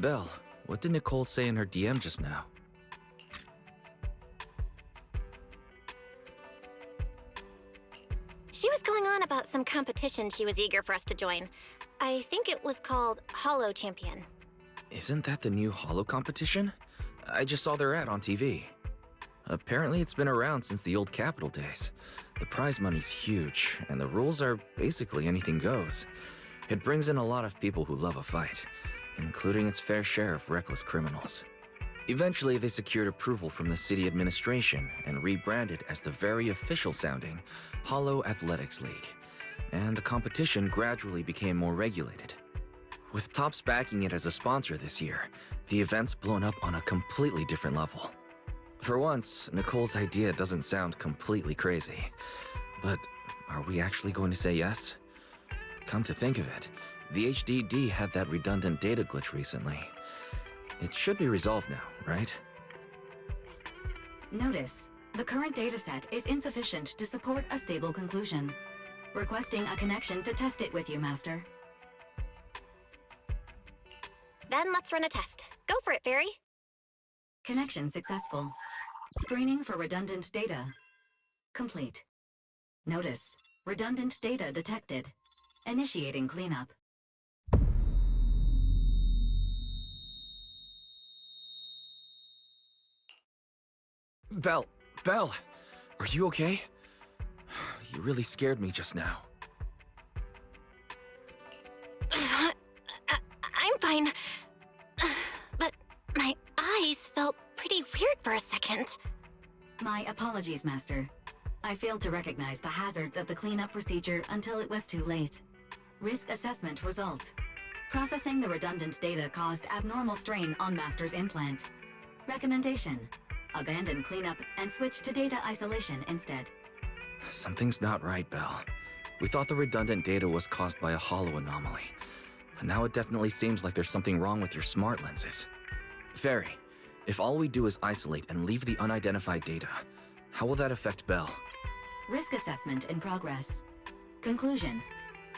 Belle, what did Nicole say in her DM just now? She was going on about some competition she was eager for us to join. I think it was called Hollow Champion. Isn't that the new Hollow competition? I just saw their ad on TV. Apparently it's been around since the old Capital days. The prize money's huge, and the rules are basically anything goes. It brings in a lot of people who love a fight, including its fair share of reckless criminals. Eventually, they secured approval from the city administration and rebranded as the very official-sounding Hollow Athletics League. And the competition gradually became more regulated. With Topps backing it as a sponsor this year, the event's blown up on a completely different level. For once, Nicole's idea doesn't sound completely crazy. But are we actually going to say yes? Come to think of it, the HDD had that redundant data glitch recently. It should be resolved now, right? Notice, the current dataset is insufficient to support a stable conclusion. Requesting a connection to test it with you, Master. Then let's run a test. Go for it, Fairy. Connection successful. Screening for redundant data. Complete. Notice, redundant data detected. Initiating cleanup. Belle, are you okay? You really scared me just now. I'm fine. But my eyes felt pretty weird for a second. My apologies, Master. I failed to recognize the hazards of the cleanup procedure until it was too late. Risk assessment result. Processing the redundant data caused abnormal strain on Master's implant. Recommendation: abandon cleanup and switch to data isolation instead. Something's not right, Belle. We thought the redundant data was caused by a hollow anomaly. But now it definitely seems like there's something wrong with your smart lenses. Fairy, if all we do is isolate and leave the unidentified data, how will that affect Belle? Risk assessment in progress. Conclusion: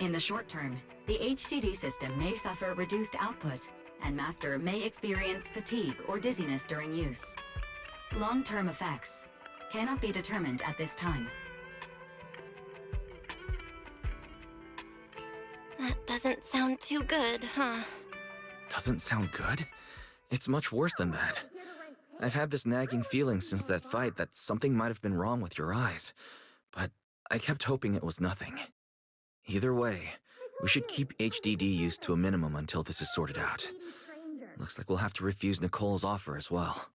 in the short term, the HDD system may suffer reduced output, and Master may experience fatigue or dizziness during use. Long-term effects cannot be determined at this time. That doesn't sound too good, huh? Doesn't sound good? It's much worse than that. I've had this nagging feeling since that fight that something might have been wrong with your eyes, but I kept hoping it was nothing. Either way, we should keep HDD use to a minimum until this is sorted out. Looks like we'll have to refuse Nicole's offer as well.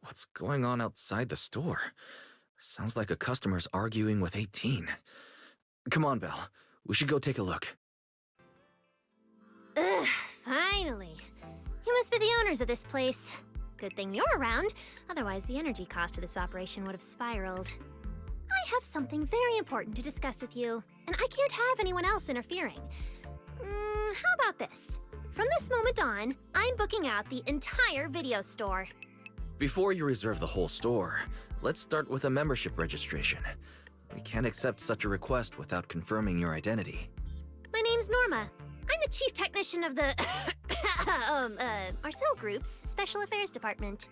What's going on outside the store? Sounds like a customer's arguing with 18. Come on, Belle. We should go take a look. Ugh, finally. You must be the owners of this place. Good thing you're around, otherwise the energy cost of this operation would have spiraled. I have something very important to discuss with you, and I can't have anyone else interfering. How about this? From this moment on, I'm booking out the entire video store. Before you reserve the whole store, let's start with a membership registration. We can't accept such a request without confirming your identity. My name's Norma. I'm the chief technician of the Marcel Group's Special Affairs Department.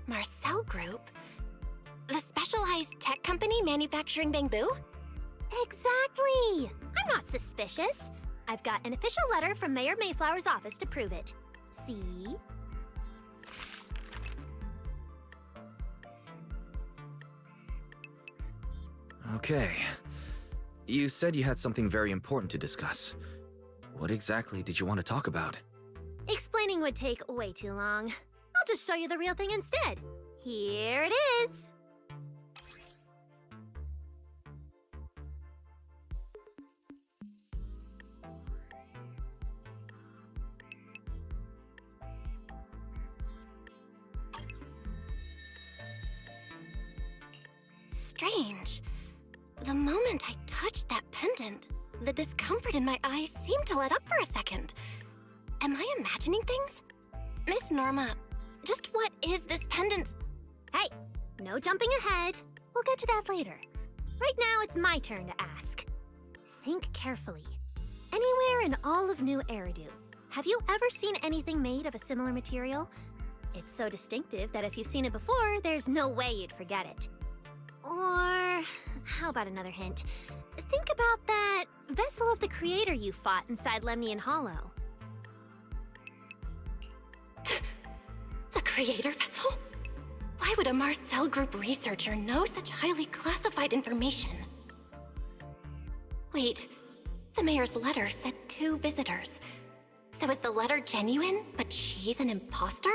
Marcel Group? The specialized tech company manufacturing bamboo? Exactly! I'm not suspicious. I've got an official letter from Mayor Mayflower's office to prove it. See? Okay. You said you had something very important to discuss. What exactly did you want to talk about? Explaining would take way too long. I'll just show you the real thing instead. Here it is! Strange. The moment I touched that pendant, the discomfort in my eyes seemed to let up for a second. Am I imagining things? Miss Norma, just what is this pendant? Hey, no jumping ahead. We'll get to that later. Right now, it's my turn to ask. Think carefully. Anywhere in all of New Eridu, have you ever seen anything made of a similar material? It's so distinctive that if you've seen it before, there's no way you'd forget it. Or, how about another hint? Think about that vessel of the Creator you fought inside Lemnian Hollow. The Creator vessel? Why would a Marcel Group researcher know such highly classified information? Wait, the mayor's letter said 2 visitors. So is the letter genuine, but she's an imposter?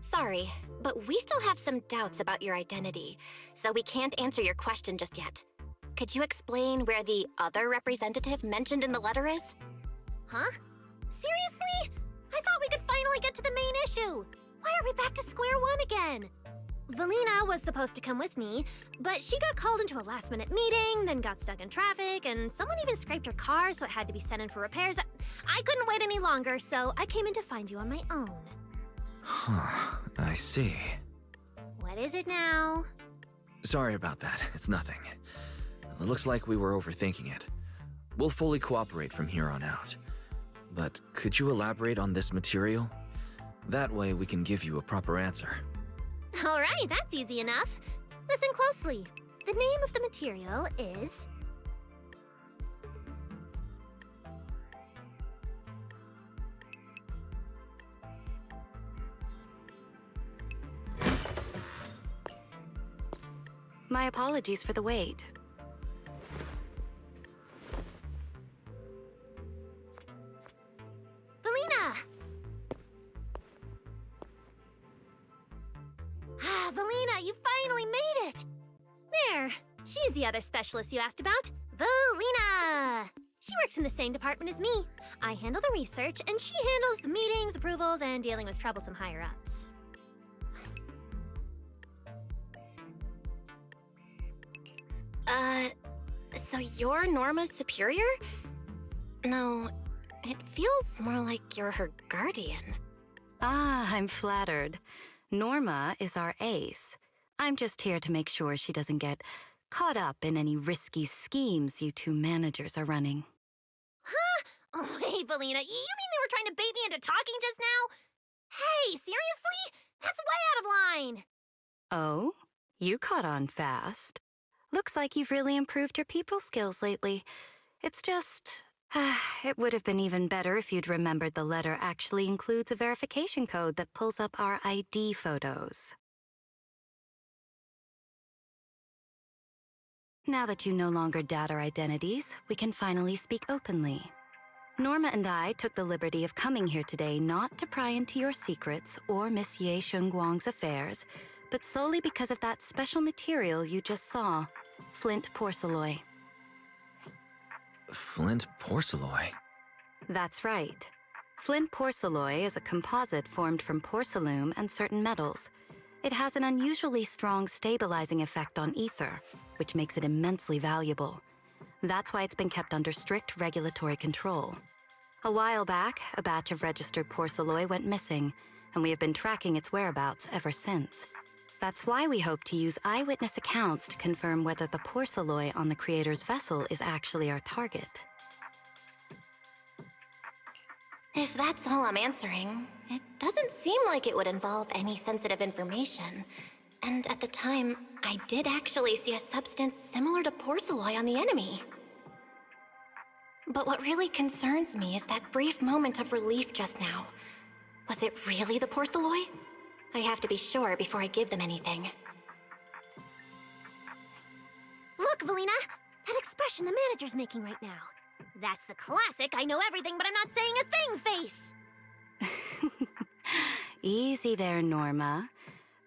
Sorry, but we still have some doubts about your identity, so we can't answer your question just yet. Could you explain where the other representative mentioned in the letter is? Huh? Seriously? I thought we could finally get to the main issue. Why are we back to square one again? Valina was supposed to come with me, but she got called into a last-minute meeting, then got stuck in traffic, and someone even scraped her car, so it had to be sent in for repairs. I couldn't wait any longer, so I came in to find you on my own. Huh, I see. What is it now? Sorry about that, it's nothing. It looks like we were overthinking it. We'll fully cooperate from here on out. But could you elaborate on this material? That way we can give you a proper answer. All right, that's easy enough. Listen closely. The name of the material is... My apologies for the wait. Valina! Valina, you finally made it! There, she's the other specialist you asked about. Valina! She works in the same department as me. I handle the research, and she handles the meetings, approvals, and dealing with troublesome higher-ups. So you're Norma's superior? No, it feels more like you're her guardian. Ah, I'm flattered. Norma is our ace. I'm just here to make sure she doesn't get caught up in any risky schemes you 2 managers are running. Huh? Oh, hey, Valina, you mean they were trying to bait me into talking just now? Hey, seriously? That's way out of line! Oh? You caught on fast. Looks like you've really improved your people skills lately. It's just... it would have been even better if you'd remembered the letter actually includes a verification code that pulls up our ID photos. Now that you no longer doubt our identities, we can finally speak openly. Norma and I took the liberty of coming here today not to pry into your secrets or Miss Ye Shengguang's affairs, but solely because of that special material you just saw, flint porcelloi. Flint porcelloi? That's right. Flint porcelloi is a composite formed from porcelain and certain metals. It has an unusually strong stabilizing effect on ether, which makes it immensely valuable. That's why it's been kept under strict regulatory control. A while back, a batch of registered porcelloi went missing, and we have been tracking its whereabouts ever since. That's why we hope to use eyewitness accounts to confirm whether the porcelloi on the Creator's vessel is actually our target. If that's all I'm answering, it doesn't seem like it would involve any sensitive information. And at the time, I did actually see a substance similar to porcelloi on the enemy. But what really concerns me is that brief moment of relief just now. Was it really the porcelloi? I have to be sure before I give them anything. Look, Valina! That expression the manager's making right now. That's the classic I know everything but I'm not saying a thing face! Easy there, Norma.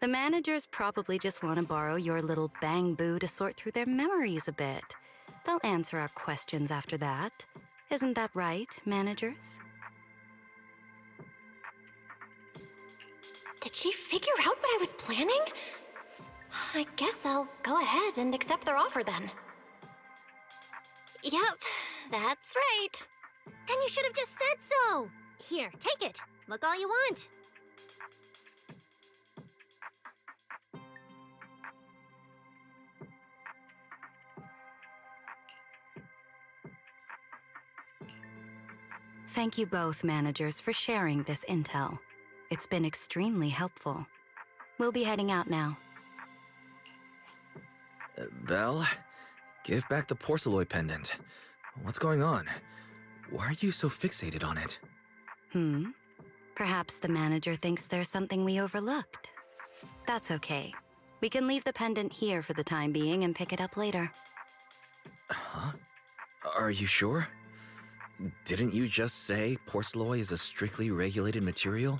The managers probably just want to borrow your little bang-boo to sort through their memories a bit. They'll answer our questions after that. Isn't that right, managers? Did she figure out what I was planning? I guess I'll go ahead and accept their offer then. Yep, that's right. Then you should have just said so! Here, take it. Look all you want. Thank you both, managers, for sharing this intel. It's been extremely helpful. We'll be heading out now. Belle, give back the porceloid pendant. What's going on? Why are you so fixated on it? Perhaps the manager thinks there's something we overlooked. That's okay. We can leave the pendant here for the time being and pick it up later. Huh? Are you sure? Didn't you just say porceloid is a strictly regulated material?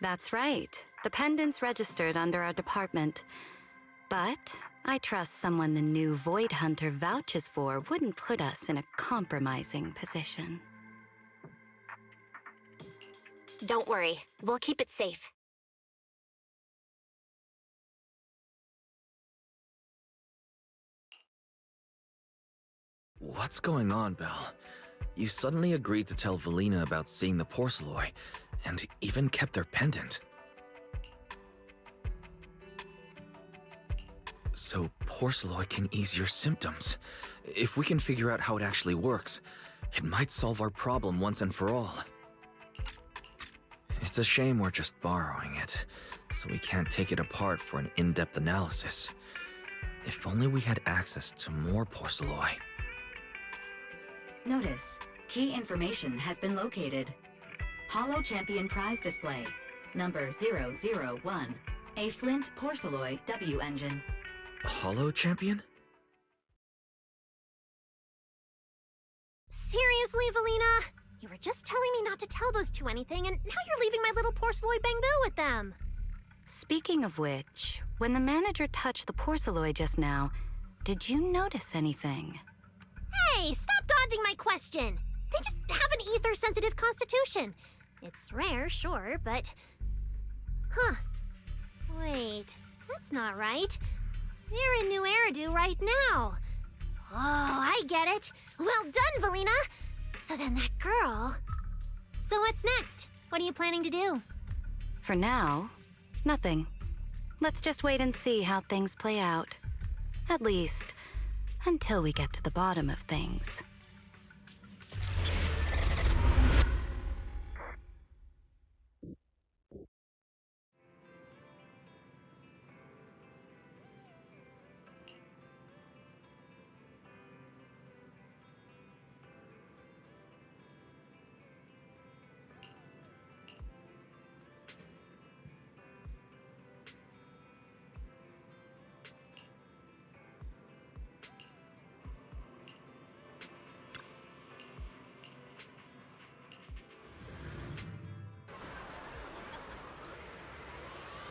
That's right. The pendant's registered under our department. But I trust someone the new Void Hunter vouches for wouldn't put us in a compromising position. Don't worry, we'll keep it safe. What's going on, Belle? You suddenly agreed to tell Valina about seeing the porceloid, and even kept their pendant. So porceloid can ease your symptoms. If we can figure out how it actually works, it might solve our problem once and for all. It's a shame we're just borrowing it, so we can't take it apart for an in-depth analysis. If only we had access to more porceloid. Notice, key information has been located. Holo Champion Prize Display, number 001, a Flint Porceloid W engine. Holo Champion? Seriously, Valina? You were just telling me not to tell those two anything, and now you're leaving my little porceloid bang-boo with them. Speaking of which, when the manager touched the porceloid just now, did you notice anything? Hey, stop dodging my question! They just have an ether-sensitive constitution. It's rare, sure, but... Huh. Wait, that's not right. They're in New Eridu right now. Oh, I get it. Well done, Valina! So then that girl... So what's next? What are you planning to do? For now, nothing. Let's just wait and see how things play out. At least, until we get to the bottom of things.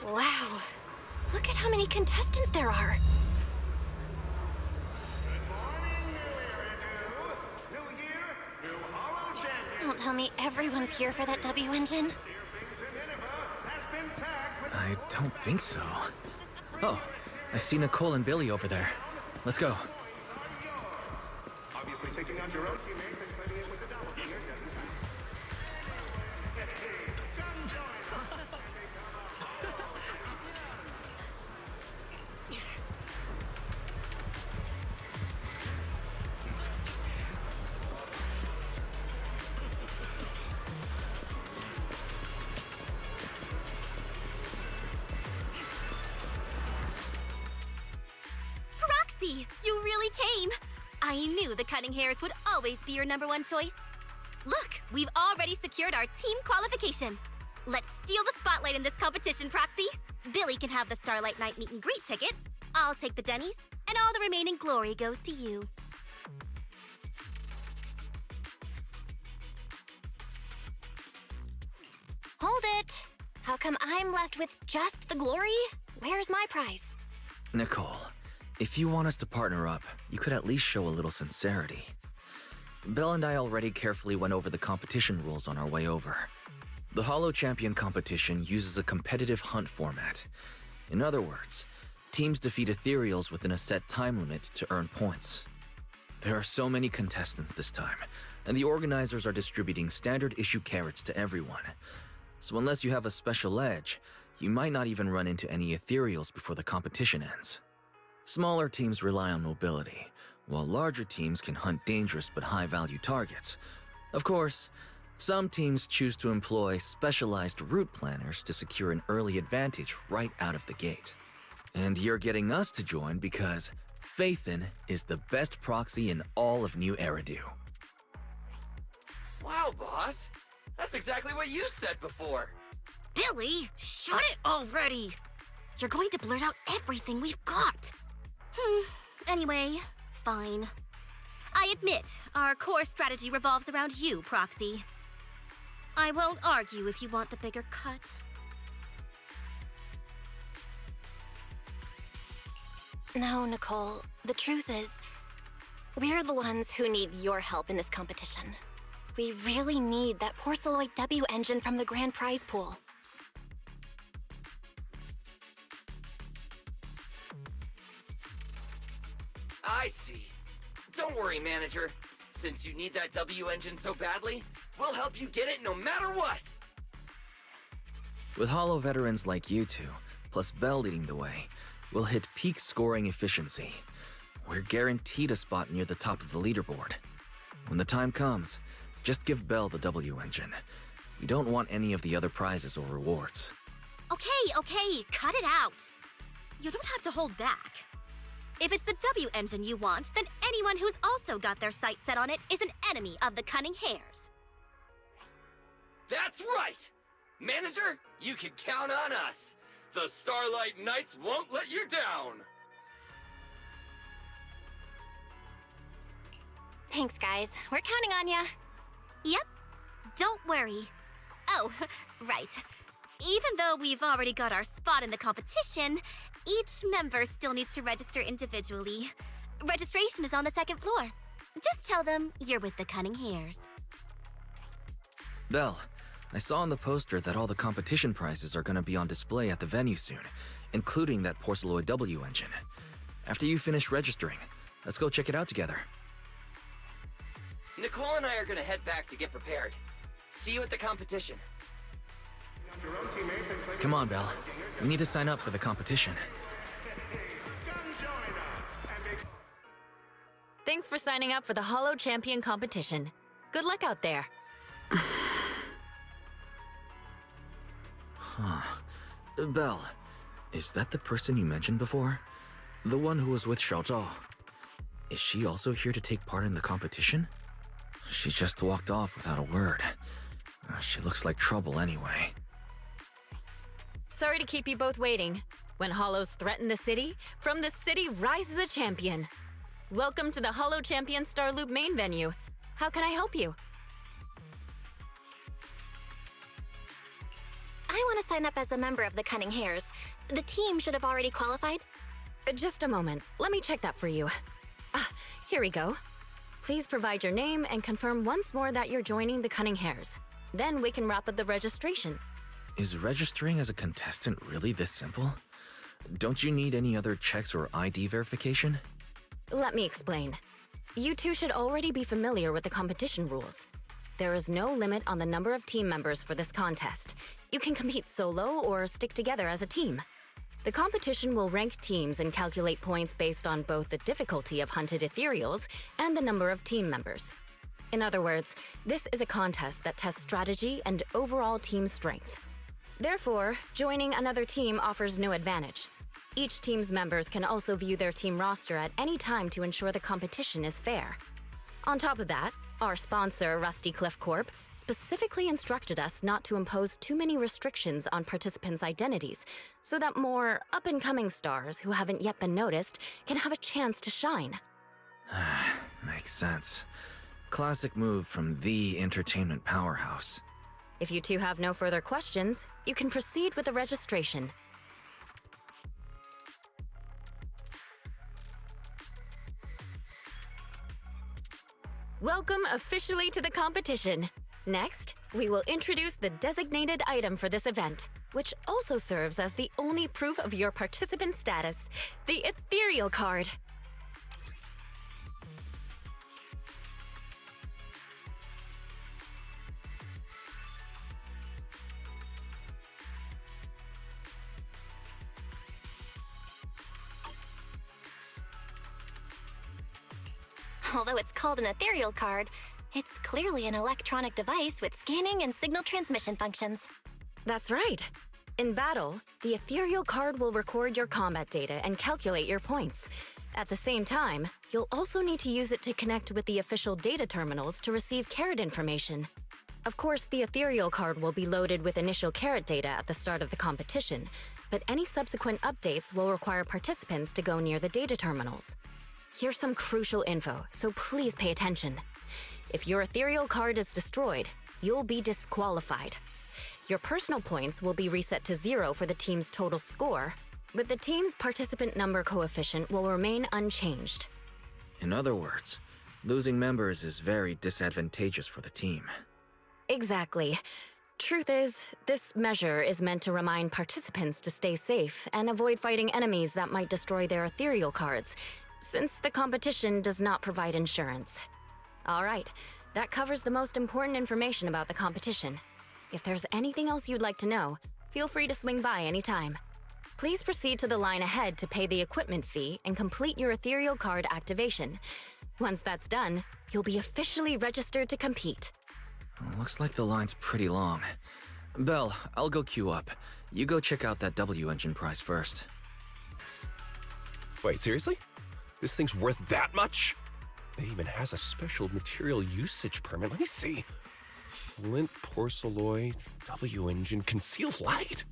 Wow. Look at how many contestants there are. Don't tell me everyone's here for that W engine. I don't think so. Oh, I see Nicole and Billy over there. Let's go. Obviously taking out your own teammates and claiming it was a doppelganger doesn't count. Come join us. Roxy, you really came! I knew the cutting hairs would always be your #1 choice. Look, we've already secured our team qualification. Let's steal the spotlight in this competition, Proxy. Billy can have the Starlight Night meet and greet tickets. I'll take the Denny's, and all the remaining glory goes to you. Hold it! How come I'm left with just the glory? Where's my prize? Nicole, if you want us to partner up, you could at least show a little sincerity. Belle and I already carefully went over the competition rules on our way over. The Holo Champion competition uses a competitive hunt format. In other words, teams defeat ethereals within a set time limit to earn points. There are so many contestants this time, and the organizers are distributing standard issue carrots to everyone. So unless you have a special edge, you might not even run into any ethereals before the competition ends. Smaller teams rely on mobility, while larger teams can hunt dangerous but high-value targets. Of course, Some teams choose to employ specialized route planners to secure an early advantage right out of the gate. And you're getting us to join because Phaethon is the best proxy in all of New Eridu. Wow, boss. That's exactly what you said before. Billy, shut it already! You're going to blurt out everything we've got. Anyway, fine. I admit, our core strategy revolves around you, Proxy. I won't argue if you want the bigger cut. No, Nicole. The truth is, we're the ones who need your help in this competition. We really need that Porceloid W engine from the grand prize pool. I see. Don't worry, manager. Since you need that W engine so badly, we'll help you get it no matter what! With Holo veterans like you two, plus Belle leading the way, we'll hit peak scoring efficiency. We're guaranteed a spot near the top of the leaderboard. When the time comes, just give Belle the W engine. We don't want any of the other prizes or rewards. Okay, cut it out. You don't have to hold back. If it's the W engine you want, then anyone who's also got their sights set on it is an enemy of the Cunning Hares. That's right! Manager, you can count on us! The Starlight Knights won't let you down! Thanks, guys. We're counting on ya. Yep. Don't worry. Oh, right. Even though we've already got our spot in the competition, each member still needs to register individually. Registration is on the second floor. Just tell them you're with the Cunning Hares. Belle, I saw on the poster that all the competition prizes are gonna be on display at the venue soon, including that Porceloid W engine. After you finish registering, let's go check it out together. Nicole and I are gonna head back to get prepared. See you at the competition. Come on, Belle. We need to sign up for the competition. Thanks for signing up for the Holo Champion competition. Good luck out there. Huh. Belle, is that the person you mentioned before? The one who was with Xiaozhao? Is she also here to take part in the competition? She just walked off without a word. She looks like trouble anyway. Sorry to keep you both waiting. When Holos threaten the city, from the city rises a champion. Welcome to the Holo Champion Star Loop main venue. How can I help you? I want to sign up as a member of the Cunning Hares. The team should have already qualified. Just a moment. Let me check that for you. Here we go. Please provide your name and confirm once more that you're joining the Cunning Hares. Then we can wrap up the registration. Is registering as a contestant really this simple? Don't you need any other checks or ID verification? Let me explain. You two should already be familiar with the competition rules. There is no limit on the number of team members for this contest. You can compete solo or stick together as a team. The competition will rank teams and calculate points based on both the difficulty of hunted ethereals and the number of team members. In other words, this is a contest that tests strategy and overall team strength. Therefore, joining another team offers no advantage. Each team's members can also view their team roster at any time to ensure the competition is fair. On top of that, our sponsor, Rusty Cliff Corp., specifically instructed us not to impose too many restrictions on participants' identities, so that more up-and-coming stars who haven't yet been noticed can have a chance to shine. Makes sense. Classic move from the entertainment powerhouse. If you two have no further questions, you can proceed with the registration. Welcome officially to the competition. Next, we will introduce the designated item for this event, which also serves as the only proof of your participant status, the Ethereal card. Although it's called an ethereal card, It's clearly an electronic device with scanning and signal transmission functions. That's right. In battle, the ethereal card will record your combat data and calculate your points. At the same time, you'll also need to use it to connect with the official data terminals to receive carrot information. Of course, the ethereal card will be loaded with initial carrot data at the start of the competition, but any subsequent updates will require participants to go near the data terminals. Here's some crucial info, so please pay attention. If your ethereal card is destroyed, you'll be disqualified. Your personal points will be reset to 0 for the team's total score, but the team's participant number coefficient will remain unchanged. In other words, losing members is very disadvantageous for the team. Exactly. Truth is, this measure is meant to remind participants to stay safe and avoid fighting enemies that might destroy their ethereal cards, since the competition does not provide insurance. All right, that covers the most important information about the competition. If there's anything else you'd like to know, feel free to swing by anytime. Please proceed to the line ahead to pay the equipment fee and complete your ethereal card activation. Once that's done, you'll be officially registered to compete. Looks like the line's pretty long. Belle, I'll go queue up. You go check out that W engine prize first. Wait, seriously? This thing's worth that much? It even has a special material usage permit. Let me see. Flint porcelloy, W engine, concealed light.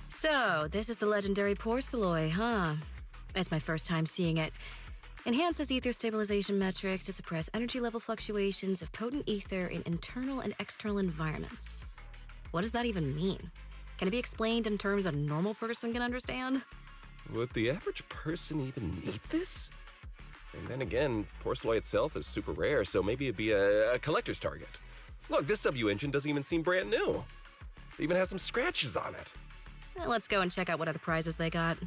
So, this is the legendary porcelloy, huh? It's my first time seeing it. Enhances ether stabilization metrics to suppress energy level fluctuations of potent ether in internal and external environments. What does that even mean? Can it be explained in terms a normal person can understand? Would the average person even need this? And then again, porcelloy itself is super rare, so maybe it'd be a collector's target. Look, this W engine doesn't even seem brand new. It even has some scratches on it. Well, let's go and check out what other prizes they got.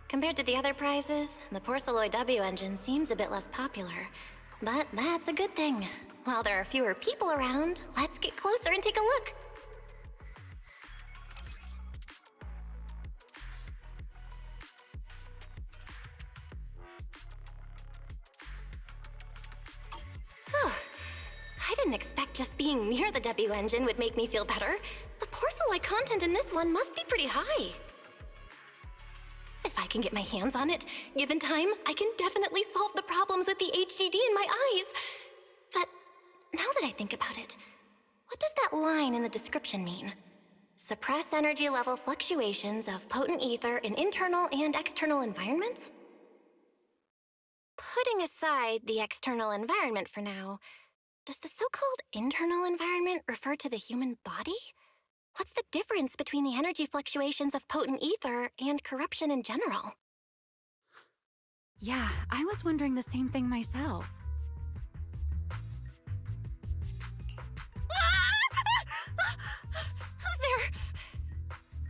Compared to the other prizes, the Porcelloy W engine seems a bit less popular. But that's a good thing. While there are fewer people around, let's get closer and take a look. Whew. I didn't expect just being near the W engine would make me feel better. The Porcelloy content in this one must be pretty high. If I can get my hands on it, given time, I can definitely solve the problems with the HDD in my eyes. But now that I think about it, what does that line in the description mean? Suppress energy level fluctuations of potent ether in internal and external environments? Putting aside the external environment for now, does the so-called internal environment refer to the human body? What's the difference between the energy fluctuations of potent ether and corruption in general? Yeah, I was wondering the same thing myself. Who's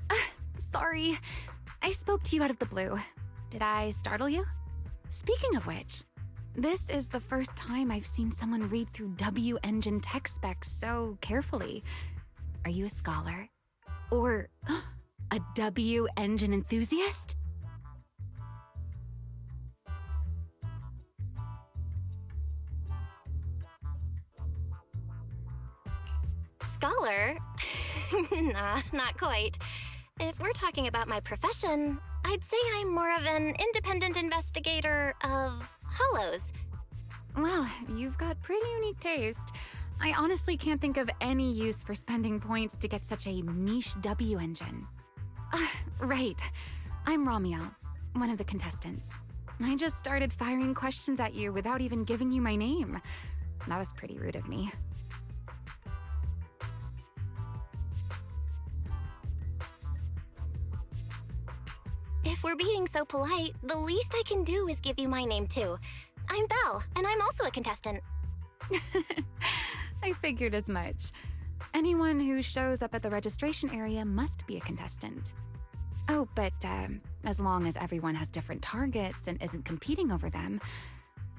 there? Sorry, I spoke to you out of the blue. Did I startle you? Speaking of which, this is the first time I've seen someone read through W engine tech specs so carefully. Are you a scholar? Or a W engine enthusiast? Scholar? Nah, not quite. If we're talking about my profession, I'd say I'm more of an independent investigator of hollows. Well, you've got pretty unique taste. I honestly can't think of any use for spending points to get such a niche W engine. Right. I'm Ramiel, one of the contestants. I just started firing questions at you without even giving you my name. That was pretty rude of me. If we're being so polite, the least I can do is give you my name too. I'm Belle, and I'm also a contestant. I figured as much. Anyone who shows up at the registration area must be a contestant. Oh, but as long as everyone has different targets and isn't competing over them,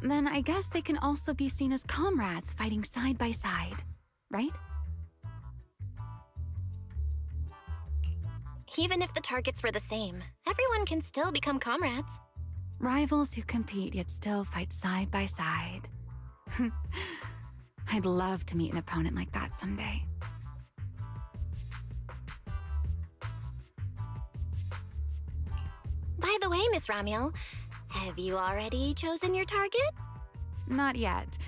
then I guess they can also be seen as comrades fighting side by side, right? Even if the targets were the same, everyone can still become comrades. Rivals who compete yet still fight side by side. I'd love to meet an opponent like that someday. By the way, Miss Ramiel, have you already chosen your target? Not yet.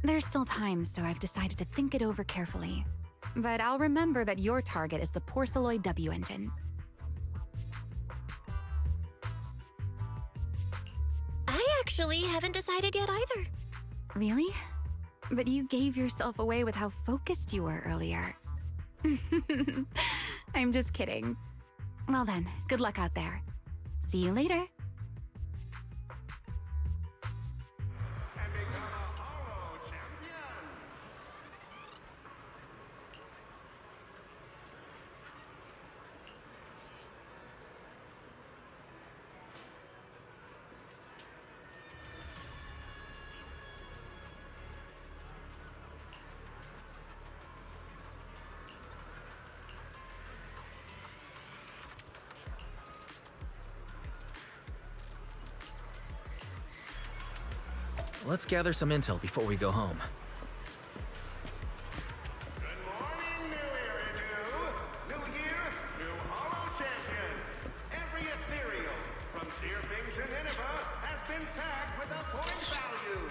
There's still time, so I've decided to think it over carefully. But I'll remember that your target is the Porceloid W engine. I actually haven't decided yet either. Really? But you gave yourself away with how focused you were earlier. I'm just kidding. Well then, good luck out there. See you later. And become a Holo champion. Let's gather some intel before we go home. Good morning, New Eridan. New year, new Holo champion. Every ethereal from Searfing to Nineveh has been tagged with a point value.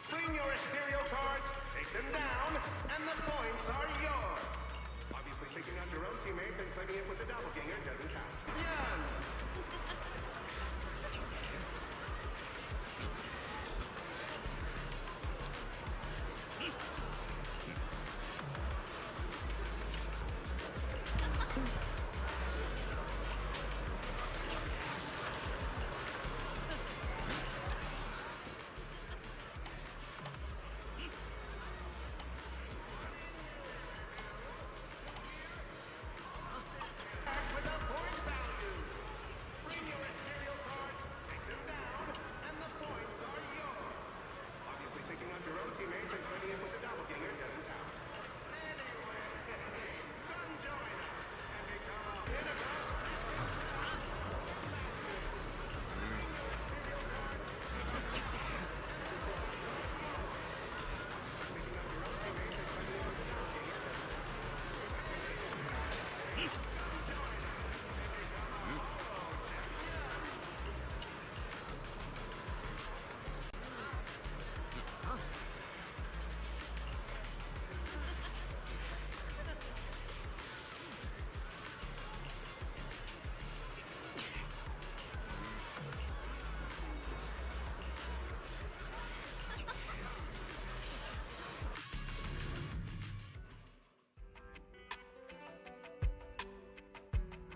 Bring your ethereal cards, take them down, and the points are yours. Obviously, kicking out your own teammates and claiming it was a doppelganger doesn't count. Yan! With a point value. Bring your ethereal cards, take them down, and the points are yours. Obviously, taking out your own teammates and claiming it was a doppelganger doesn't count. Anyway, come join us and become a Nineveh.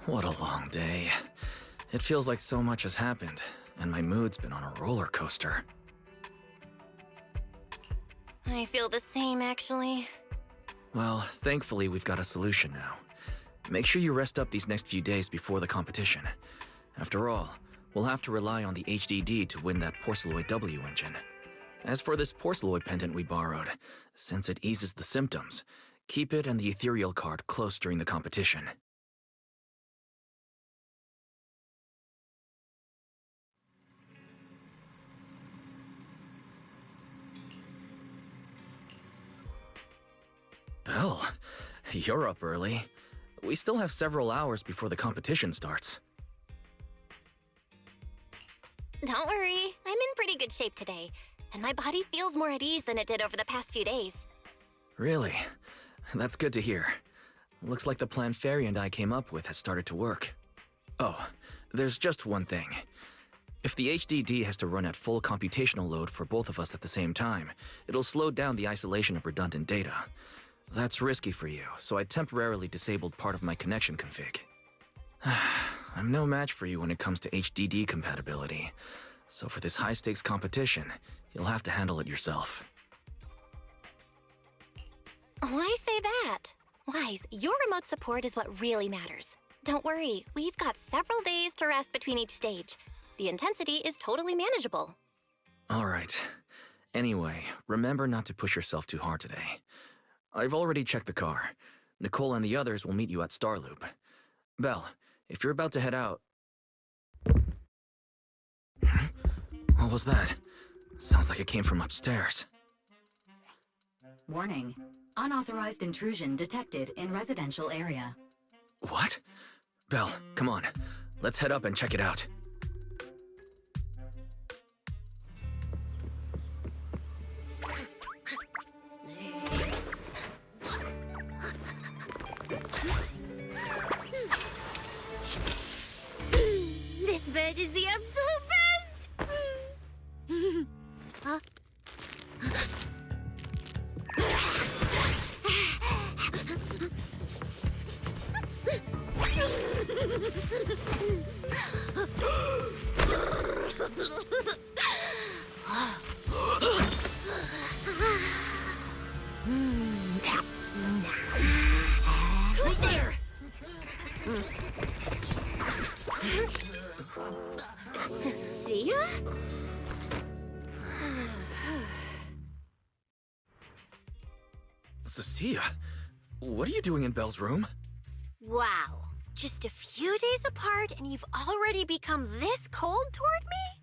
What a long day. It feels like so much has happened, and my mood's been on a roller coaster. I feel the same, actually. Well, thankfully we've got a solution now. Make sure you rest up these next few days before the competition. After all, we'll have to rely on the HDD to win that Porceloid W engine. As for this Porceloid pendant we borrowed, since it eases the symptoms, keep it and the ethereal card close during the competition. Belle, you're up early. We still have several hours before the competition starts. Don't worry, I'm in pretty good shape today, and my body feels more at ease than it did over the past few days. Really? That's good to hear. Looks like the plan Fairy and I came up with has started to work. Oh, there's just one thing. If the HDD has to run at full computational load for both of us at the same time, it'll slow down the isolation of redundant data. That's risky for you, so I temporarily disabled part of my connection config. I'm no match for you when it comes to HDD compatibility, so for this high-stakes competition, you'll have to handle it yourself. Why say that? Wise, your remote support is what really matters. Don't worry, we've got several days to rest between each stage. The intensity is totally manageable. Alright. Anyway, remember not to push yourself too hard today. I've already checked the car. Nicole and the others will meet you at Starloop. Belle, if you're about to head out... What was that? Sounds like it came from upstairs. Warning. Unauthorized intrusion detected in residential area. What? Belle, come on. Let's head up and check it out. This bed is the absolute best! Huh? Who's there? Cissia? Cissia? What are you doing in Belle's room? Wow. Just a few days apart and you've already become this cold toward me?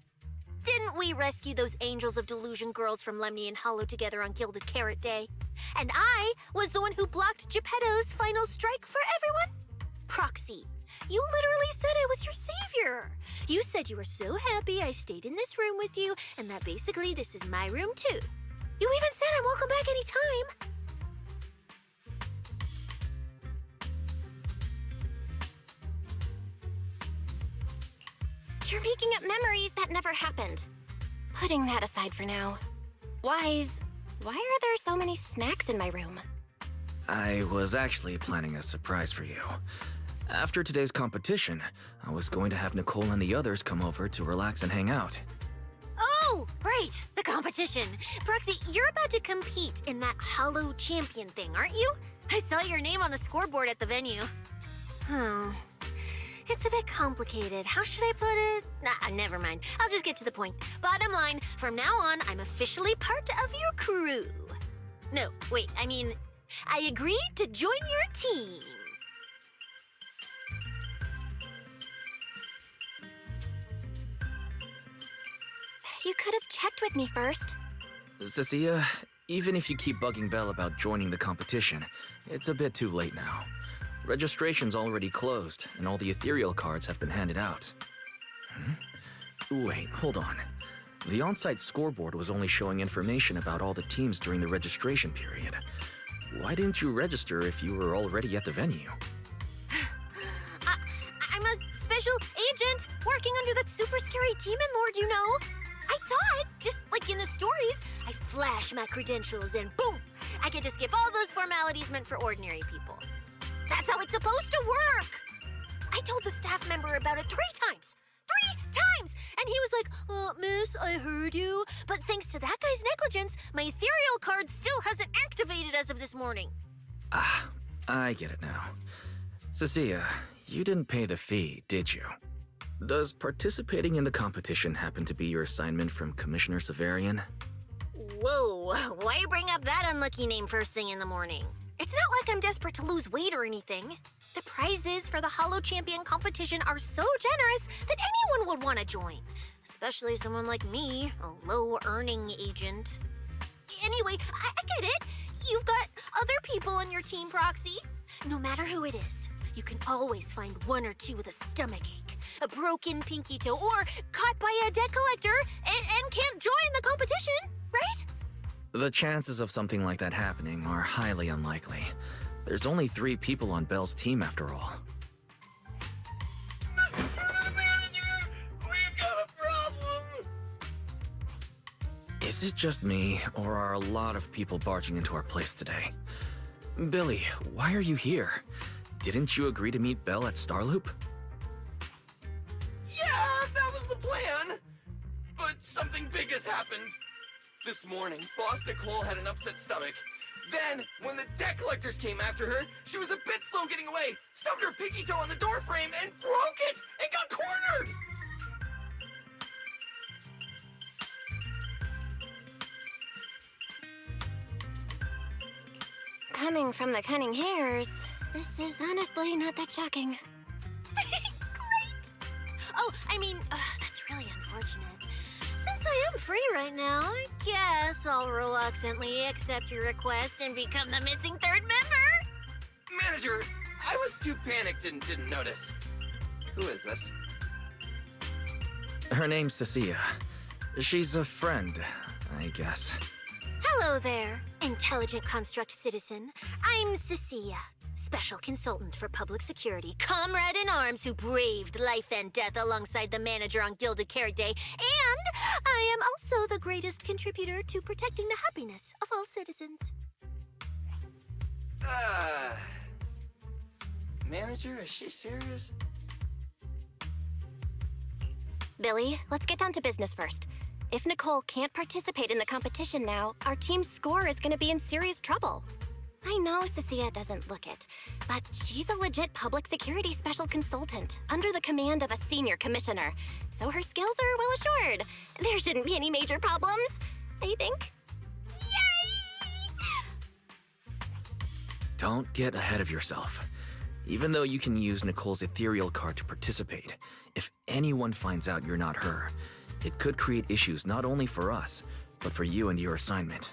Didn't we rescue those Angels of Delusion girls from Lemny and Hollow together on Gilded Carrot Day? And I was the one who blocked Geppetto's final strike for everyone? Proxy, you literally said I was your savior. You said you were so happy I stayed in this room with you and that basically this is my room too. You even said I'm welcome back anytime. You're making up memories that never happened. Putting that aside for now. Wise, why are there so many snacks in my room? I was actually planning a surprise for you. After today's competition, I was going to have Nicole and the others come over to relax and hang out. Oh, right, the competition. Proxy, you're about to compete in that Hollow Champion thing, aren't you? I saw your name on the scoreboard at the venue. It's a bit complicated. How should I put it? Nah, never mind. I'll just get to the point. Bottom line, from now on, I'm officially part of your crew. No, wait, I mean, I agreed to join your team. You could have checked with me first. Cissia, even if you keep bugging Belle about joining the competition, it's a bit too late now. Registration's already closed, and all the ethereal cards have been handed out. Wait, hold on. The on-site scoreboard was only showing information about all the teams during the registration period. Why didn't you register if you were already at the venue? I'm a special agent working under that super scary demon lord, you know. I thought, just like in the stories, I flash my credentials and boom, I get to skip all those formalities meant for ordinary people. That's how it's supposed to work! I told the staff member about it 3 times! 3 times! And he was like, miss, I heard you. But thanks to that guy's negligence, my ethereal card still hasn't activated as of this morning. Ah, I get it now. Cissia, you didn't pay the fee, did you? Does participating in the competition happen to be your assignment from Commissioner Severian? Whoa, why bring up that unlucky name first thing in the morning? It's not like I'm desperate to lose weight or anything. The prizes for the Hollow Champion competition are so generous that anyone would want to join. Especially someone like me, a low-earning agent. Anyway, I get it. You've got other people on your team, Proxy. No matter who it is, you can always find 1 or 2 with a stomachache, a broken pinky toe, or caught by a debt collector and can't join the competition, right? The chances of something like that happening are highly unlikely. There's only 3 people on Belle's team after all. Manager, we've got a problem. Is it just me, or are a lot of people barging into our place today? Billy, why are you here? Didn't you agree to meet Belle at Starloop? Yeah, that was the plan. But something big has happened. This morning, Boss Nicole had an upset stomach. Then, when the debt collectors came after her, she was a bit slow getting away, stubbed her pinky toe on the doorframe, and broke it, and got cornered! Coming from the cunning hairs, this is honestly not that shocking. Great! Oh, I mean, that's really unfortunate. Since I am free right now, I guess I'll reluctantly accept your request and become the missing third member. Manager, I was too panicked and didn't notice. Who is this? Her name's Cissia. She's a friend, I guess. Hello there, intelligent construct citizen. I'm Cissia, special consultant for public security, comrade in arms who braved life and death alongside the manager on Gilded Carrot Day, and I am also the greatest contributor to protecting the happiness of all citizens. Manager, is she serious? Billy, let's get down to business first. If Nicole can't participate in the competition now, our team's score is gonna be in serious trouble. I know Cissia doesn't look it, but she's a legit public security special consultant under the command of a senior commissioner, so her skills are well assured. There shouldn't be any major problems, I think. Yay! Don't get ahead of yourself. Even though you can use Nicole's ethereal card to participate, if anyone finds out you're not her, it could create issues not only for us, but for you and your assignment.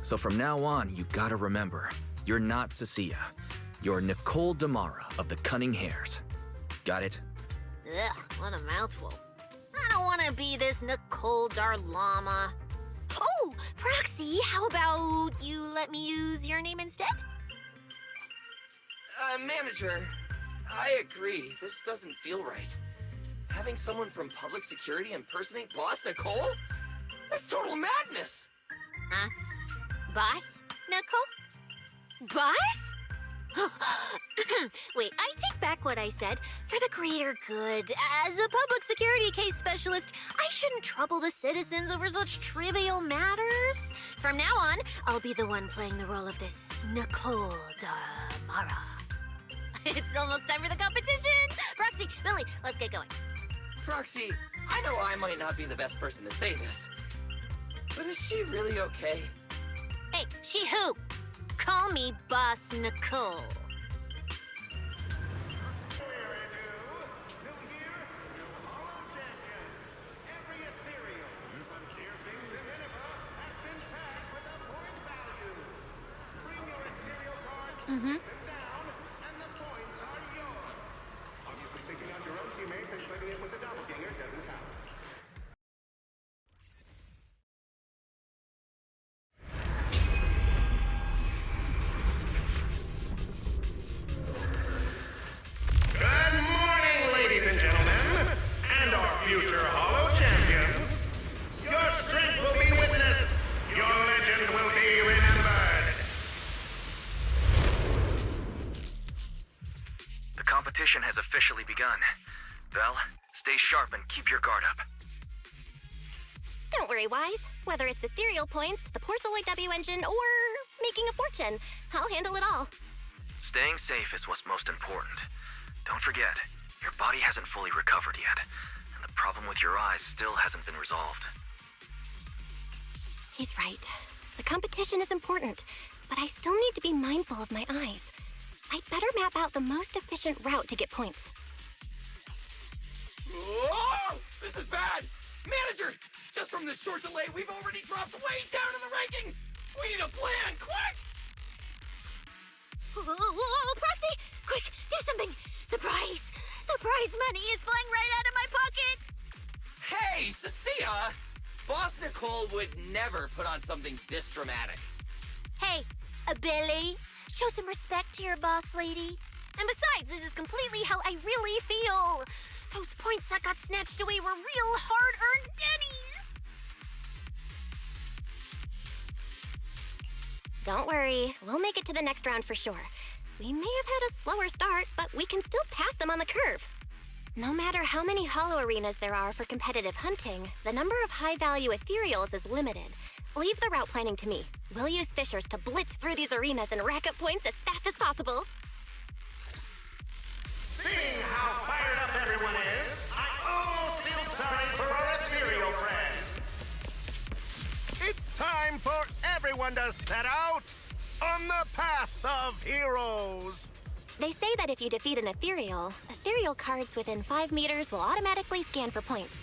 So from now on, you gotta remember, you're not Cissia. You're Nicole Damara of the Cunning Hares. Got it? Ugh, what a mouthful. I don't want to be this Nicole Darlama. Oh, Proxy, how about you let me use your name instead? Manager, I agree. This doesn't feel right. Having someone from public security impersonate Boss Nicole? That's total madness! Huh? Boss, Nicole? Boss? Wait, I take back what I said. For the greater good, as a public security case specialist, I shouldn't trouble the citizens over such trivial matters. From now on, I'll be the one playing the role of this Nicole Damara. It's almost time for the competition! Proxy, Billy, let's get going. Proxy, I know I might not be the best person to say this, but is she really okay? Hey, she who? Call me Boss Nicole. Mm-hmm. Down, and the points are yours. Obviously, picking out your own teammates and claiming it was a doppelganger doesn't count. Good morning, ladies and gentlemen, and our future Hollow champions. Your strength will be witnessed. Your legend will be remembered. The competition has officially begun. Belle, stay sharp and keep your guard up. Don't worry, Wise. Whether it's ethereal points, the Porceloid W engine, or making a fortune, I'll handle it all. Staying safe is what's most important. Don't forget, your body hasn't fully recovered yet, and the problem with your eyes still hasn't been resolved. He's right. The competition is important, but I still need to be mindful of my eyes. I'd better map out the most efficient route to get points. Oh, this is bad! Manager, just from this short delay, we've already dropped way down in the rankings! We need a plan, quick! Whoa, Proxy! Quick, do something! The prize money is flying right out of my pocket! Hey, Cissia! Boss Nicole would never put on something this dramatic. Hey, Billy, show some respect to your boss lady. And besides, this is completely how I really feel. Those points that got snatched away were real hard-earned dennies. Don't worry, we'll make it to the next round for sure. We may have had a slower start, but we can still pass them on the curve. No matter how many hollow arenas there are for competitive hunting, the number of high-value ethereals is limited. Leave the route planning to me. We'll use fishers to blitz through these arenas and rack up points as fast as possible. Seeing how fired up everyone is, I almost feel sorry for our ethereal friends. It's time for everyone to set out on the path of heroes. They say that if you defeat an ethereal cards within 5 meters will automatically scan for points.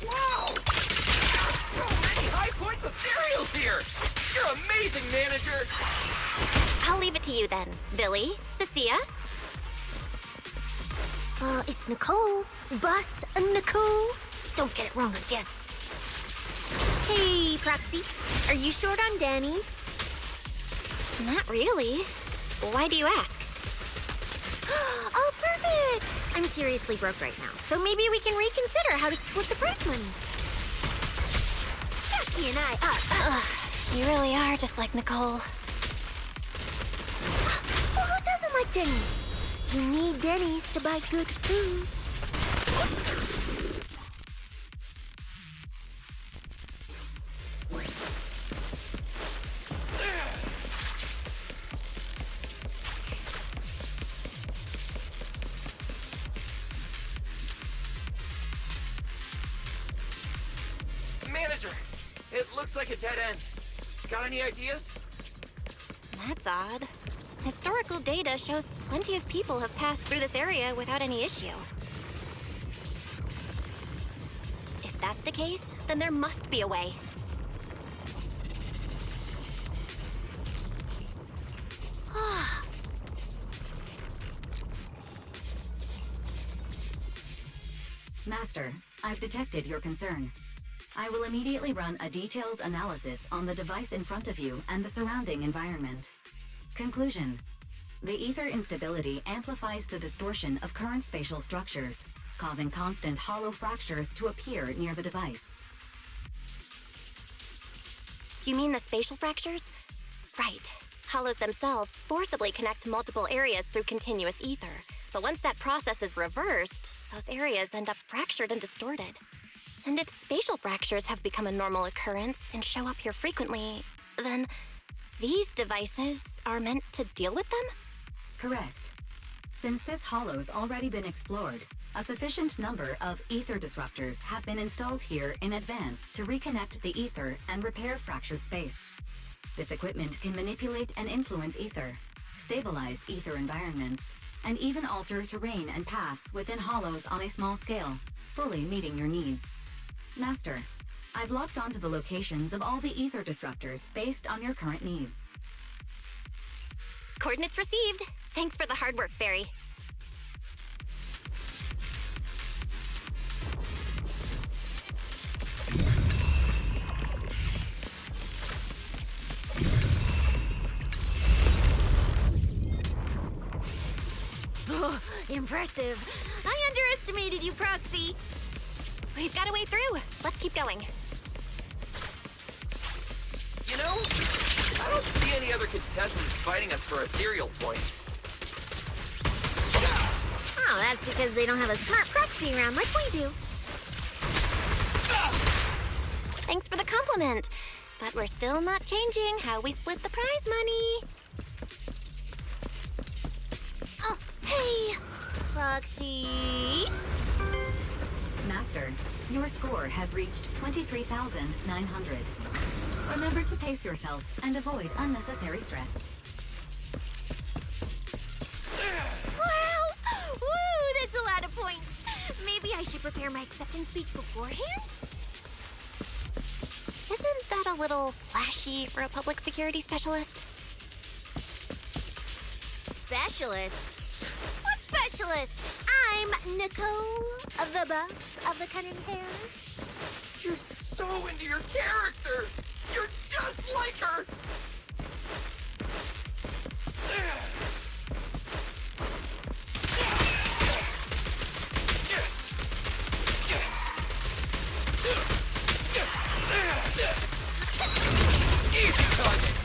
Wow! There are so many high points ethereals here! You're amazing, manager! I'll leave it to you then. Billy, Cissia? It's Nicole. Bus Nicole. Don't get it wrong again. Hey, Proxy. Are you short on Danny's? Not really. Why do you ask? Oh, perfect! I'm seriously broke right now, so maybe we can reconsider how to split the prize money. Jackie and I, You really are just like Nicole. Well, who doesn't like Denny's? You need Denny's to buy good food. Manager, it looks like a dead end. Got any ideas? That's odd. Historical data shows plenty of people have passed through this area without any issue. If that's the case, then there must be a way. Master, I've detected your concern. I will immediately run a detailed analysis on the device in front of you and the surrounding environment. Conclusion. The ether instability amplifies the distortion of current spatial structures, causing constant hollow fractures to appear near the device. You mean the spatial fractures? Right. Hollows themselves forcibly connect to multiple areas through continuous ether. But once that process is reversed, those areas end up fractured and distorted. And if spatial fractures have become a normal occurrence and show up here frequently, then these devices are meant to deal with them? Correct. Since this hollow's already been explored, a sufficient number of ether disruptors have been installed here in advance to reconnect the ether and repair fractured space. This equipment can manipulate and influence ether, stabilize ether environments, and even alter terrain and paths within hollows on a small scale, fully meeting your needs. Master, I've locked onto the locations of all the ether disruptors based on your current needs. Coordinates received. Thanks for the hard work, Barry. Oh, impressive. I underestimated you, Proxy. We've got a way through. Let's keep going. You know, I don't see any other contestants fighting us for ethereal points. Oh, that's because they don't have a smart Proxy around like we do. Thanks for the compliment. But we're still not changing how we split the prize money. Oh, hey, Proxy. Master, your score has reached 23,900. Remember to pace yourself and avoid unnecessary stress. Wow! Woo, that's a lot of points. Maybe I should prepare my acceptance speech beforehand? Isn't that a little flashy for a public security specialist? Specialist? What specialist? I'm Nicole, the boss of the Cunning Hairs. You're so into your character! You're just like her! Easy target!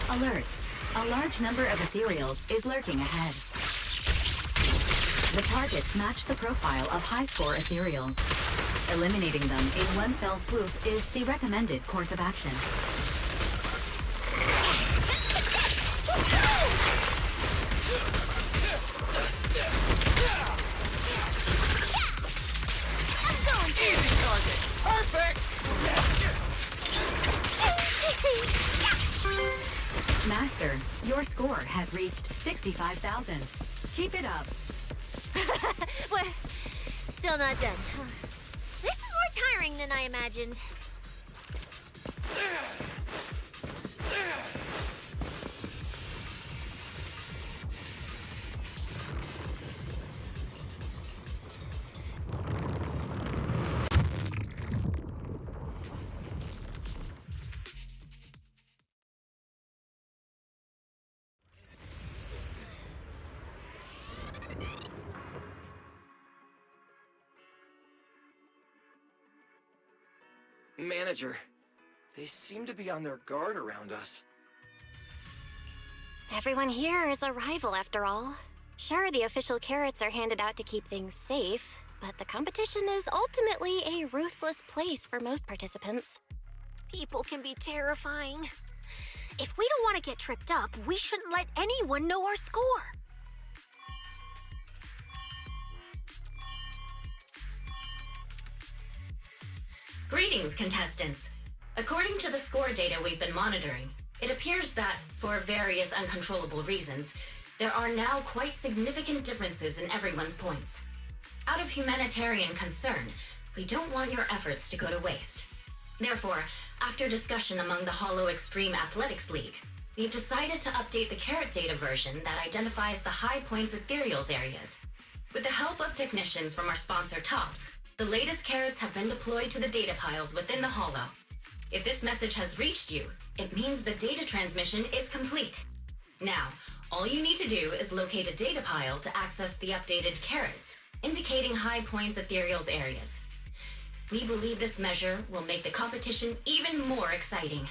Alert! A large number of ethereals is lurking ahead. The targets match the profile of high-score ethereals. Eliminating them in one fell swoop is the recommended course of action. Easy target! Perfect! Master, your score has reached 65,000. Keep it up. We're still not done. This is more tiring than I imagined. Manager, they seem to be on their guard around us. Everyone here is a rival, after all. Sure, the official carrots are handed out to keep things safe, but the competition is ultimately a ruthless place for most participants. People can be terrifying. If we don't want to get tripped up, we shouldn't let anyone know our score. Greetings, contestants. According to the score data we've been monitoring, it appears that, for various uncontrollable reasons, there are now quite significant differences in everyone's points. Out of humanitarian concern, we don't want your efforts to go to waste. Therefore, after discussion among the Hollow Extreme Athletics League, we've decided to update the carrot data version that identifies the high points ethereals areas. With the help of technicians from our sponsor Tops, the latest carrots have been deployed to the data piles within the Hollow. If this message has reached you, it means the data transmission is complete. Now, all you need to do is locate a data pile to access the updated carrots, indicating high points ethereals areas. We believe this measure will make the competition even more exciting.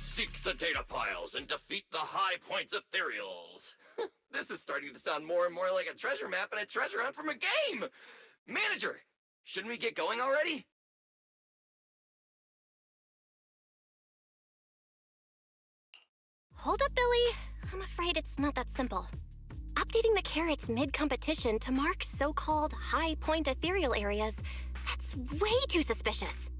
Seek the data piles and defeat the high points ethereals. This is starting to sound more and more like a treasure map and a treasure hunt from a game! Manager, shouldn't we get going already? Hold up, Billy. I'm afraid it's not that simple. Updating the carrots mid-competition to mark so-called high-point ethereal areas, that's way too suspicious.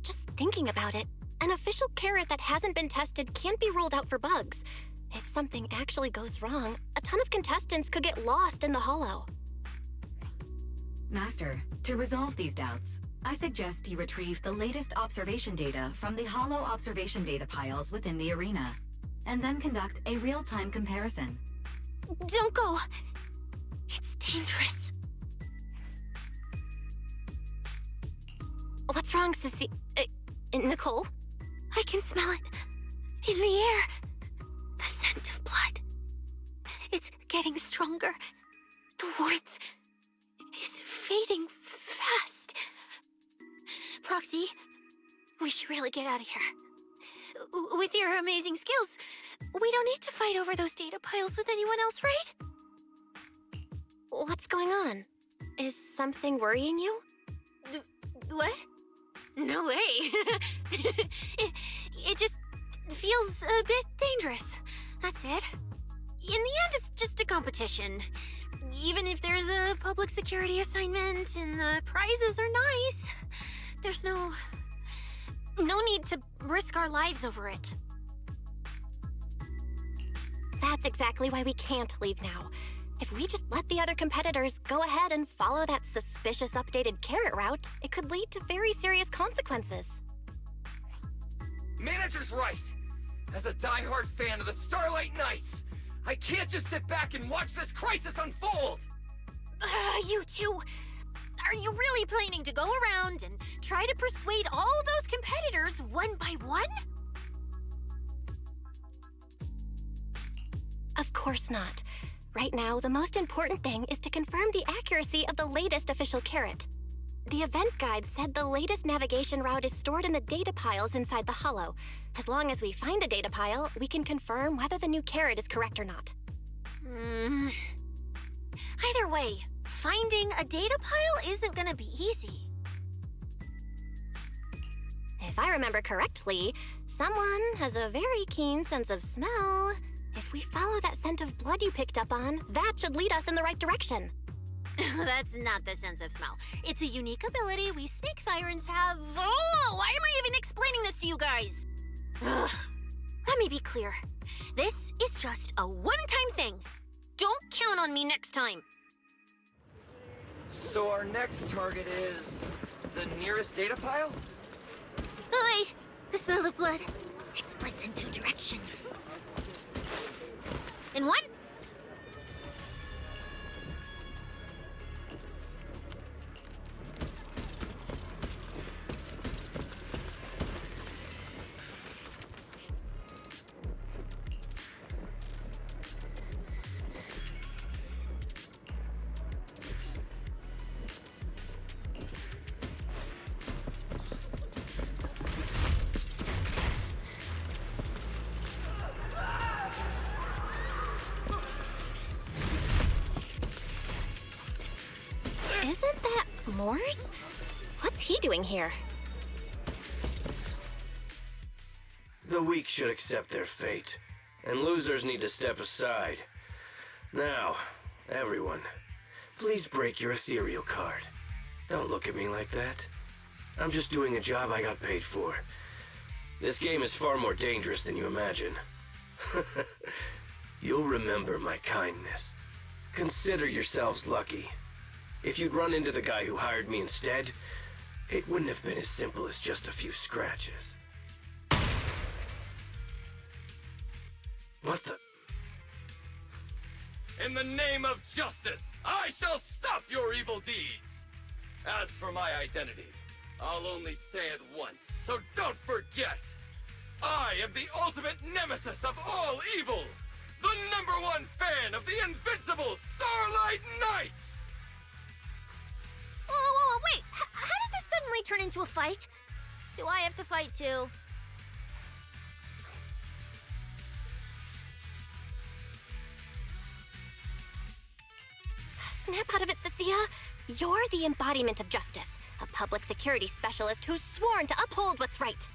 Just thinking about it, an official carrot that hasn't been tested can't be ruled out for bugs. If something actually goes wrong, a ton of contestants could get lost in the Hollow. Master, to resolve these doubts, I suggest you retrieve the latest observation data from the Hollow observation data piles within the arena, and then conduct a real-time comparison. Don't go. It's dangerous. What's wrong, Cissia? Nicole? I can smell it. In the air. The scent of blood. It's getting stronger. The warmth is fading fast. Proxy, we should really get out of here. With your amazing skills, we don't need to fight over those data piles with anyone else, right? What's going on? Is something worrying you? What? No way. it just feels a bit dangerous. That's it. In the end, it's just a competition. Even if there's a public security assignment and the prizes are nice, there's no need to risk our lives over it. That's exactly why we can't leave now. If we just let the other competitors go ahead and follow that suspicious updated carrot route, it could lead to very serious consequences. Manager's right! As a die-hard fan of the Starlight Knights, I can't just sit back and watch this crisis unfold! You two, are you really planning to go around and try to persuade all those competitors one by one? Of course not. Right now, the most important thing is to confirm the accuracy of the latest official carrot. The event guide said the latest navigation route is stored in the data piles inside the Hollow. As long as we find a data pile, we can confirm whether the new carrot is correct or not. Either way, finding a data pile isn't gonna be easy. If I remember correctly, someone has a very keen sense of smell. If we follow that scent of blood you picked up on, that should lead us in the right direction. That's not the sense of smell. It's a unique ability we snake sirens have. Oh, why am I even explaining this to you guys? Ugh. Let me be clear. This is just a one-time thing. Don't count on me next time. So our next target is the nearest data pile? Oi! The smell of blood. It splits in two directions. In one? Isn't that Morse? What's he doing here? The weak should accept their fate, and losers need to step aside. Now, everyone, please break your ethereal card. Don't look at me like that. I'm just doing a job I got paid for. This game is far more dangerous than you imagine. You'll remember my kindness. Consider yourselves lucky. If you'd run into the guy who hired me instead, it wouldn't have been as simple as just a few scratches. What the? In the name of justice, I shall stop your evil deeds! As for my identity, I'll only say it once, so don't forget! I am the ultimate nemesis of all evil! The #1 fan of the invincible Starlight Knights! Whoa, wait! How did this suddenly turn into a fight? Do I have to fight too? Snap out of it, Cissia. You're the embodiment of justice, a public security specialist who's sworn to uphold what's right.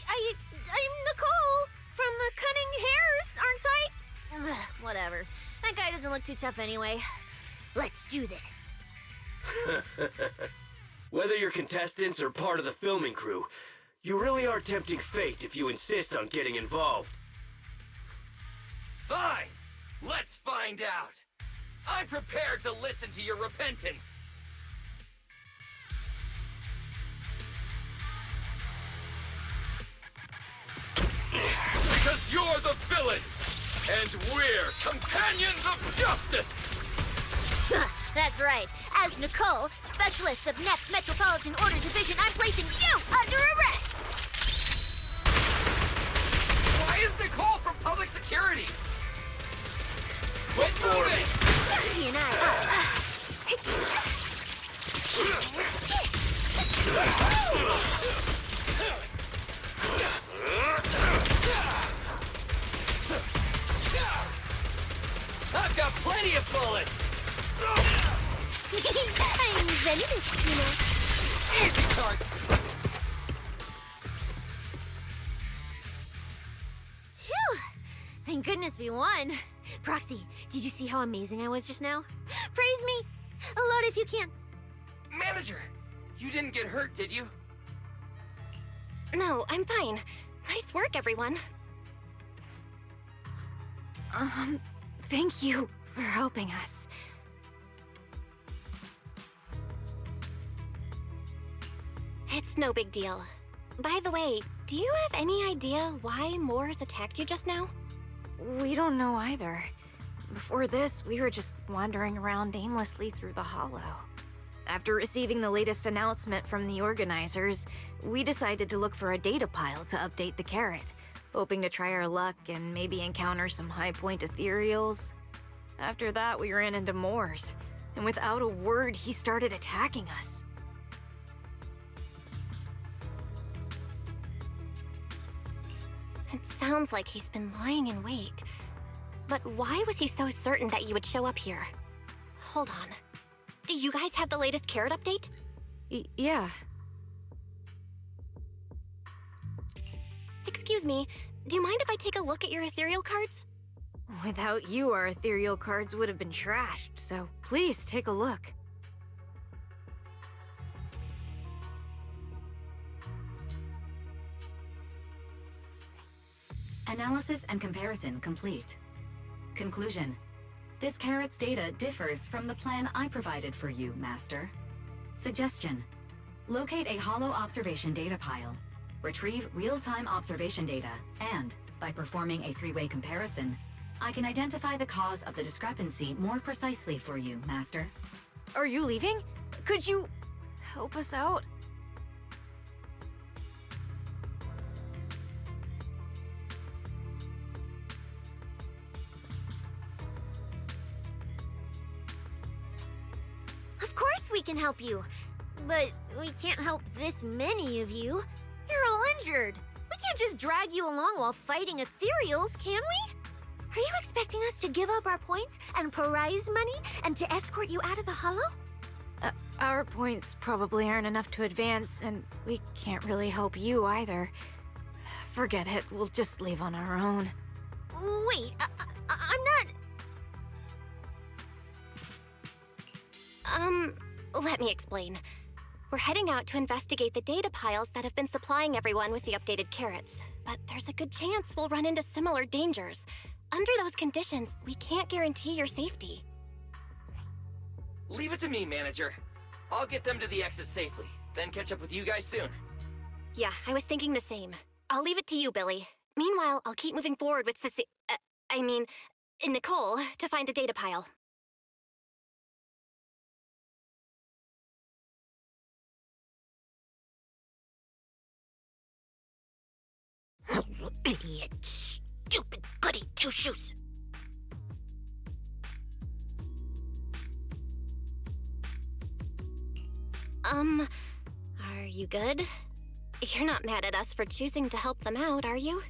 I'm Nicole from the Cunning Hairs, aren't I? Whatever. That guy doesn't look too tough anyway. Let's do this. Whether you're contestants or part of the filming crew, you really are tempting fate if you insist on getting involved. Fine! Let's find out! I'm prepared to listen to your repentance! Because you're the villains! And we're companions of justice! That's right. As Nicole, specialist of Next Metropolitan Order Division, I'm placing you under arrest! Why is Nicole from public security? Quit moving! He and I've got plenty of bullets! I'm venomous, you know. Easy target! Phew! Thank goodness we won. Proxy, did you see how amazing I was just now? Praise me! Aloud if you can. Manager, you didn't get hurt, did you? No, I'm fine. Nice work, everyone. Thank you for helping us. It's no big deal. By the way, do you have any idea why Moores attacked you just now? We don't know either. Before this, we were just wandering around aimlessly through the Hollow. After receiving the latest announcement from the organizers, we decided to look for a data pile to update the carrot, hoping to try our luck and maybe encounter some high-point ethereals. After that, we ran into Moores, and without a word, he started attacking us. It sounds like he's been lying in wait. But why was he so certain that you would show up here? Hold on. Do you guys have the latest carrot update? Yeah. Excuse me, do you mind if I take a look at your ethereal cards? Without you, our ethereal cards would have been trashed, so please take a look. Analysis and comparison complete. Conclusion. This carrot's data differs from the plan I provided for you, Master. Suggestion. Locate a hollow observation data pile. Retrieve real-time observation data, and, by performing a three-way comparison, I can identify the cause of the discrepancy more precisely for you, Master. Are you leaving? Could you help us out? Of course we can help you. But we can't help this many of you. You're all injured. We can't just drag you along while fighting ethereals, can we? Are you expecting us to give up our points and prize money and to escort you out of the hollow? Our points probably aren't enough to advance, and we can't really help you either. Forget it, we'll just leave on our own. Wait, I'm not... Let me explain. We're heading out to investigate the data piles that have been supplying everyone with the updated carrots. But there's a good chance we'll run into similar dangers. Under those conditions, we can't guarantee your safety. Leave it to me, Manager. I'll get them to the exit safely, then catch up with you guys soon. Yeah, I was thinking the same. I'll leave it to you, Billy. Meanwhile, I'll keep moving forward with Nicole, to find a data pile. Idiot. Stupid goody two-shoes. Are you good? You're not mad at us for choosing to help them out, are you?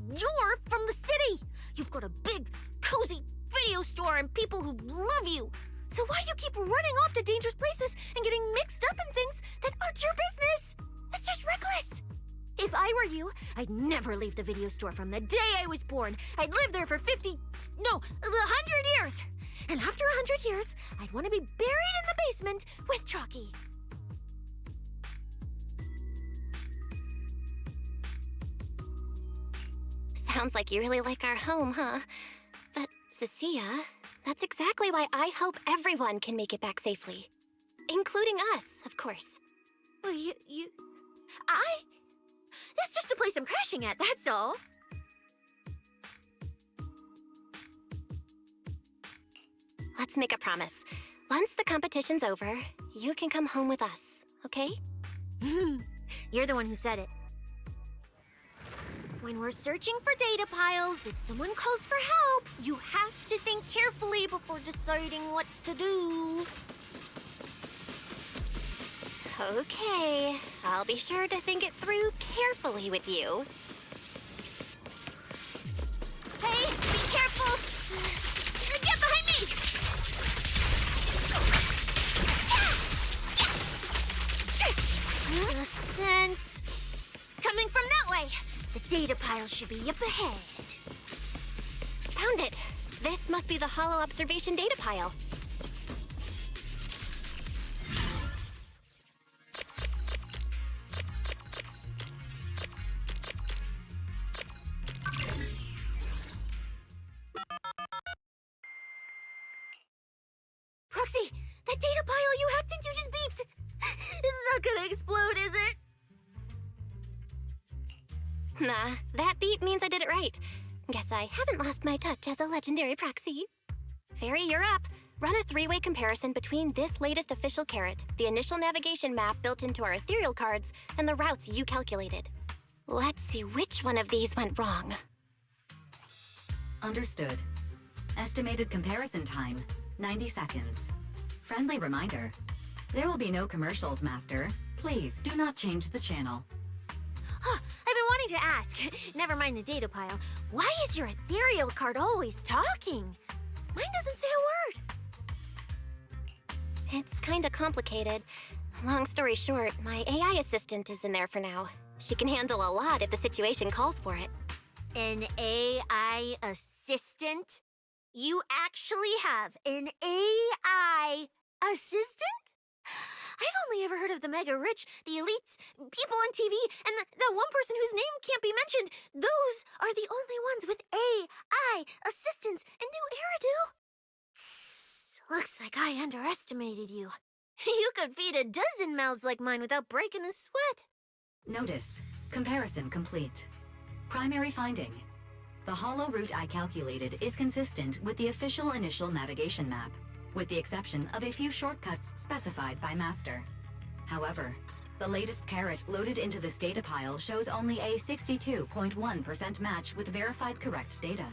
You're from the city! You've got a big, cozy video store and people who love you! So why do you keep running off to dangerous places and getting mixed up in things that aren't your business? It's just reckless! If I were you, I'd never leave the video store from the day I was born. I'd live there for 100 years. And after 100 years, I'd want to be buried in the basement with Chalky. Sounds like you really like our home, huh? But, Cissia, that's exactly why I hope everyone can make it back safely. Including us, of course. Well, That's just a place I'm crashing at, that's all. Let's make a promise. Once the competition's over, you can come home with us, okay? You're the one who said it. When we're searching for data piles, if someone calls for help, you have to think carefully before deciding what to do. Okay, I'll be sure to think it through carefully with you. Hey, be careful! Get behind me! The sense... Coming from that way! The data pile should be up ahead. Found it! This must be the hollow observation data pile. Proxy, that data pile you hacked into just beeped. It's not gonna explode, is it? Nah, that beep means I did it right. Guess I haven't lost my touch as a legendary proxy. Fairy, you're up. Run a three-way comparison between this latest official carrot, the initial navigation map built into our ethereal cards, and the routes you calculated. Let's see which one of these went wrong. Understood. Estimated comparison time, 90 seconds. Friendly reminder. There will be no commercials, Master. Please do not change the channel. Huh, I've been wanting to ask, never mind the data pile, why is your ethereal card always talking? Mine doesn't say a word. It's kinda complicated. Long story short, my AI assistant is in there for now. She can handle a lot if the situation calls for it. An AI assistant? You actually have an AI assistant? I've only ever heard of the mega rich, the elites, people on TV, and the one person whose name can't be mentioned. Those are the only ones with AI assistants in New Eridan. Looks like I underestimated you. You could feed a dozen mouths like mine without breaking a sweat. Notice. Comparison complete. Primary finding. The hollow route I calculated is consistent with the official initial navigation map, with the exception of a few shortcuts specified by Master. However, the latest caret loaded into this data pile shows only a 62.1% match with verified correct data.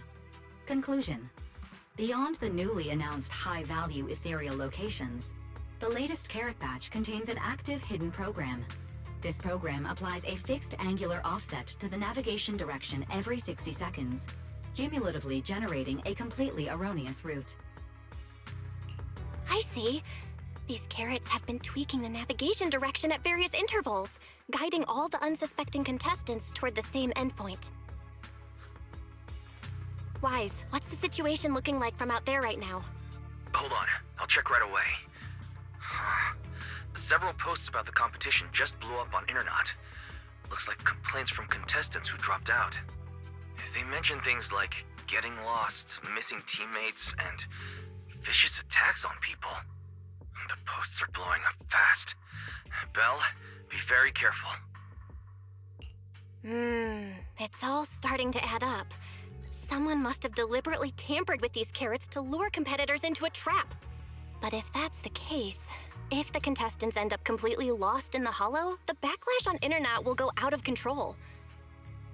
Conclusion. Beyond the newly announced high-value ethereal locations, the latest caret batch contains an active hidden program. This program applies a fixed angular offset to the navigation direction every 60 seconds, cumulatively generating a completely erroneous route. I see. These carrots have been tweaking the navigation direction at various intervals, guiding all the unsuspecting contestants toward the same endpoint. Wise, what's the situation looking like from out there right now? Hold on, I'll check right away. Several posts about the competition just blew up on Internet. Looks like complaints from contestants who dropped out. They mention things like getting lost, missing teammates, and vicious attacks on people. The posts are blowing up fast. Belle, be very careful. It's all starting to add up. Someone must have deliberately tampered with these carrots to lure competitors into a trap. But if that's the case, if the contestants end up completely lost in the hollow, the backlash on Internet will go out of control.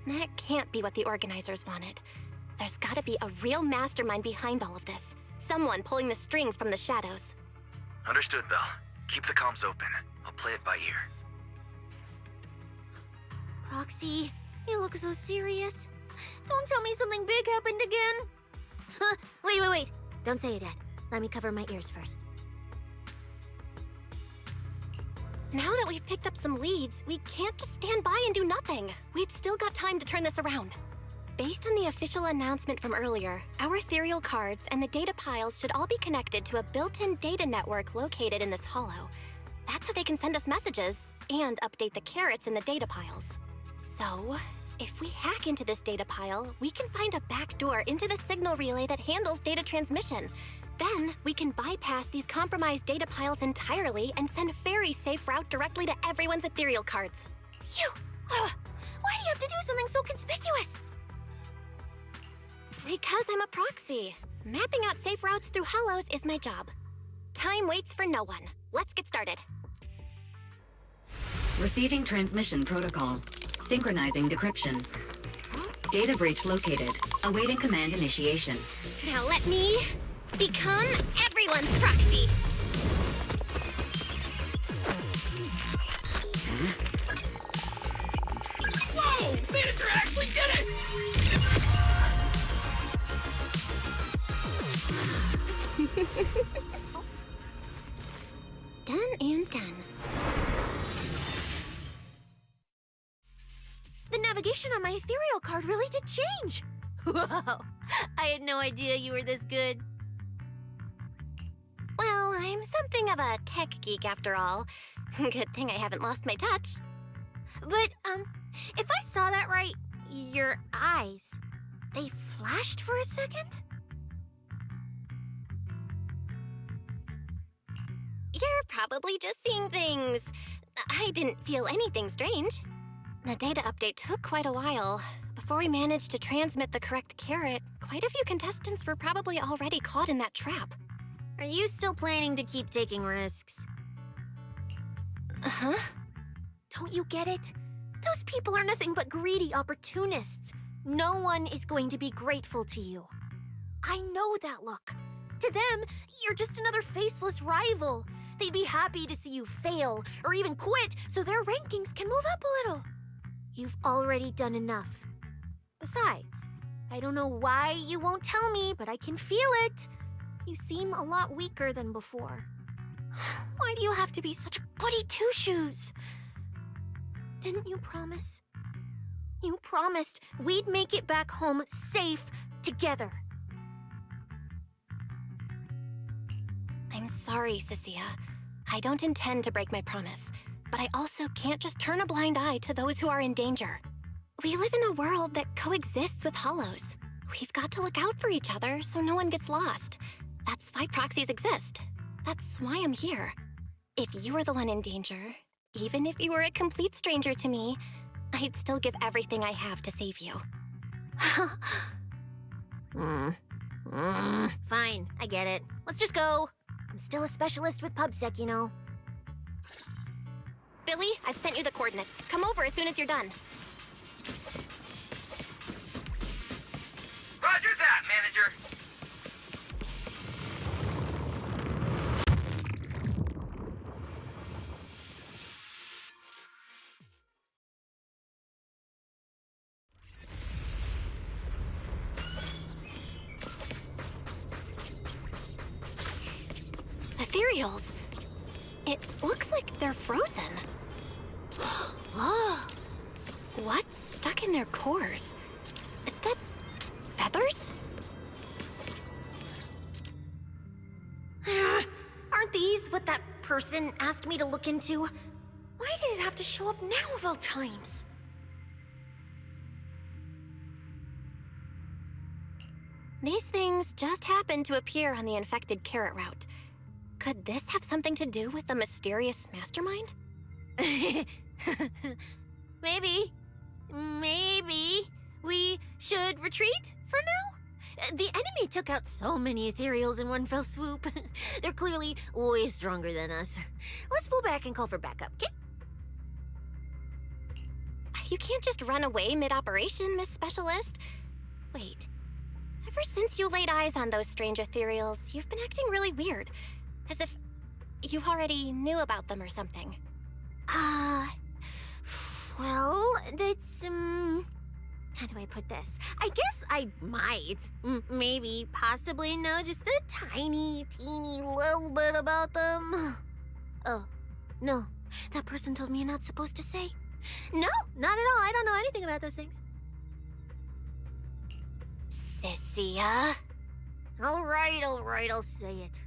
That can't be what the organizers wanted. There's gotta be a real mastermind behind all of this. Someone pulling the strings from the shadows. Understood, Belle. Keep the comms open. I'll play it by ear. Roxy, you look so serious. Don't tell me something big happened again. Huh, wait. Don't say it yet. Let me cover my ears first. Now that we've picked up some leads, we can't just stand by and do nothing. We've still got time to turn this around. Based on the official announcement from earlier, our ethereal cards and the data piles should all be connected to a built-in data network located in this hollow. That's how they can send us messages and update the carrots in the data piles. So, if we hack into this data pile, we can find a back door into the signal relay that handles data transmission. Then, we can bypass these compromised data piles entirely and send a very safe route directly to everyone's ethereal cards. Why do you have to do something so conspicuous? Because I'm a proxy. Mapping out safe routes through hollows is my job. Time waits for no one. Let's get started. Receiving transmission protocol. Synchronizing decryption. Data breach located. Awaiting command initiation. Now let me become everyone's proxy. Whoa! Manager actually did it! Done and done. The navigation on my ethereal card really did change. Wow, I had no idea you were this good. Well, I'm something of a tech geek after all. Good thing I haven't lost my touch. But, if I saw that right, your eyes, they flashed for a second? You're probably just seeing things. I didn't feel anything strange. The data update took quite a while. Before we managed to transmit the correct carrot, quite a few contestants were probably already caught in that trap. Are you still planning to keep taking risks? Uh-huh. Don't you get it? Those people are nothing but greedy opportunists. No one is going to be grateful to you. I know that look. To them, you're just another faceless rival. They'd be happy to see you fail or even quit so their rankings can move up a little. You've already done enough. Besides, I don't know why you won't tell me, but I can feel it. You seem a lot weaker than before. Why do you have to be such a goody two-shoes? Didn't you promise? You promised we'd make it back home safe together. I'm sorry, Cissia. I don't intend to break my promise, but I also can't just turn a blind eye to those who are in danger. We live in a world that coexists with hollows. We've got to look out for each other so no one gets lost. That's why proxies exist. That's why I'm here. If you were the one in danger, even if you were a complete stranger to me, I'd still give everything I have to save you. Fine, I get it. Let's just go. I'm still a specialist with PubSec, you know. Billy, I've sent you the coordinates. Come over as soon as you're done. Roger that, manager. Ethereals. It looks like they're frozen. Oh. What's stuck in their cores? Is that feathers? Aren't these what that person asked me to look into? Why did it have to show up now of all times? These things just happened to appear on the infected carrot route. Could this have something to do with the mysterious mastermind? Maybe. Maybe we should retreat for now? The enemy took out so many ethereals in one fell swoop. They're clearly way stronger than us. Let's pull back and call for backup, okay? You can't just run away mid-operation, Miss Specialist. Wait. Ever since you laid eyes on those strange ethereals, you've been acting really weird. As if you already knew about them or something. Well, that's, how do I put this? I guess I might, maybe, possibly know just a tiny, teeny little bit about them. Oh, no. That person told me you're not supposed to say. No, not at all. I don't know anything about those things. Cissia? All right, I'll say it.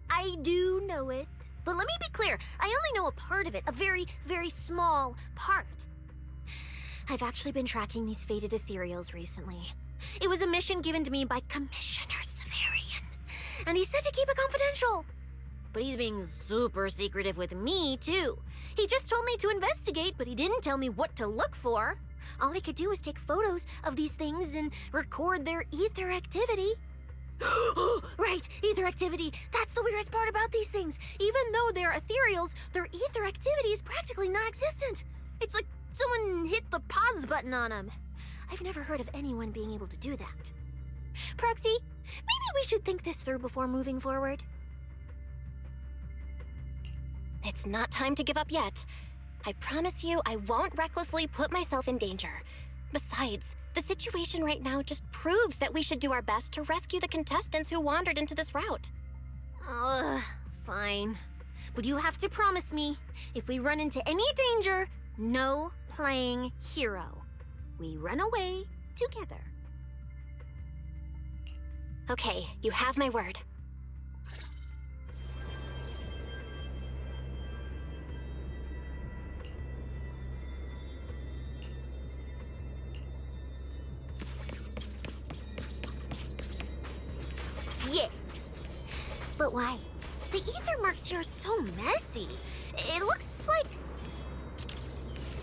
I do know it. But let me be clear, I only know a part of it, a very, very small part. I've actually been tracking these fated ethereals recently. It was a mission given to me by Commissioner Severian, and he said to keep it confidential. But he's being super secretive with me, too. He just told me to investigate, but he didn't tell me what to look for. All he could do was take photos of these things and record their ether activity. Right, ether activity. That's the weirdest part about these things. Even though they're ethereals, their ether activity is practically non-existent. It's like someone hit the pause button on them. I've never heard of anyone being able to do that. Proxy, maybe we should think this through before moving forward. It's not time to give up yet. I promise you I won't recklessly put myself in danger. Besides, the situation right now just proves that we should do our best to rescue the contestants who wandered into this route. Fine. But you have to promise me, if we run into any danger, no playing hero. We run away together. Okay, you have my word. Yeah. But why? The ether marks here are so messy. It looks like...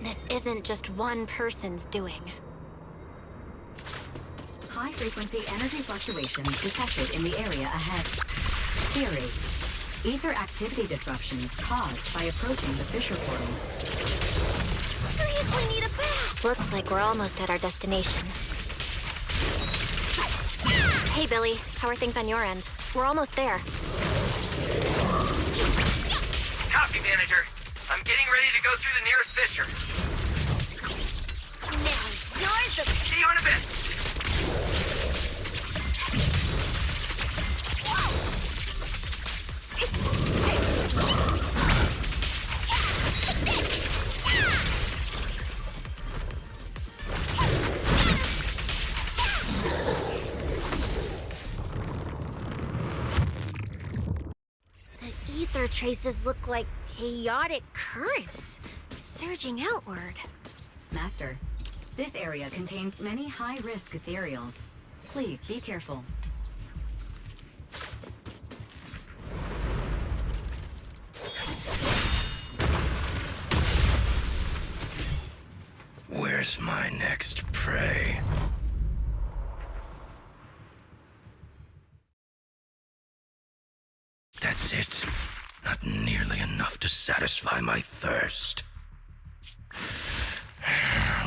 This isn't just one person's doing. High-frequency energy fluctuations detected in the area ahead. Theory: ether activity disruptions caused by approaching the fissure portals. Seriously need a bath! Looks like we're almost at our destination. Hey, Billy. How are things on your end? We're almost there. Copy, manager. I'm getting ready to go through the nearest fissure. yours. See you in a bit! The ether traces look like chaotic currents, surging outward. Master, this area contains many high-risk ethereals. Please be careful. Where's my next prey? That's it. Not nearly enough to satisfy my thirst.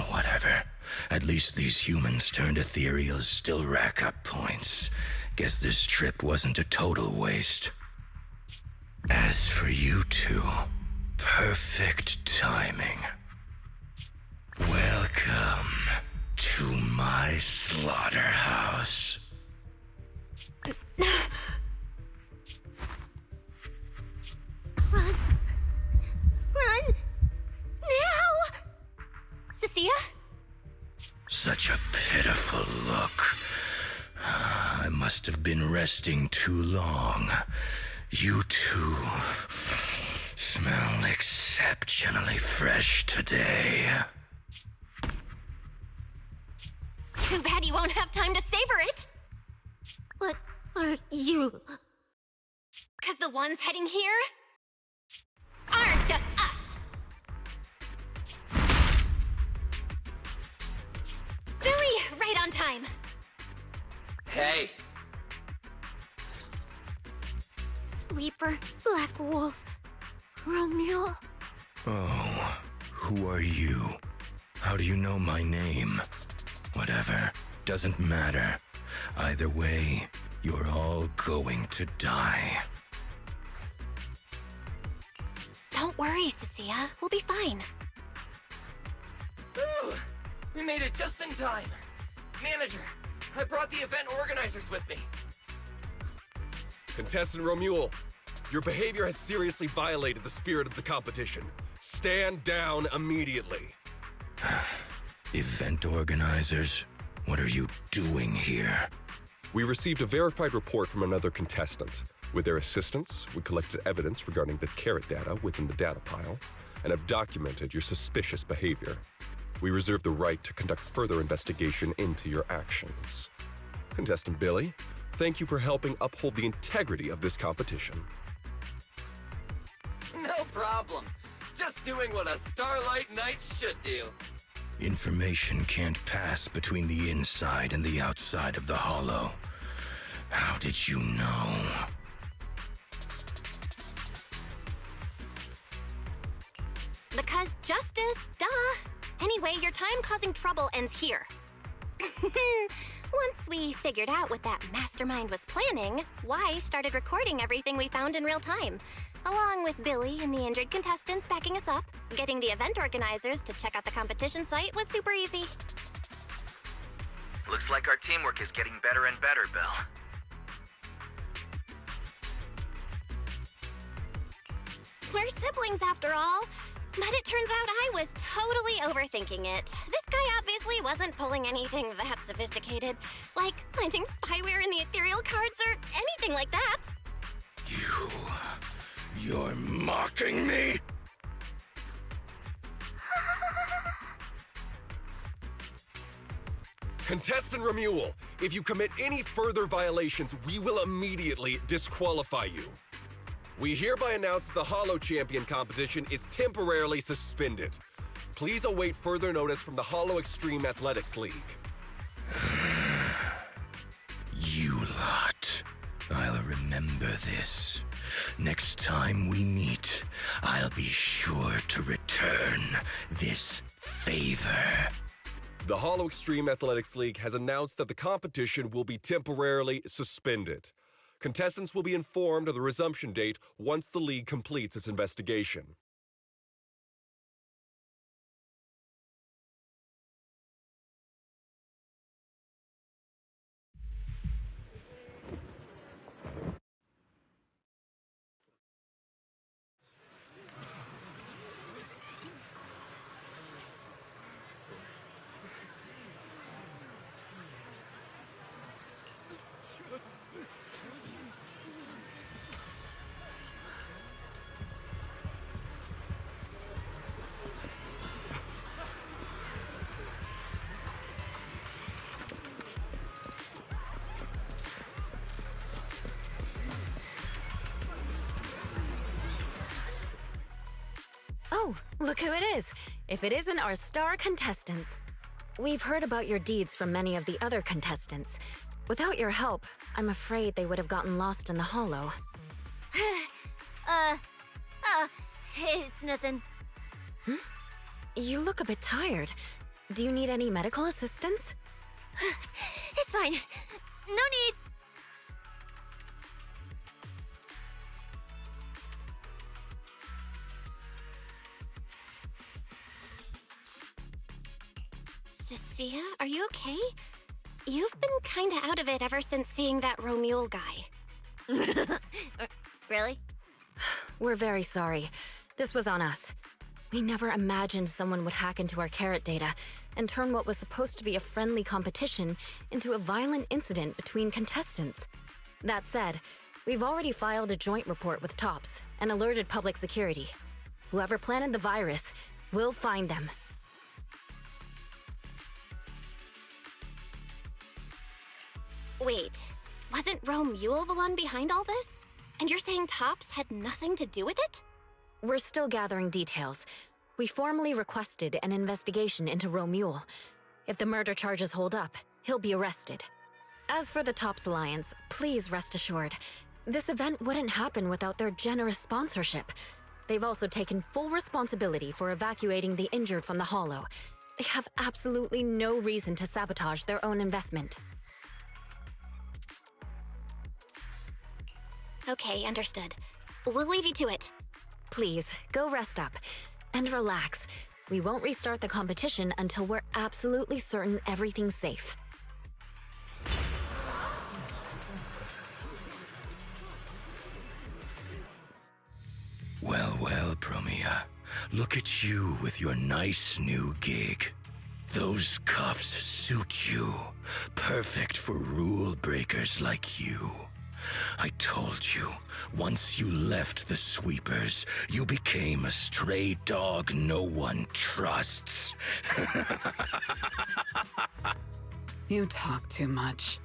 Whatever. At least these humans turned ethereals still rack up points. Guess this trip wasn't a total waste. As for you two, perfect timing. Welcome to my slaughterhouse. Run! Run! Now! Cissia? Such a pitiful look. I must have been resting too long. You two smell exceptionally fresh today. Too bad you won't have time to savor it. What are you? 'Cause the ones heading here aren't just us. Billy, right on time. Hey! Sweeper, Black Wolf, Romeo. Oh, who are you? How do you know my name? Whatever, doesn't matter. Either way, you're all going to die. Don't worry, Cissia. We'll be fine. Ooh, we made it just in time. Manager, I brought the event organizers with me. Contestant Romuald, your behavior has seriously violated the spirit of the competition. Stand down immediately. Event organizers, what are you doing here? We received a verified report from another contestant. With their assistance, we collected evidence regarding the carrot data within the data pile and have documented your suspicious behavior. We reserve the right to conduct further investigation into your actions. Contestant Billy, thank you for helping uphold the integrity of this competition. No problem. Just doing what a Starlight Knight should do. Information can't pass between the inside and the outside of the Hollow. How did you know? Because justice, duh. Anyway, your time causing trouble ends here. Once we figured out what that mastermind was planning, Wise started recording everything we found in real time. Along with Billy and the injured contestants backing us up, getting the event organizers to check out the competition site was super easy. Looks like our teamwork is getting better and better, Belle. We're siblings after all. But it turns out I was totally overthinking it. This guy obviously wasn't pulling anything that sophisticated, like planting spyware in the ethereal cards or anything like that. You're mocking me? Contestant Romuald, if you commit any further violations, we will immediately disqualify you. We hereby announce that the Hollow Champion competition is temporarily suspended. Please await further notice from the Hollow Extreme Athletics League. You lot. I'll remember this. Next time we meet, I'll be sure to return this favor. The Hollow Extreme Athletics League has announced that the competition will be temporarily suspended. Contestants will be informed of the resumption date once the league completes its investigation. Oh, look who it is. If it isn't our star contestants. We've heard about your deeds from many of the other contestants. Without your help, I'm afraid they would have gotten lost in the hollow. It's nothing. You look a bit tired. Do you need any medical assistance? It's fine. No need. Cissia, are you okay? You've been kinda out of it ever since seeing that Romule guy. Really? We're very sorry. This was on us. We never imagined someone would hack into our carrot data and turn what was supposed to be a friendly competition into a violent incident between contestants. That said, we've already filed a joint report with TOPS and alerted public security. Whoever planted the virus, we'll find them. Wait, wasn't Romule the one behind all this? And you're saying TOPS had nothing to do with it? We're still gathering details. We formally requested an investigation into Romule. If the murder charges hold up, he'll be arrested. As for the TOPS Alliance, please rest assured, this event wouldn't happen without their generous sponsorship. They've also taken full responsibility for evacuating the injured from the Hollow. They have absolutely no reason to sabotage their own investment. Okay, understood. We'll leave you to it. Please, go rest up. And relax. We won't restart the competition until we're absolutely certain everything's safe. Well, well, Promia. Look at you with your nice new gig. Those cuffs suit you. Perfect for rule breakers like you. I told you, once you left the sweepers, you became a stray dog no one trusts. You talk too much.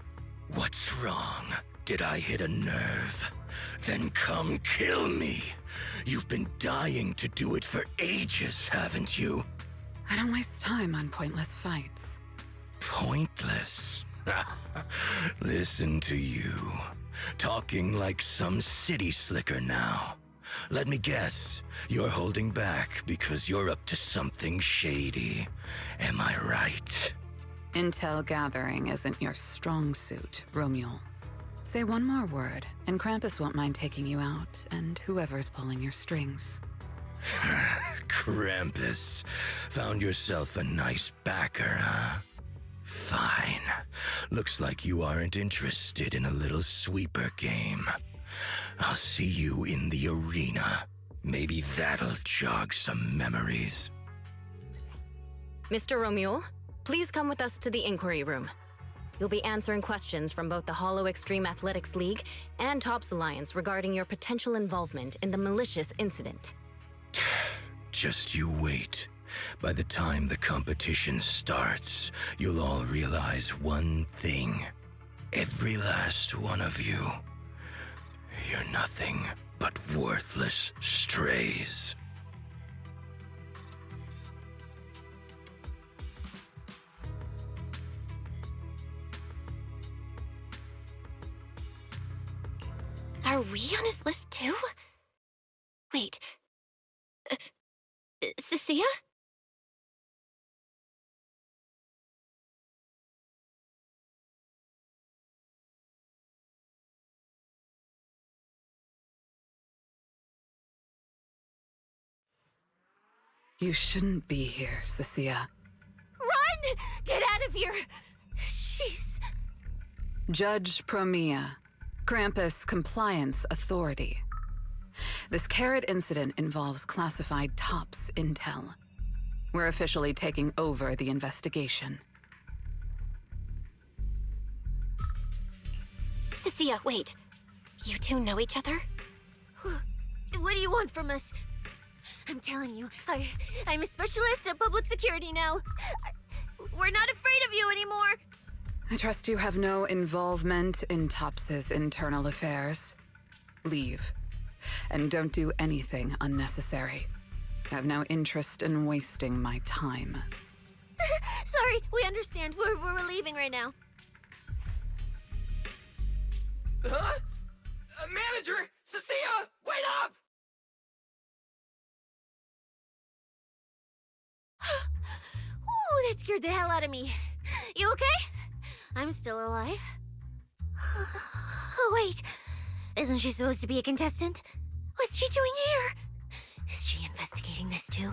What's wrong? Did I hit a nerve? Then come kill me. You've been dying to do it for ages, haven't you? I don't waste time on pointless fights. Pointless? Listen to you. Talking like some city slicker now. Let me guess, you're holding back because you're up to something shady. Am I right? Intel gathering isn't your strong suit, Romule. Say one more word, and Krampus won't mind taking you out, and whoever's pulling your strings. Krampus. Found yourself a nice backer, huh? Fine. Looks like you aren't interested in a little sweeper game. I'll see you in the arena. Maybe that'll jog some memories. Mr. Romule, please come with us to the inquiry room. You'll be answering questions from both the Hollow Extreme Athletics League and TOPS Alliance regarding your potential involvement in the malicious incident. Just you wait. By the time the competition starts, you'll all realize one thing. Every last one of you. You're nothing but worthless strays. Are we on his list too? Wait. Cissia? You shouldn't be here, Cissia. Run! Get out of here! She's... Judge Promia, Krampus Compliance Authority. This carrot incident involves classified TOPS intel. We're officially taking over the investigation. Cissia, wait. You two know each other? What do you want from us? I'm telling you, I'm a specialist at public security now. We're not afraid of you anymore. I trust you have no involvement in TOPS's internal affairs. Leave. And don't do anything unnecessary. Have no interest in wasting my time. Sorry, we understand. We're leaving right now. Huh? Manager! Cissia! Wait up! Ooh, that scared the hell out of me. You okay? I'm still alive. Oh, wait. Isn't she supposed to be a contestant? What's she doing here? Is she investigating this too?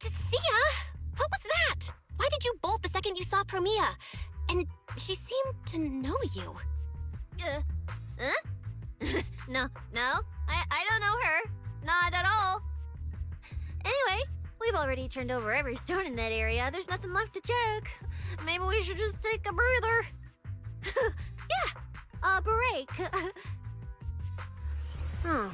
Cissia! What was that? Why did you bolt the second you saw Promia? And she seemed to know you. Huh? No, I don't know her. Not at all. Anyway, we've already turned over every stone in that area. There's nothing left to check. Maybe we should just take a breather. Yeah, a break. Hmm.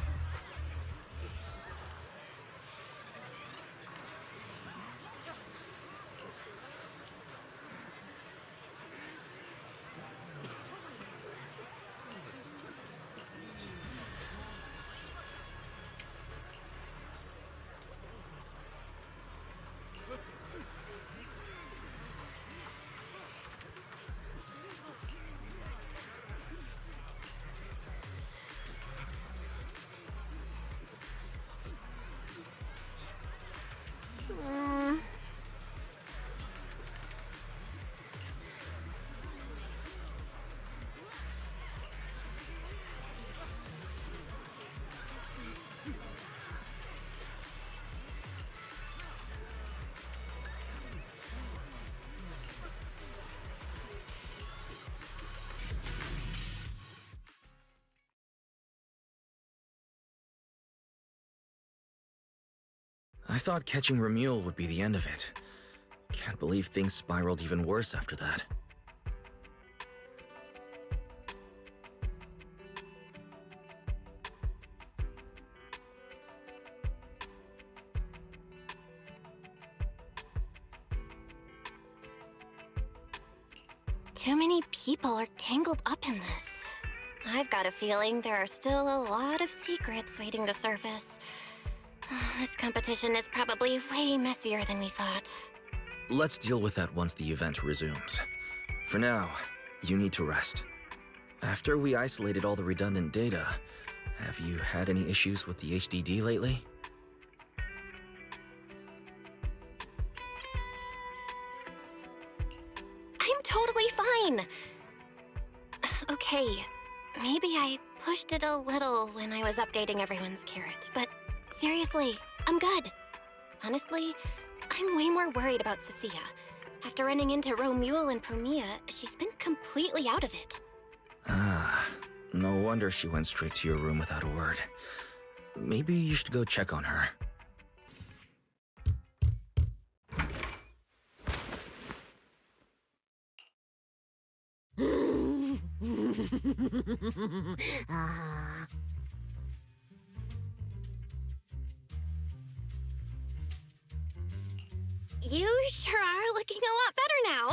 I thought catching Remuel would be the end of it. Can't believe things spiraled even worse after that. Too many people are tangled up in this. I've got a feeling there are still a lot of secrets waiting to surface. This competition is probably way messier than we thought. Let's deal with that once the event resumes. For now, you need to rest. After we isolated all the redundant data, have you had any issues with the HDD lately? I'm totally fine. Okay, maybe I pushed it a little when I was updating everyone's carrot, but seriously, I'm good. Honestly, I'm way more worried about Cissia. After running into Romuel and Promia, she's been completely out of it. Ah, no wonder she went straight to your room without a word. Maybe you should go check on her. You sure are looking a lot better now.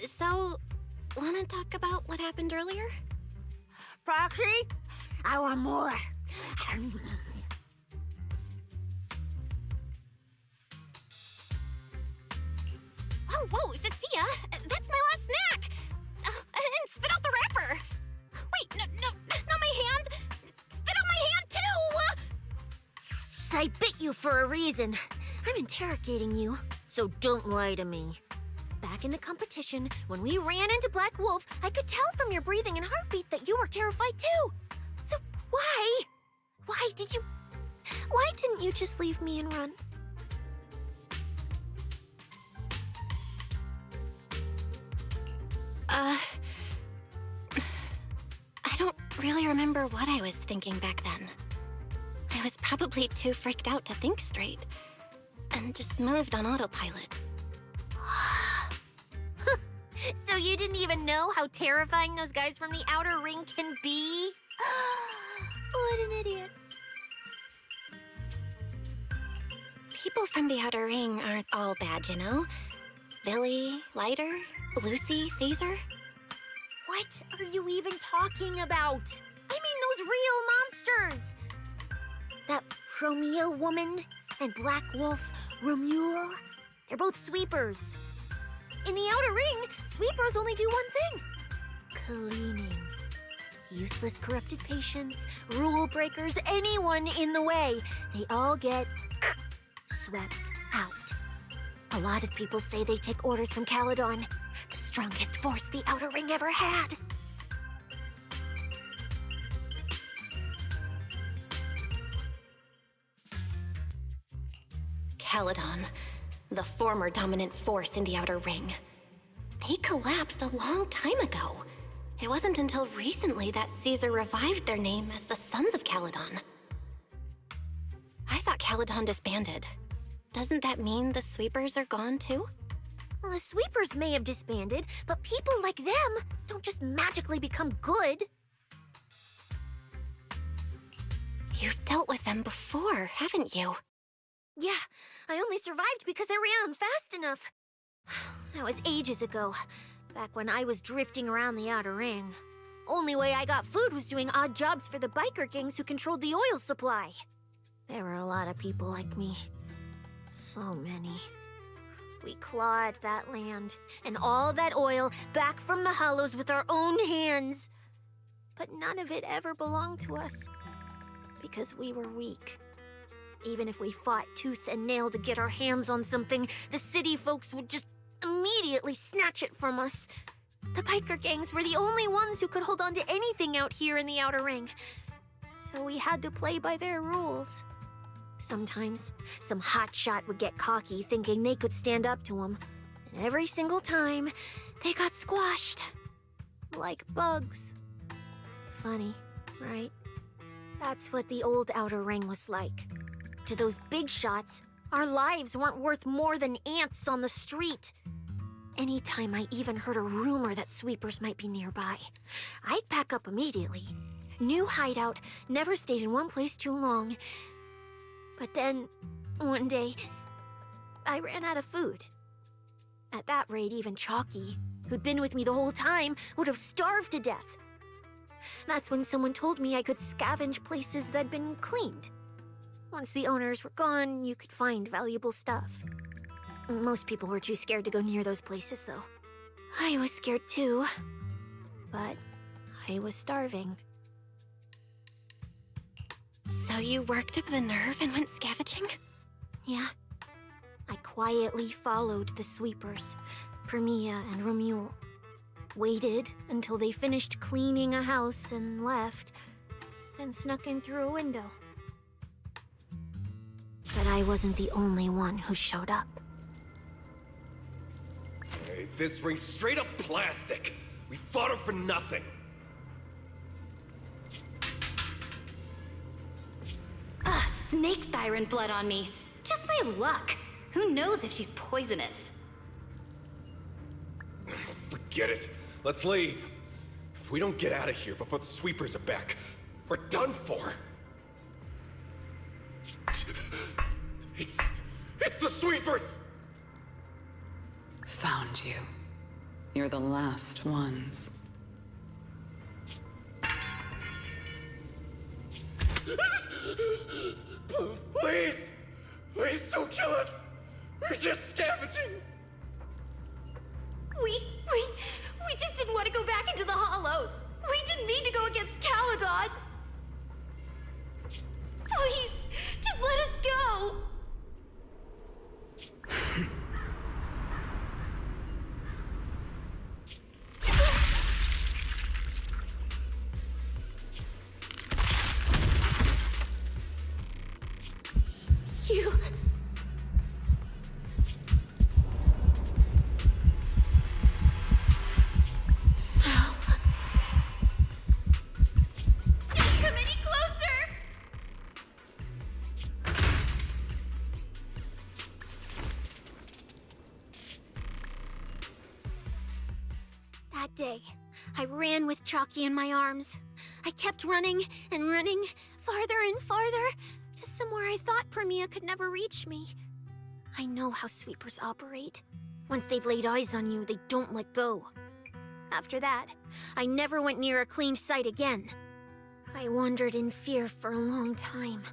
So, wanna talk about what happened earlier? Proxy, I want more. Oh, whoa, Cissia! That's my last snack! And spit out the wrapper! Wait, no, not my hand! Spit out my hand, too! I bit you for a reason. I'm interrogating you, so don't lie to me. Back in the competition, when we ran into Black Wolf, I could tell from your breathing and heartbeat that you were terrified too. So why? Why didn't you just leave me and run? I don't really remember what I was thinking back then. I was probably too freaked out to think straight, and just moved on autopilot. So you didn't even know how terrifying those guys from the outer ring can be? What an idiot. People from the Outer Ring aren't all bad, you know? Billy, Lighter, Lucy, Caesar. What are you even talking about? I mean those real monsters! That Promia woman and Black Wolf Romule, they're both sweepers. In the Outer Ring, sweepers only do one thing. Cleaning. Useless corrupted patients, rule breakers, anyone in the way. They all get swept out. A lot of people say they take orders from Caledon, the strongest force the Outer Ring ever had. Caledon, the former dominant force in the Outer Ring. They collapsed a long time ago. It wasn't until recently that Caesar revived their name as the Sons of Caledon. I thought Caledon disbanded. Doesn't that mean the Sweepers are gone too? Well, the Sweepers may have disbanded, but people like them don't just magically become good. You've dealt with them before, haven't you? Yeah, I only survived because I ran fast enough. That was ages ago, back when I was drifting around the Outer Ring. Only way I got food was doing odd jobs for the biker gangs who controlled the oil supply. There were a lot of people like me. So many. We clawed that land and all that oil back from the Hollows with our own hands. But none of it ever belonged to us, because we were weak. Even if we fought tooth and nail to get our hands on something, the city folks would just immediately snatch it from us. The biker gangs were the only ones who could hold on to anything out here in the Outer Ring. So we had to play by their rules. Sometimes, some hotshot would get cocky thinking they could stand up to them. And every single time, they got squashed. Like bugs. Funny, right? That's what the old Outer Ring was like. To those big shots, our lives weren't worth more than ants on the street. Anytime I even heard a rumor that sweepers might be nearby, I'd pack up immediately. New hideout, never stayed in one place too long. But then, one day, I ran out of food. At that rate, even Chalky, who'd been with me the whole time, would have starved to death. That's when someone told me I could scavenge places that'd been cleaned. Once the owners were gone, you could find valuable stuff. Most people were too scared to go near those places, though. I was scared too, but I was starving. So you worked up the nerve and went scavenging? Yeah. I quietly followed the sweepers, Premia and Romule. Waited until they finished cleaning a house and left, then snuck in through a window. But I wasn't the only one who showed up. Hey, this ring's straight up plastic. We fought her for nothing. Snake tyrant blood on me. Just my luck. Who knows if she's poisonous? Forget it. Let's leave. If we don't get out of here before the sweepers are back, we're done for. It's the sweepers! Found you. You're the last ones. Please! Please don't kill us! We're just scavenging! We just didn't want to go back into the Hollows. We didn't mean to go against Caledon. Please, just let us go. You... No. Don't come any closer! That day, I ran with Chalky in my arms. I kept running and running, farther and farther, to somewhere I thought Premia could never reach me. I know how sweepers operate. Once they've laid eyes on you, they don't let go. After that, I never went near a cleaned site again. I wandered in fear for a long time.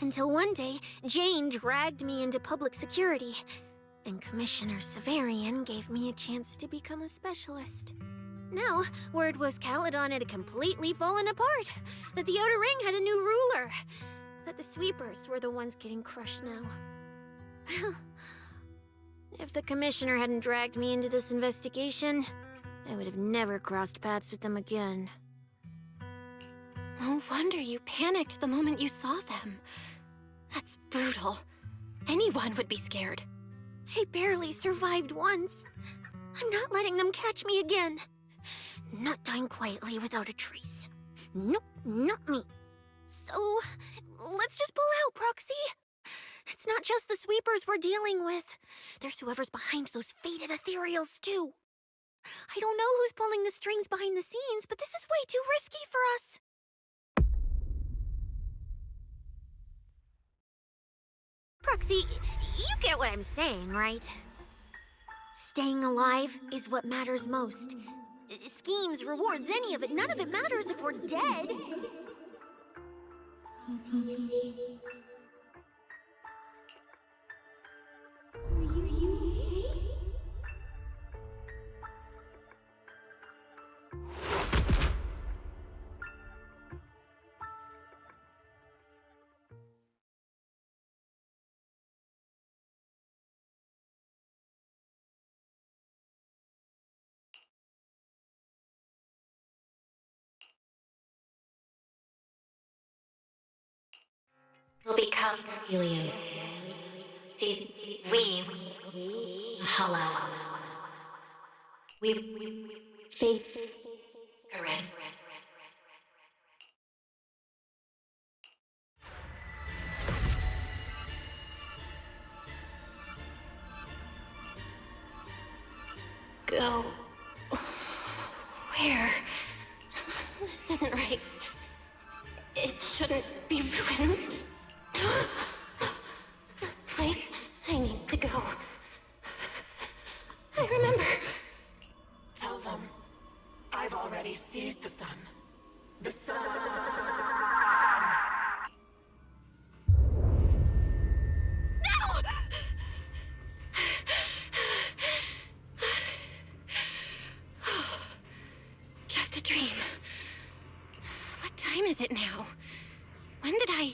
Until one day, Jane dragged me into public security, and Commissioner Severian gave me a chance to become a specialist. Now, word was Caledon had completely fallen apart, that the Outer Ring had a new ruler, that the sweepers were the ones getting crushed now. If the Commissioner hadn't dragged me into this investigation, I would have never crossed paths with them again. No wonder you panicked the moment you saw them. That's brutal. Anyone would be scared. I barely survived once. I'm not letting them catch me again. Not dying quietly without a trace. Nope, not me. So, let's just pull out, Proxy. It's not just the sweepers we're dealing with. There's whoever's behind those faded ethereals, too. I don't know who's pulling the strings behind the scenes, but this is way too risky for us. Proxy, you get what I'm saying, right? Staying alive is what matters most. Schemes, rewards, any of it, none of it matters if we're dead. Will become Helios. We hollow. We faith caress. Go. Where? This isn't right. It shouldn't be ruins. The place I need to go. I remember. Tell them I've already seized the sun. The sun! No! Just a dream. What time is it now? When did I...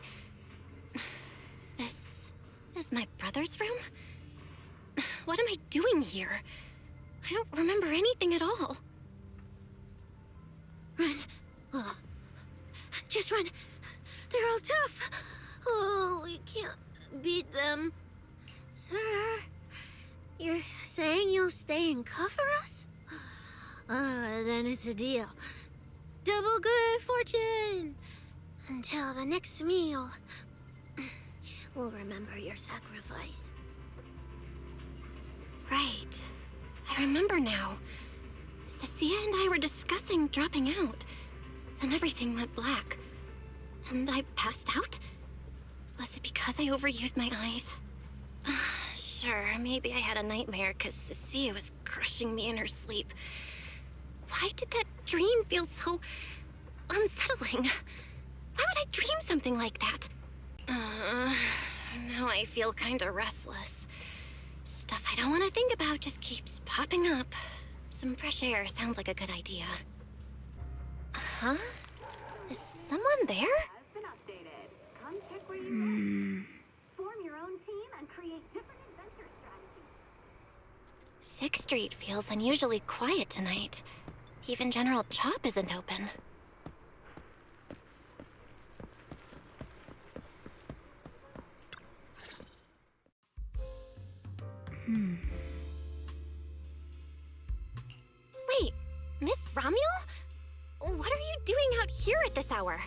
This is my brother's room? What am I doing here? I don't remember anything at all. Run. Just run. They're all tough. Oh, we can't beat them. Sir, you're saying you'll stay and cover us? Then it's a deal. Double good fortune. Until the next meal. We'll remember your sacrifice. Right. I remember now. Cissia and I were discussing dropping out. Then everything went black. And I passed out? Was it because I overused my eyes? Sure, maybe I had a nightmare because Cissia was crushing me in her sleep. Why did that dream feel so unsettling? Why would I dream something like that? Now I feel kinda restless. Stuff I don't want to think about just keeps popping up. Some fresh air sounds like a good idea. Huh? Is someone there? Form your own team and create different adventure strategies. 6th Street feels unusually quiet tonight. Even General Chop isn't open. Wait, Miss Romuel? What are you doing out here at this hour?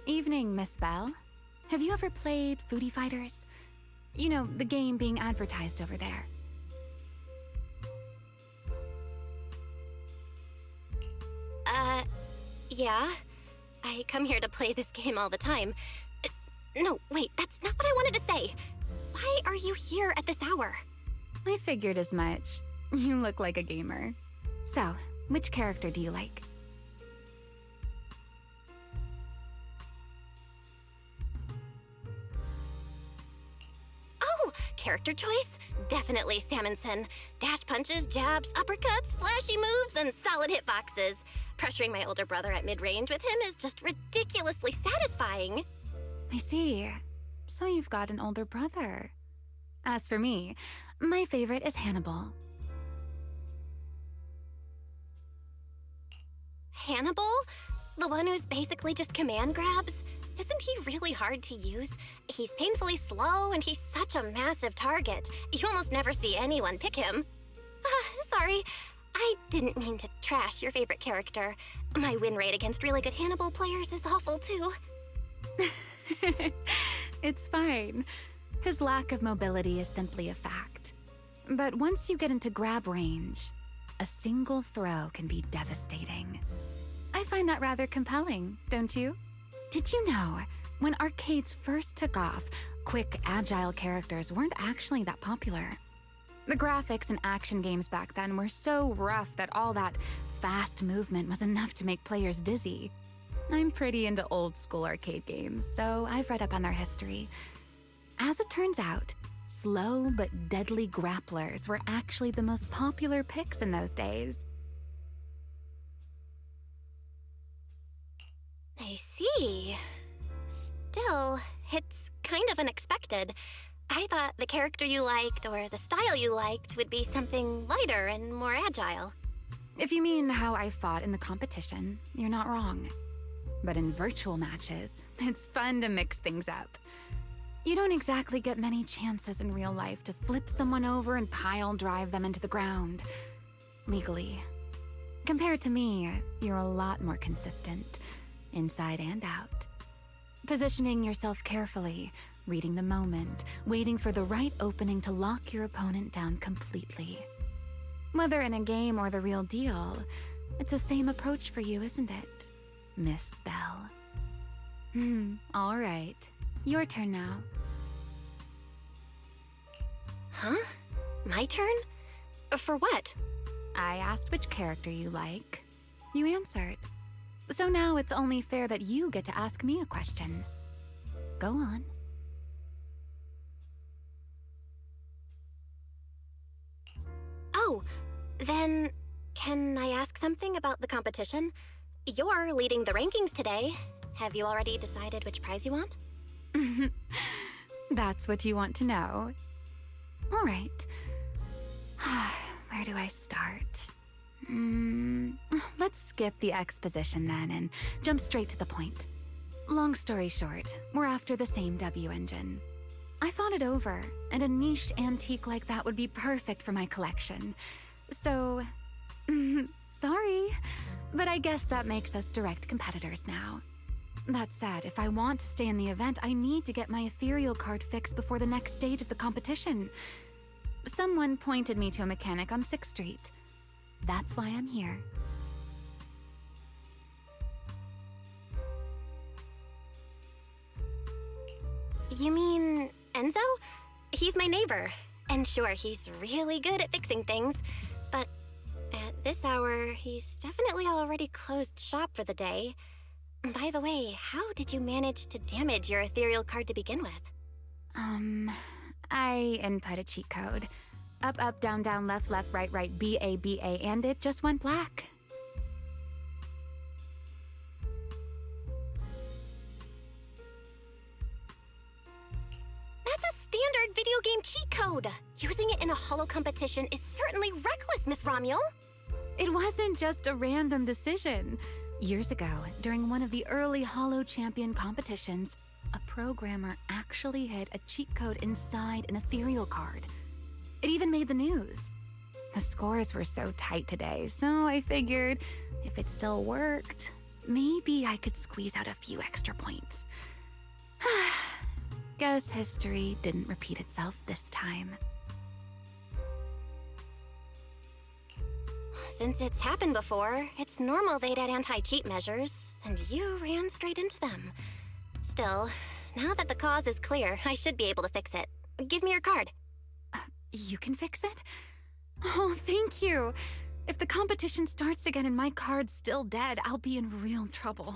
Evening, Miss Belle. Have you ever played Foodie Fighters? You know, the game being advertised over there. Yeah. I come here to play this game all the time. No, wait, that's not what I wanted to say. Why are you here at this hour? I figured as much. You look like a gamer. So, Which character do you like? Oh, character choice? Definitely Salmonson. Dash punches, jabs, uppercuts, flashy moves, and solid hitboxes. Pressuring my older brother at mid-range with him is just ridiculously satisfying. I see. So you've got an older brother. As for me, my favorite is Hannibal. Hannibal? The one who's basically just command grabs? Isn't he really hard to use? He's painfully slow, and he's such a massive target. You almost never see anyone pick him. Sorry, I didn't mean to trash your favorite character. My win rate against really good Hannibal players is awful, too. It's fine. His lack of mobility is simply a fact. But once you get into grab range, a single throw can be devastating. I find that rather compelling, don't you? Did you know, when arcades first took off, quick, agile characters weren't actually that popular? The graphics in action games back then were so rough that all that fast movement was enough to make players dizzy. I'm pretty into old school arcade games, so I've read up on their history. As it turns out, slow but deadly grapplers were actually the most popular picks in those days. I see. Still, it's kind of unexpected. I thought the character you liked or the style you liked would be something lighter and more agile. If you mean how I fought in the competition, you're not wrong. But in virtual matches, it's fun to mix things up. You don't exactly get many chances in real life to flip someone over and pile drive them into the ground. Legally. Compared to me, you're a lot more consistent, inside and out. Positioning yourself carefully, reading the moment, waiting for the right opening to lock your opponent down completely. Whether in a game or the real deal, it's the same approach for you, isn't it, Miss Belle? All right. Your turn now. Huh? My turn? For what? I asked which character you like. You answered. So now it's only fair that you get to ask me a question. Go on. Oh, then can I ask something about the competition? You're leading the rankings today. Have you already decided which prize you want? That's what you want to know. All right. Where do I start? Let's skip the exposition then and jump straight to the point. Long story short, we're after the same W engine. I thought it over, and a niche antique like that would be perfect for my collection. So, sorry, but I guess that makes us direct competitors now. That said, if I want to stay in the event, I need to get my ethereal card fixed before the next stage of the competition. Someone pointed me to a mechanic on 6th Street. That's why I'm here. You mean Enzo? He's my neighbor. And sure, he's really good at fixing things. But at this hour, he's definitely already closed shop for the day. By the way, how did you manage to damage your ethereal card to begin with? I input a cheat code. Up, up, down, down, left, left, right, right, B-A, B-A, and it just went black. That's a standard video game cheat code. Using it in a holo competition is certainly reckless, Miss Romuel. It wasn't just a random decision. Years ago, during one of the early Holo Champion competitions, a programmer actually hid a cheat code inside an ethereal card. It even made the news. The scores were so tight today, so I figured if it still worked, maybe I could squeeze out a few extra points. Guess history didn't repeat itself this time. Since it's happened before, it's normal they'd add anti-cheat measures, and you ran straight into them. Still, now that the cause is clear, I should be able to fix it. Give me your card. You can fix it? Oh, thank you. If the competition starts again and my card's still dead, I'll be in real trouble.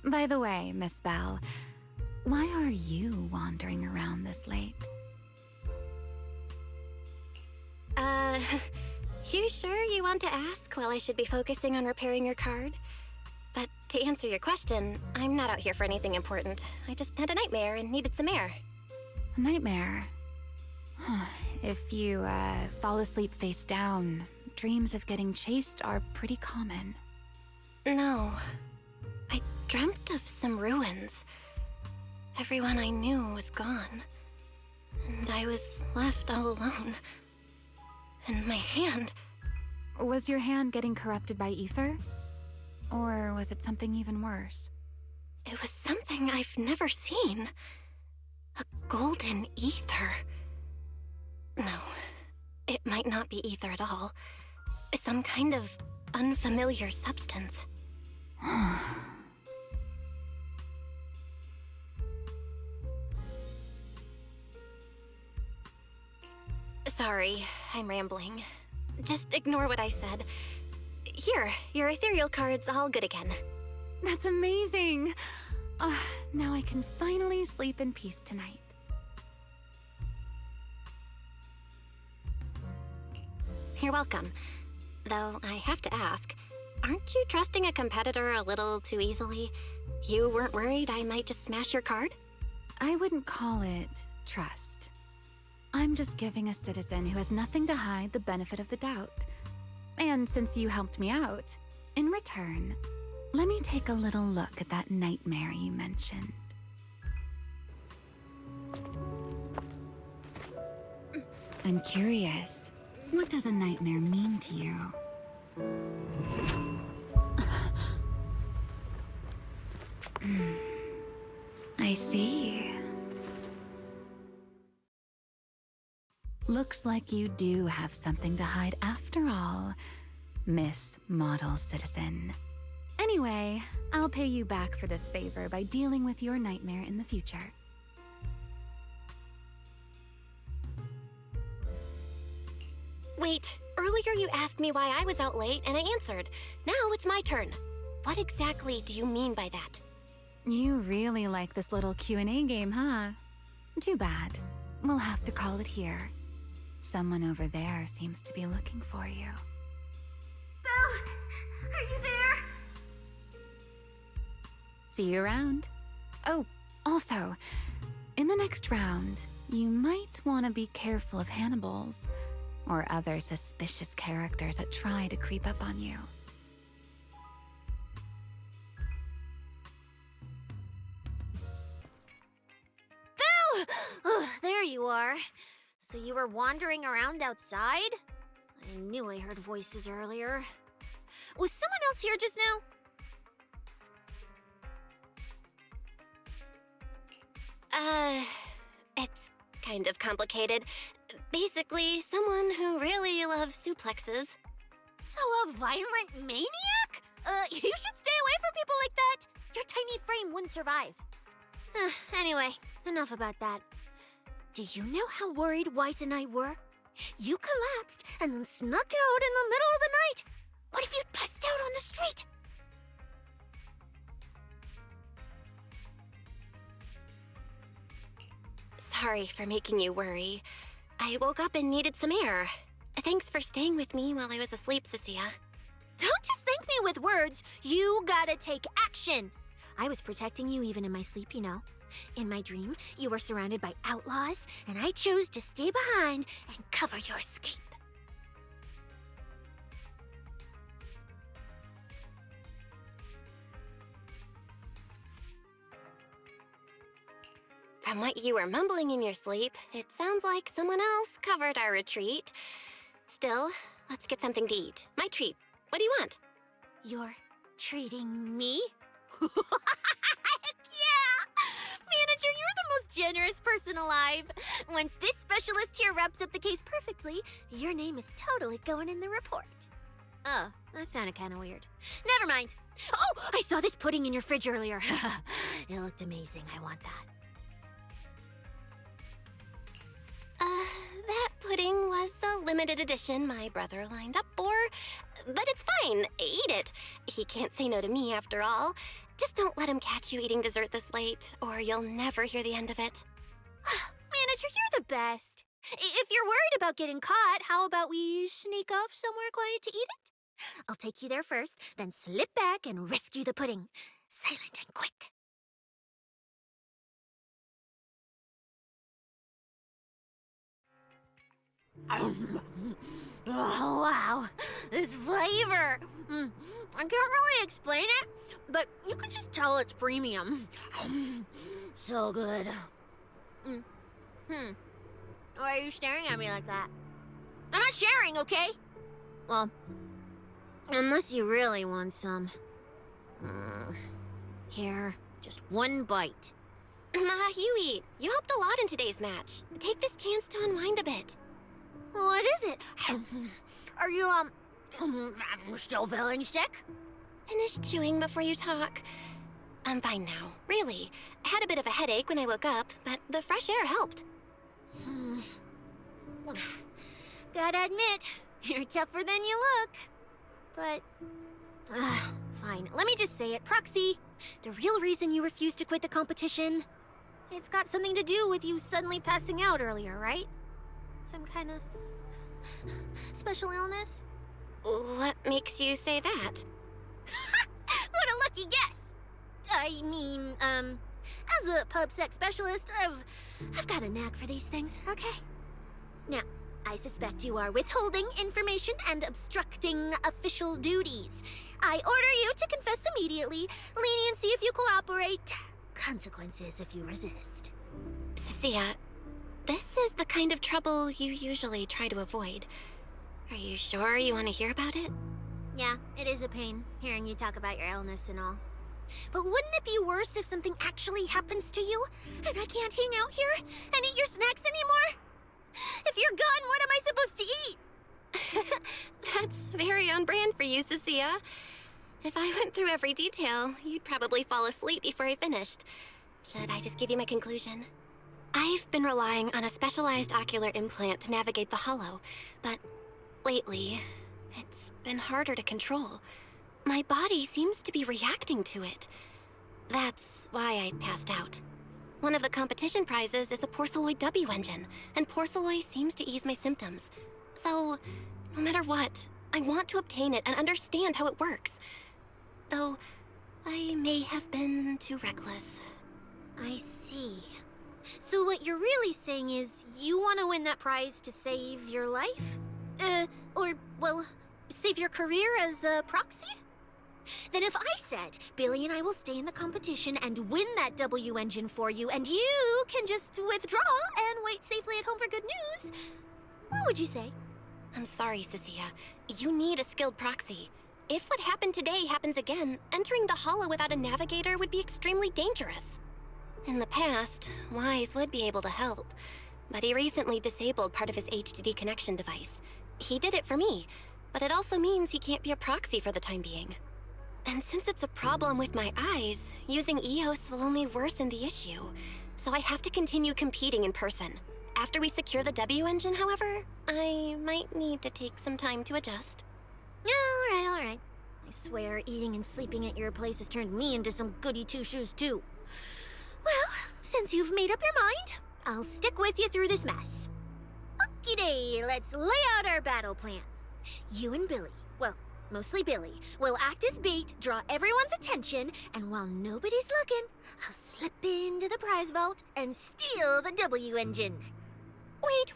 By the way, Miss Belle, why are you wandering around this late? You sure you want to ask while I should be focusing on repairing your card? But to answer your question, I'm not out here for anything important. I just had a nightmare and needed some air. A nightmare? If you, fall asleep face down, dreams of getting chased are pretty common. No. I dreamt of some ruins. Everyone I knew was gone. And I was left all alone. And my hand... Was your hand getting corrupted by ether? Or was it something even worse? It was something I've never seen. A golden ether. No, it might not be ether at all. Some kind of unfamiliar substance. Sorry, I'm rambling. Just ignore what I said. Here, your ethereal card's all good again. That's amazing! Now I can finally sleep in peace tonight. You're welcome. Though I have to ask, aren't you trusting a competitor a little too easily? You weren't worried I might just smash your card? I wouldn't call it trust. I'm just giving a citizen who has nothing to hide the benefit of the doubt. And since you helped me out, in return, let me take a little look at that nightmare you mentioned. I'm curious, what does a nightmare mean to you? I see. Looks like you do have something to hide after all, Miss Model Citizen. Anyway, I'll pay you back for this favor by dealing with your nightmare in the future. Wait, earlier you asked me why I was out late and I answered. Now it's my turn. What exactly do you mean by that? You really like this little Q&A game, huh? Too bad. We'll have to call it here. Someone over there seems to be looking for you. Belle, are you there? See you around. Oh, also, in the next round, you might want to be careful of Hannibals or other suspicious characters that try to creep up on you. Belle! Oh, there you are. So you were wandering around outside? I knew I heard voices earlier. Was someone else here just now? It's kind of complicated. Basically, someone who really loves suplexes. So a violent maniac? You should stay away from people like that. Your tiny frame wouldn't survive. Anyway, enough about that. Do you know how worried Weiss and I were? You collapsed and then snuck out in the middle of the night. What if you'd passed out on the street? Sorry for making you worry. I woke up and needed some air. Thanks for staying with me while I was asleep, Cissia. Don't just thank me with words. You gotta take action. I was protecting you even in my sleep, you know. In my dream, you were surrounded by outlaws, and I chose to stay behind and cover your escape. From what you were mumbling in your sleep, it sounds like someone else covered our retreat. Still, let's get something to eat. My treat. What do you want? You're treating me? Heck yeah! Manager, you're the most generous person alive. Once this specialist here wraps up the case perfectly, your name is totally going in the report. Oh, that sounded kind of weird. Never mind. Oh, I saw this pudding in your fridge earlier. It looked amazing. I want that. That pudding was a limited edition my brother lined up for. But it's fine. Eat it. He can't say no to me after all. Just don't let him catch you eating dessert this late, or you'll never hear the end of it. Manager, you're the best. If you're worried about getting caught, how about we sneak off somewhere quiet to eat it? I'll take you there first, then slip back and rescue the pudding. Silent and quick. Oh, wow. This flavor. I can't really explain it, but you can just tell it's premium. So good. Why are you staring at me like that? I'm not sharing, okay? Well, unless you really want some. Here, just one bite. Nah, you eat. You helped a lot in today's match. Take this chance to unwind a bit. What is it? Are you, still feeling sick? Finish chewing before you talk. I'm fine now, really. I had a bit of a headache when I woke up, but the fresh air helped. Gotta admit, you're tougher than you look. But, fine. Let me just say it. Proxy, the real reason you refused to quit the competition, it's got something to do with you suddenly passing out earlier, right? Some kind of special illness? What makes you say that? What a lucky guess! I mean, as a pub sex specialist, I've got a knack for these things, okay? Now, I suspect you are withholding information and obstructing official duties. I order you to confess immediately, leniency if you cooperate, consequences if you resist. Cissia, this is the kind of trouble you usually try to avoid. Are you sure you want to hear about it? Yeah, it is a pain, hearing you talk about your illness and all. But wouldn't it be worse if something actually happens to you, and I can't hang out here and eat your snacks anymore? If you're gone, what am I supposed to eat? That's very on brand for you, Cissia. If I went through every detail, you'd probably fall asleep before I finished. Should I just give you my conclusion? I've been relying on a specialized ocular implant to navigate the hollow, but lately, it's been harder to control. My body seems to be reacting to it. That's why I passed out. One of the competition prizes is a Porceloid W engine, and Porceloid seems to ease my symptoms. So, no matter what, I want to obtain it and understand how it works. Though, I may have been too reckless. I see. So what you're really saying is you want to win that prize to save your life? Save your career as a proxy? Then if I said, Billy and I will stay in the competition and win that W engine for you, and you can just withdraw and wait safely at home for good news, what would you say? I'm sorry, Cissia. You need a skilled proxy. If what happened today happens again, entering the hollow without a navigator would be extremely dangerous. In the past, Wise would be able to help, but he recently disabled part of his HDD connection device. He did it for me, but it also means he can't be a proxy for the time being. And since it's a problem with my eyes, using EOS will only worsen the issue, so I have to continue competing in person. After we secure the W engine, however, I might need to take some time to adjust. Yeah, all right. I swear, eating and sleeping at your place has turned me into some goody two-shoes, too. Well, since you've made up your mind, I'll stick with you through this mess. Okie-day, let's lay out our battle plan. You and Billy, well, mostly Billy, will act as bait, draw everyone's attention, and while nobody's looking, I'll slip into the prize vault and steal the W engine.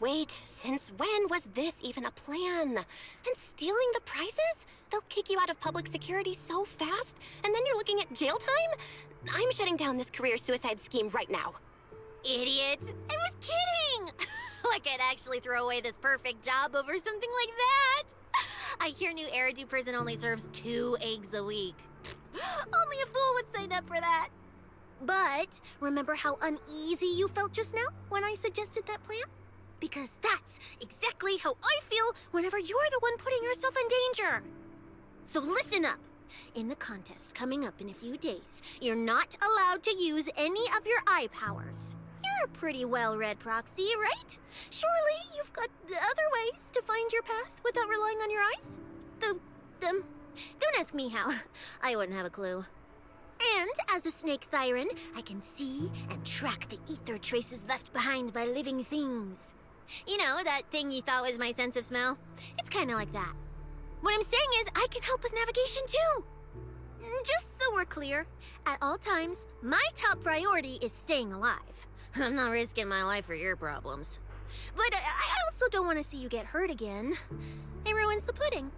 Wait, since when was this even a plan? And stealing the prizes? They'll kick you out of public security so fast, and then you're looking at jail time? I'm shutting down this career suicide scheme right now. Idiot! I was kidding! Like I'd actually throw away this perfect job over something like that! I hear New Eridan prison only serves 2 eggs a week. Only a fool would sign up for that. But remember how uneasy you felt just now when I suggested that plan? Because that's exactly how I feel whenever you're the one putting yourself in danger. So listen up. In the contest coming up in a few days, you're not allowed to use any of your eye powers. You're a pretty well-read proxy, right? Surely you've got other ways to find your path without relying on your eyes? Don't ask me how. I wouldn't have a clue. And as a snake Thyran, I can see and track the ether traces left behind by living things. You know, that thing you thought was my sense of smell? It's kind of like that. What I'm saying is, I can help with navigation too. Just so we're clear, at all times, my top priority is staying alive. I'm not risking my life for your problems. But I also don't want to see you get hurt again. It ruins the pudding.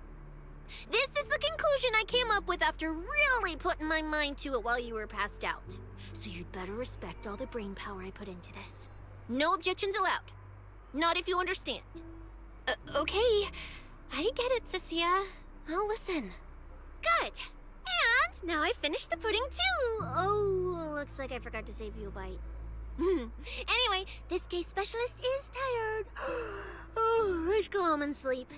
This is the conclusion I came up with after really putting my mind to it while you were passed out. So you'd better respect all the brain power I put into this. No objections allowed. Not if you understand. Okay. I get it, Cissia. I'll listen. Good. And now I finished the pudding too. Oh, looks like I forgot to save you a bite. Anyway, this case specialist is tired. Oh, let's go home and sleep.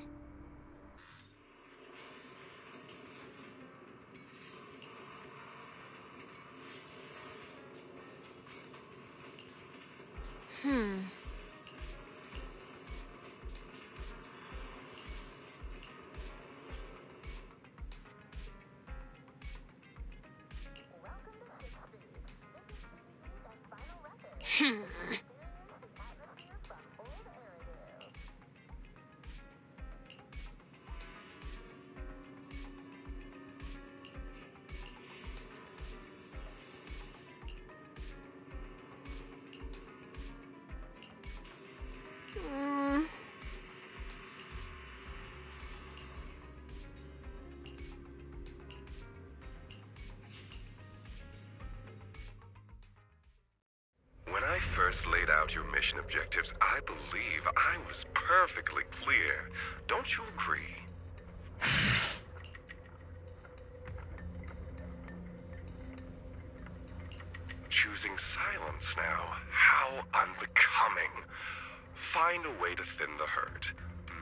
When I first laid out your mission objectives, I believe I was perfectly clear. Don't you agree? Choosing silence now. How unbecoming. Find a way to thin the herd.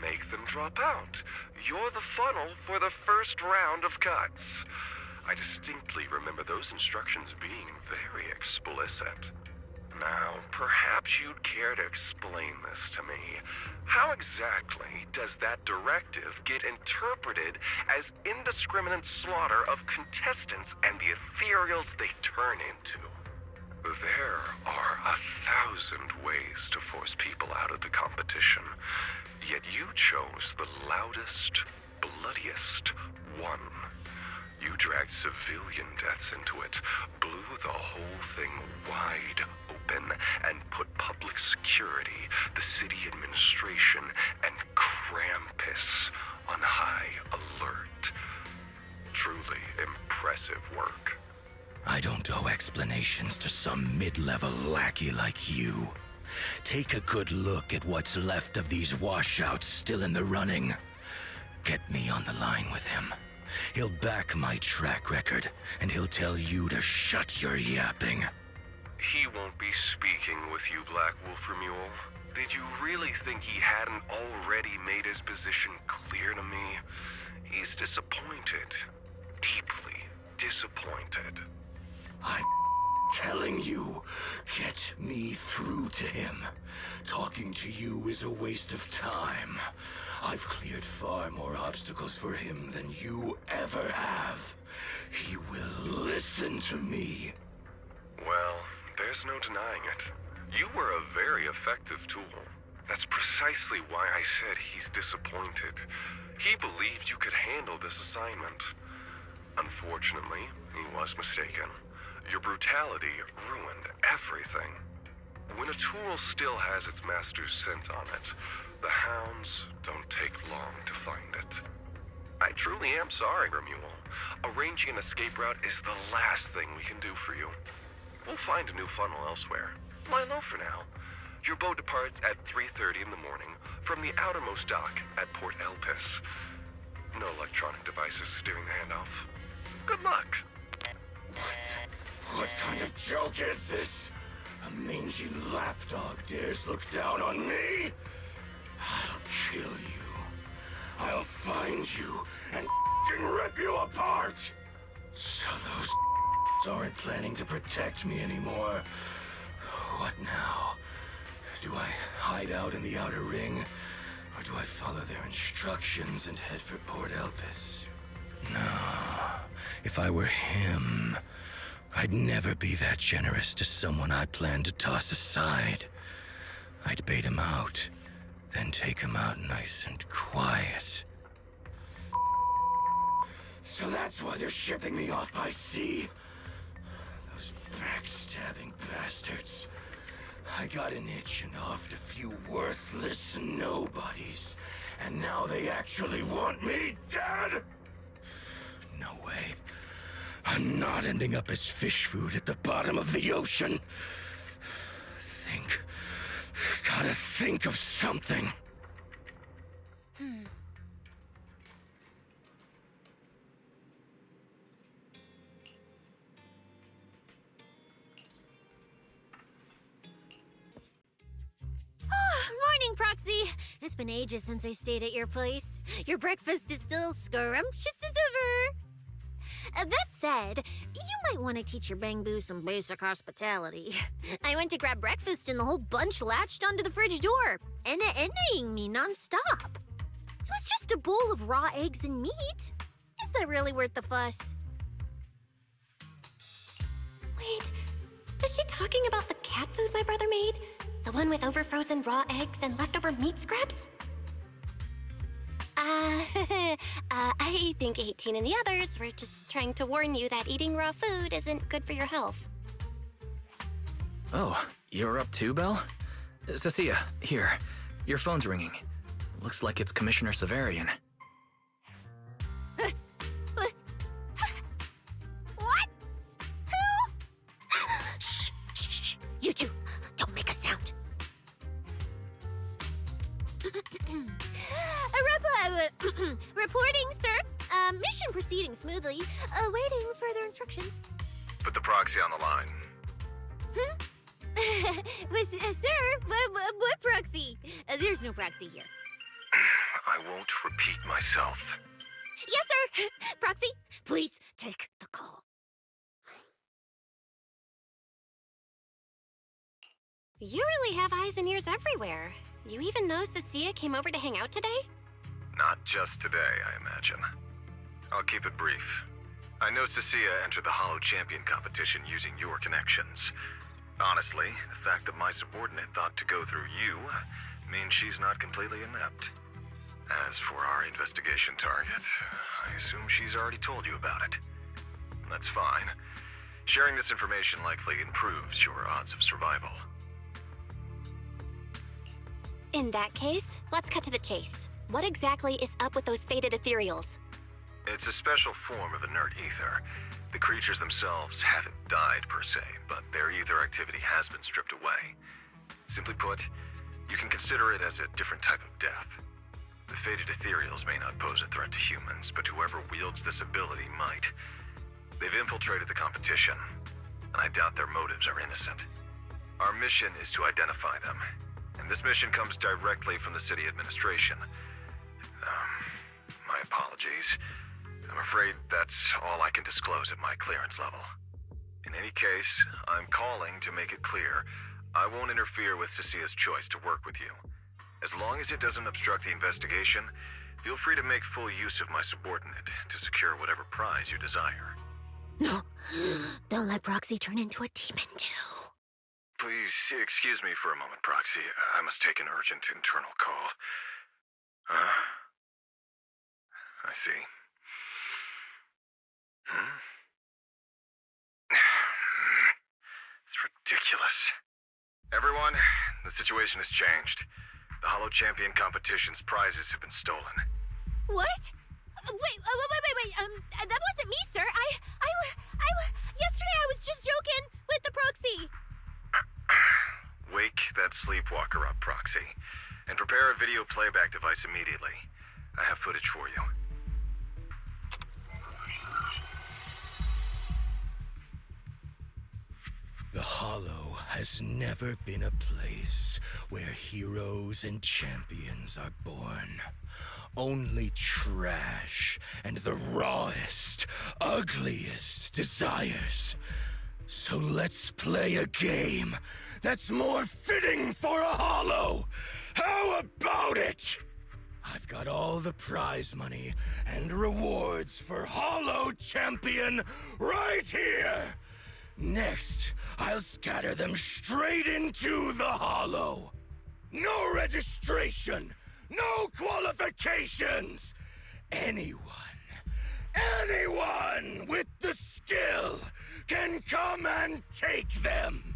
Make them drop out. You're the funnel for the first round of cuts. I distinctly remember those instructions being very explicit. Now, perhaps you'd care to explain this to me. How exactly does that directive get interpreted as indiscriminate slaughter of contestants and the ethereals they turn into? There are 1,000 ways to force people out of the competition, yet you chose the loudest, bloodiest one. You dragged civilian deaths into it, blew the whole thing wide open, and put public security, the city administration, and Krampus on high alert. Truly impressive work. I don't owe explanations to some mid-level lackey like you. Take a good look at what's left of these washouts still in the running. Get me on the line with him. He'll back my track record, and he'll tell you to shut your yapping. He won't be speaking with you, Black Wolf Remule. Did you really think he hadn't already made his position clear to me? He's disappointed. Deeply disappointed. I'm telling you, get me through to him. Talking to you is a waste of time. I've cleared far more obstacles for him than you ever have. He will listen to me. Well, there's no denying it. You were a very effective tool. That's precisely why I said he's disappointed. He believed you could handle this assignment. Unfortunately, he was mistaken. Your brutality ruined everything. When a tool still has its master's scent on it, the hounds don't take long to find it. I truly am sorry, Remule. Arranging an escape route is the last thing we can do for you. We'll find a new funnel elsewhere. Lie low for now. Your boat departs at 3:30 in the morning from the outermost dock at Port Elpis. No electronic devices during the handoff. Good luck. What kind of joke is this? A mangy lapdog dares look down on me? I'll kill you. I'll find you and fucking rip you apart! So those aren't planning to protect me anymore. What now? Do I hide out in the outer ring? Or do I follow their instructions and head for Port Elpis? No. If I were him, I'd never be that generous to someone I planned to toss aside. I'd bait him out, then take him out nice and quiet. So that's why they're shipping me off by sea? Those backstabbing bastards. I got an itch and offed a few worthless nobodies, and now they actually want me dead? No way. I'm not ending up as fish food at the bottom of the ocean. Gotta think of something. Morning, Proxy! It's been ages since I stayed at your place. Your breakfast is still scrumptious as ever. That said, you might want to teach your Bangbu some basic hospitality. I went to grab breakfast and the whole bunch latched onto the fridge door, enna-ennaing me nonstop. It was just a bowl of raw eggs and meat. Is that really worth the fuss? Wait, is she talking about the cat food my brother made? The one with overfrozen raw eggs and leftover meat scraps? I think 18 and the others were just trying to warn you that eating raw food isn't good for your health. Oh, you're up too, Belle? Cissia, here. Your phone's ringing. Looks like it's Commissioner Severian. What? Who? Shh. You two, don't make a sound. Reporting, sir. Mission proceeding smoothly. Awaiting further instructions. Put the proxy on the line. Sir, what proxy? There's no proxy here. I won't repeat myself. Yes, sir. Proxy, please take the call. You really have eyes and ears everywhere. You even know Cissia came over to hang out today? Not just today, I imagine. I'll keep it brief. I know Cissia entered the Hollow Champion competition using your connections. Honestly, the fact that my subordinate thought to go through you means she's not completely inept. As for our investigation target, I assume she's already told you about it. That's fine. Sharing this information likely improves your odds of survival. In that case, let's cut to the chase. What exactly is up with those faded ethereals? It's a special form of inert ether. The creatures themselves haven't died per se, but their ether activity has been stripped away. Simply put, you can consider it as a different type of death. The faded ethereals may not pose a threat to humans, but whoever wields this ability might. They've infiltrated the competition, and I doubt their motives are innocent. Our mission is to identify them, and this mission comes directly from the city administration. My apologies. I'm afraid that's all I can disclose at my clearance level. In any case, I'm calling to make it clear I won't interfere with Cissia's choice to work with you. As long as it doesn't obstruct the investigation, feel free to make full use of my subordinate to secure whatever prize you desire. No, don't let Proxy turn into a demon too. Please excuse me for a moment, Proxy. I must take an urgent internal call. I see. It's ridiculous. Everyone, the situation has changed. The Hollow Champion competition's prizes have been stolen. What? Wait, that wasn't me, sir. Yesterday I was just joking with the Proxy. Wake that sleepwalker up, Proxy, and prepare a video playback device immediately. I have footage for you. The Hollow has never been a place where heroes and champions are born. Only trash and the rawest, ugliest desires. So let's play a game that's more fitting for a Hollow. How about it? I've got all the prize money and rewards for Hollow Champion right here. Next, I'll scatter them straight into the Hollow. No registration, no qualifications. Anyone with the skill can come and take them.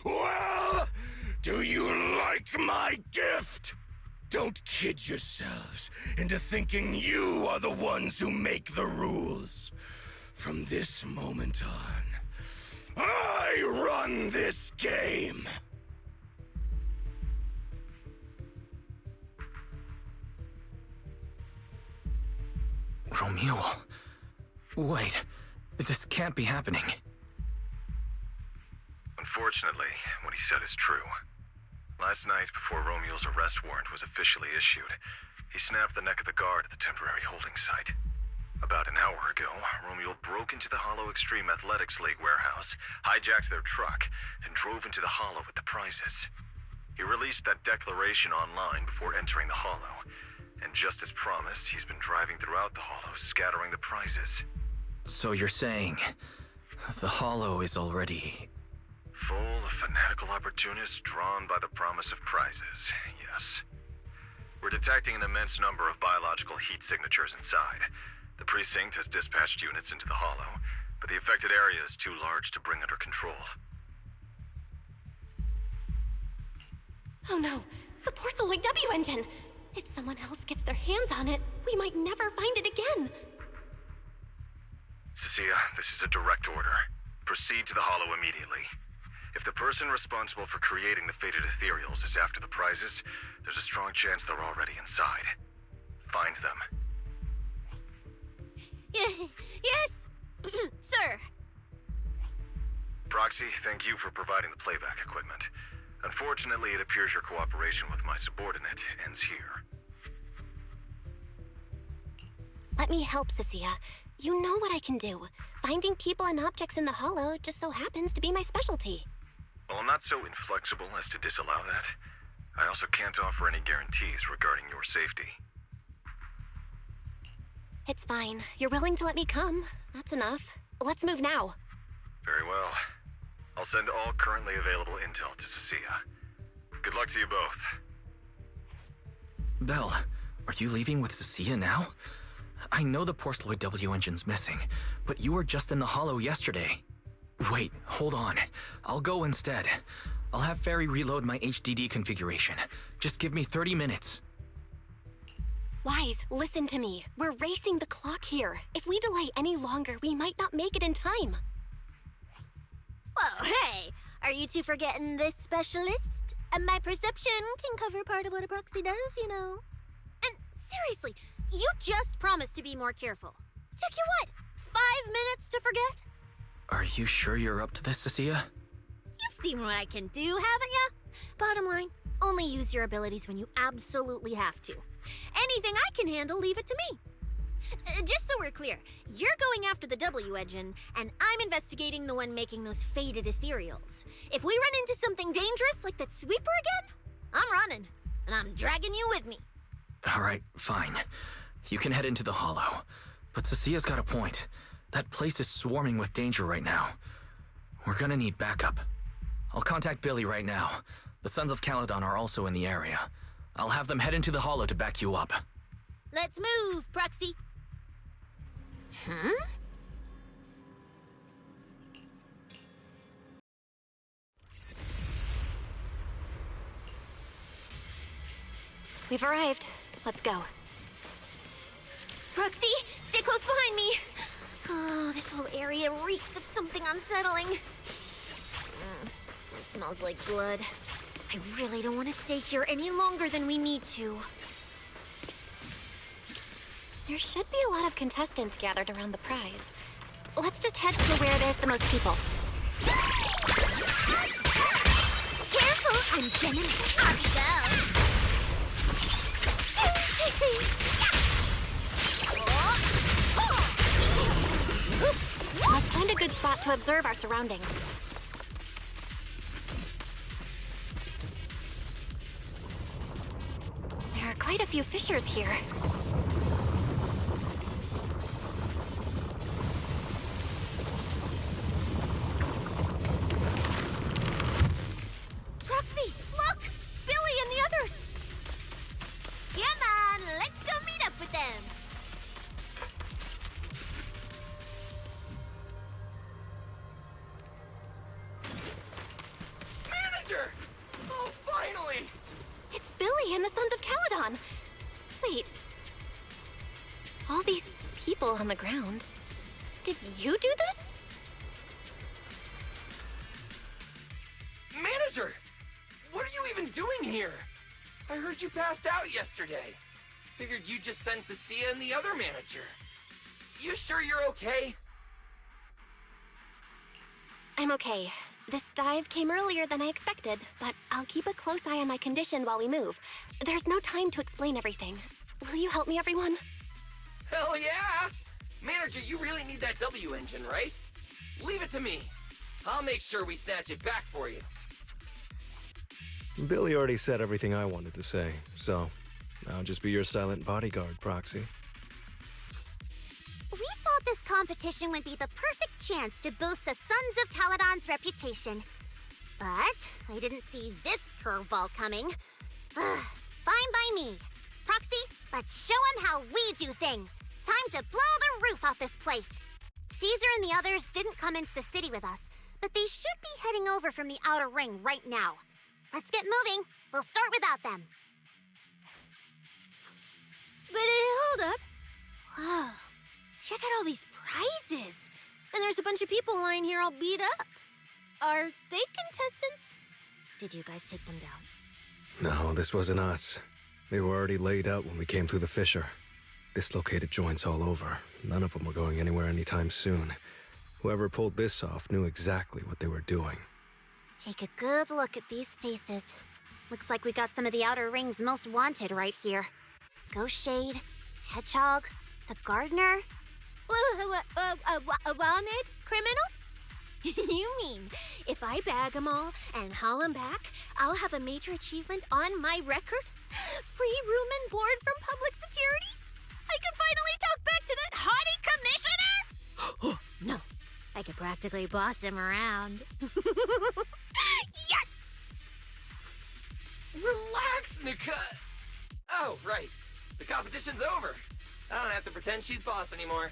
Well, do you like my gift? Don't kid yourselves into thinking you are the ones who make the rules. From this moment on, I run this game. Romeo. Wait, this can't be happening. Unfortunately, what he said is true. Last night, before Romeo's arrest warrant was officially issued, he snapped the neck of the guard at the temporary holding site. About an hour ago, Romeo broke into the Hollow Extreme Athletics League warehouse, hijacked their truck, and drove into the Hollow with the prizes. He released that declaration online before entering the Hollow, and just as promised, he's been driving throughout the Hollow, scattering the prizes. So you're saying the Hollow is already... Full of fanatical opportunists drawn by the promise of prizes, yes. We're detecting an immense number of biological heat signatures inside. The precinct has dispatched units into the Hollow, but the affected area is too large to bring under control. Oh no, the Porceloid W engine! If someone else gets their hands on it, we might never find it again. Cissia, this is a direct order. Proceed to the Hollow immediately. If the person responsible for creating the fated ethereals is after the prizes, there's a strong chance they're already inside. Find them. Yes, sir. Proxy, thank you for providing the playback equipment. Unfortunately, it appears your cooperation with my subordinate ends here. Let me help, Cissia. You know what I can do. Finding people and objects in the Hollow just so happens to be my specialty. Well, I'm not so inflexible as to disallow that. I also can't offer any guarantees regarding your safety. It's fine. You're willing to let me come. That's enough. Let's move now. Very well. I'll send all currently available intel to Cissia. Good luck to you both. Belle, are you leaving with Cissia now? I know the Porceloid W engine's missing, but you were just in the Hollow yesterday. Wait, hold on. I'll go instead. I'll have Fairy reload my HDD configuration. Just give me 30 minutes. Wise, listen to me. We're racing the clock here. If we delay any longer, we might not make it in time. Whoa, hey! Are you two forgetting this specialist? My perception can cover part of what a proxy does, you know. And seriously, you just promised to be more careful. Took you what, 5 minutes to forget? Are you sure you're up to this, Cissia? You've seen what I can do, haven't ya? Bottom line, only use your abilities when you absolutely have to. Anything I can handle, leave it to me. Just so we're clear, you're going after the W engine, and I'm investigating the one making those faded ethereals. If we run into something dangerous like that sweeper again, I'm running, and I'm dragging you with me. All right, fine. You can head into the Hollow. But Cissia's got a point. That place is swarming with danger right now. We're gonna need backup. I'll contact Billy right now. The Sons of Caledon are also in the area. I'll have them head into the Hollow to back you up. Let's move, Proxy. We've arrived. Let's go. Proxy, stay close behind me. Oh, this whole area reeks of something unsettling. It smells like blood. I really don't want to stay here any longer than we need to. There should be a lot of contestants gathered around the prize. Let's just head to where there's the most people. Careful! I'm gonna off you go. Let's find a good spot to observe our surroundings. There are quite a few fissures here. Roxy, look! Billy and the others! Come on, let's go meet up with them! Manager! Oh, finally! It's Billy and the Sons of Caledon. Wait. All these people on the ground. Did you do this? Manager! What are you even doing here? I heard you passed out yesterday. Figured you'd just send Cissia and the other manager. You sure you're okay? I'm okay. This dive came earlier than I expected, but I'll keep a close eye on my condition while we move. There's no time to explain everything. Will you help me, everyone? Hell yeah! Manager, you really need that W engine, right? Leave it to me. I'll make sure we snatch it back for you. Billy already said everything I wanted to say, so I'll just be your silent bodyguard, Proxy. We thought this competition would be the perfect chance to boost the Sons of Caledon's reputation. But I didn't see this curveball coming. Fine by me. Proxy, let's show them how we do things. Time to blow the roof off this place. Caesar and the others didn't come into the city with us, but they should be heading over from the outer ring right now. Let's get moving. We'll start without them. But hold up. Whoa. Check out all these prizes. And there's a bunch of people lying here all beat up. Are they contestants? Did you guys take them down? No, this wasn't us. They were already laid out when we came through the fissure. Dislocated joints all over. None of them were going anywhere anytime soon. Whoever pulled this off knew exactly what they were doing. Take a good look at these faces. Looks like we got some of the outer ring's most wanted right here. Ghost Shade, Hedgehog, the Gardener. Wanted criminals? You mean, if I bag them all and haul them back, I'll have a major achievement on my record? Free room and board from public security? I can finally talk back to that haughty commissioner? No, I could practically boss him around. Yes! Relax, Nika. Oh, right. The competition's over. I don't have to pretend she's boss anymore.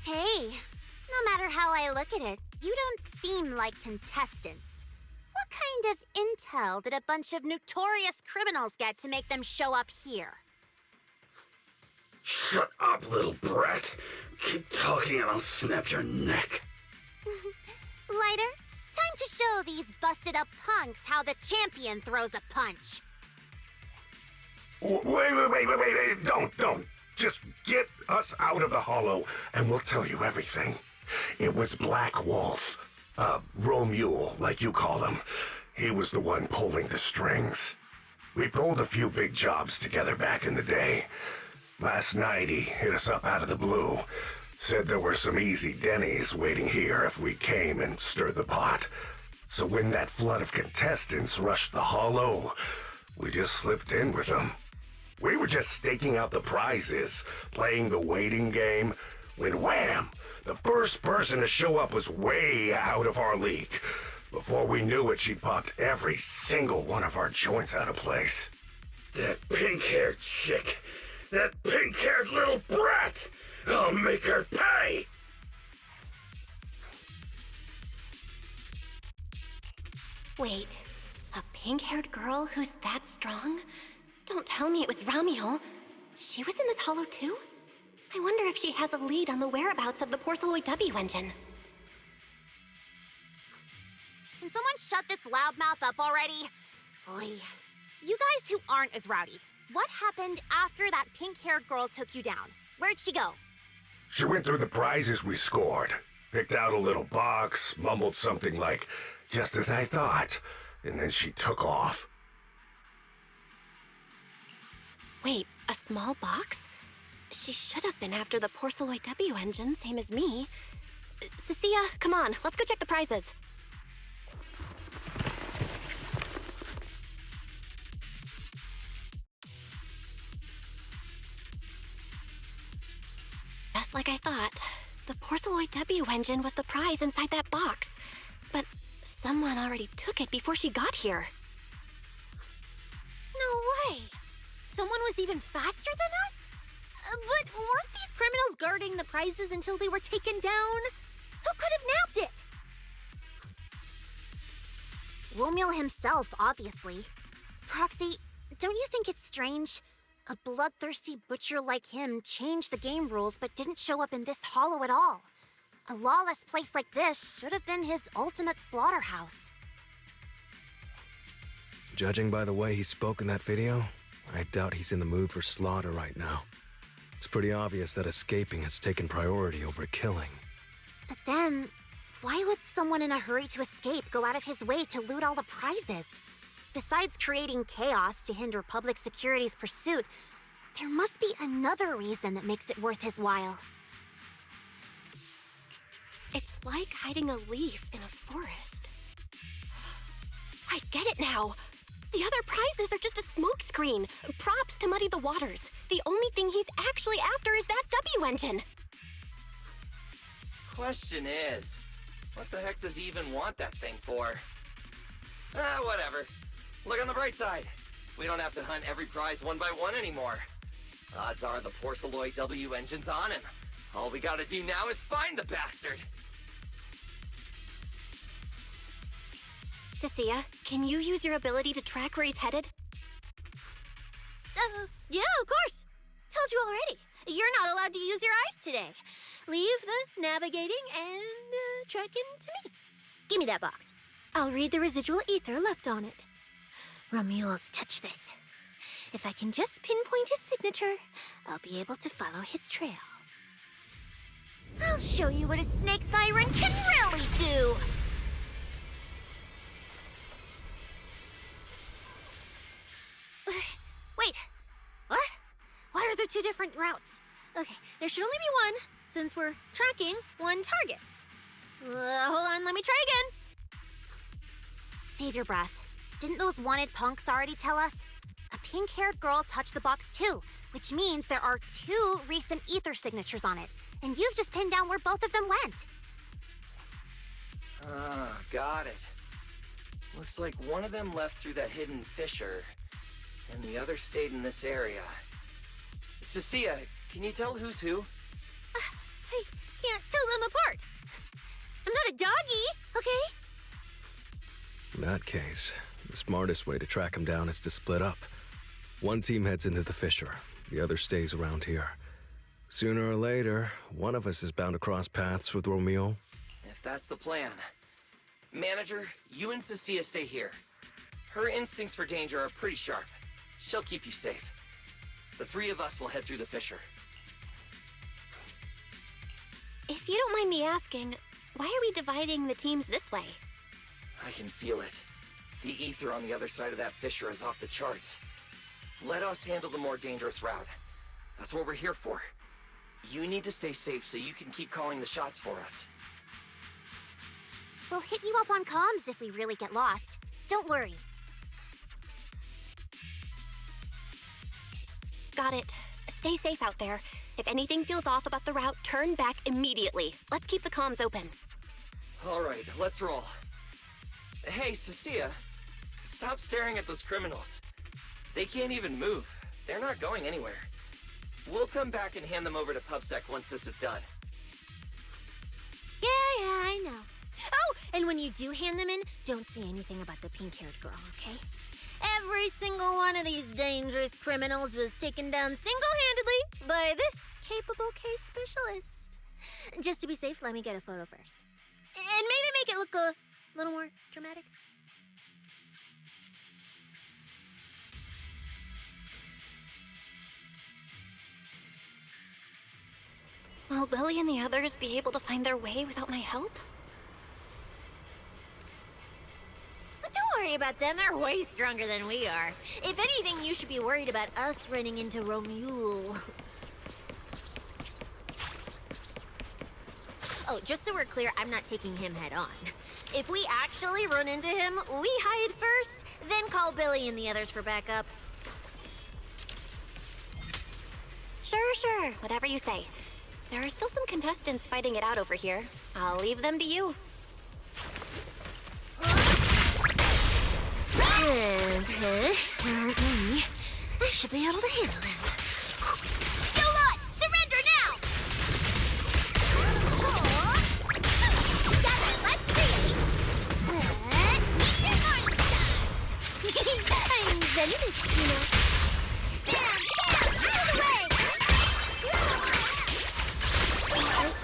Hey, no matter how I look at it, you don't seem like contestants. What kind of intel did a bunch of notorious criminals get to make them show up here? Shut up, little brat. Keep talking and I'll snap your neck. Lighter, time to show these busted up punks how the champion throws a punch. Wait. Don't. Just get us out of the hollow and we'll tell you everything. It was Black Wolf. Romule, like you call him. He was the one pulling the strings. We pulled a few big jobs together back in the day. Last night he hit us up out of the blue. Said there were some easy Denny's waiting here if we came and stirred the pot. So when that flood of contestants rushed the hollow, we just slipped in with them. We were just staking out the prizes, playing the waiting game, when wham! The first person to show up was way out of our league. Before we knew it, she popped every single one of our joints out of place. That pink-haired chick. That pink-haired little brat. I'll make her pay. Wait, a pink-haired girl who's that strong? Don't tell me it was Ramiel. She was in this hollow too? I wonder if she has a lead on the whereabouts of the Porceloid W engine. Can someone shut this loudmouth up already? Oy. You guys who aren't as rowdy, what happened after that pink-haired girl took you down? Where'd she go? She went through the prizes we scored, picked out a little box, mumbled something like, "just as I thought," and then she took off. Wait, a small box? She should have been after the Porceloid W engine, same as me. Cissia, come on, let's go check the prizes. Just like I thought, the Porceloid W engine was the prize inside that box. But someone already took it before she got here. No way! Someone was even faster than us? But weren't these criminals guarding the prizes until they were taken down? Who could have nabbed it? Romeo himself, obviously. Proxy, don't you think it's strange? A bloodthirsty butcher like him changed the game rules but didn't show up in this hollow at all. A lawless place like this should have been his ultimate slaughterhouse. Judging by the way he spoke in that video, I doubt he's in the mood for slaughter right now. It's pretty obvious that escaping has taken priority over killing. But then, why would someone in a hurry to escape go out of his way to loot all the prizes? Besides creating chaos to hinder public security's pursuit, there must be another reason that makes it worth his while. It's like hiding a leaf in a forest. I get it now. The other prizes are just a smokescreen, props to muddy the waters. The only thing he's actually after is that W engine. Question is, what the heck does he even want that thing for? Whatever. Look on the bright side. We don't have to hunt every prize one by one anymore. Odds are the Porceloid W engine's on him. All we gotta do now is find the bastard. Cissia, can you use your ability to track where he's headed? Yeah, of course. Told you already. You're not allowed to use your eyes today. Leave the navigating and tracking to me. Give me that box. I'll read the residual ether left on it. Romuald's touch this. If I can just pinpoint his signature, I'll be able to follow his trail. I'll show you what a snake tyrant can really do! Wait, what? Why are there two different routes? Okay, there should only be one, since we're tracking one target. Hold on, let me try again. Save your breath. Didn't those wanted punks already tell us? A pink-haired girl touched the box too, which means there are two recent ether signatures on it, and you've just pinned down where both of them went. Got it. Looks like one of them left through that hidden fissure, and the other stayed in this area. Cissia, can you tell who's who? I can't tell them apart. I'm not a doggy, okay? In that case, the smartest way to track him down is to split up. One team heads into the fissure, the other stays around here. Sooner or later, one of us is bound to cross paths with Romeo. If that's the plan. Manager, you and Cissia stay here. Her instincts for danger are pretty sharp. She'll keep you safe. The three of us will head through the fissure. If you don't mind me asking, why are we dividing the teams this way? I can feel it. The ether on the other side of that fissure is off the charts. Let us handle the more dangerous route. That's what we're here for. You need to stay safe so you can keep calling the shots for us. We'll hit you up on comms if we really get lost. Don't worry. Got it. Stay safe out there. If anything feels off about the route, turn back immediately. Let's keep the comms open. All right, let's roll. Hey, Cissia, stop staring at those criminals. They can't even move. They're not going anywhere. We'll come back and hand them over to PubSec once this is done. Yeah, I know. Oh, and when you do hand them in, don't say anything about the pink-haired girl, okay? Every single one of these dangerous criminals was taken down single-handedly by this capable case specialist. Just to be safe, let me get a photo first. And maybe make it look a little more dramatic. Will Billy and the others be able to find their way without my help? But don't worry about them, they're way stronger than we are. If anything, you should be worried about us running into Romule. Oh, just so we're clear, I'm not taking him head on. If we actually run into him, we hide first, then call Billy and the others for backup. Sure. Whatever you say. There are still some contestants fighting it out over here. I'll leave them to you. There aren't many. I should be able to handle them. Still not! Surrender now! Let's see! I'm venomous, you know. Out of the way!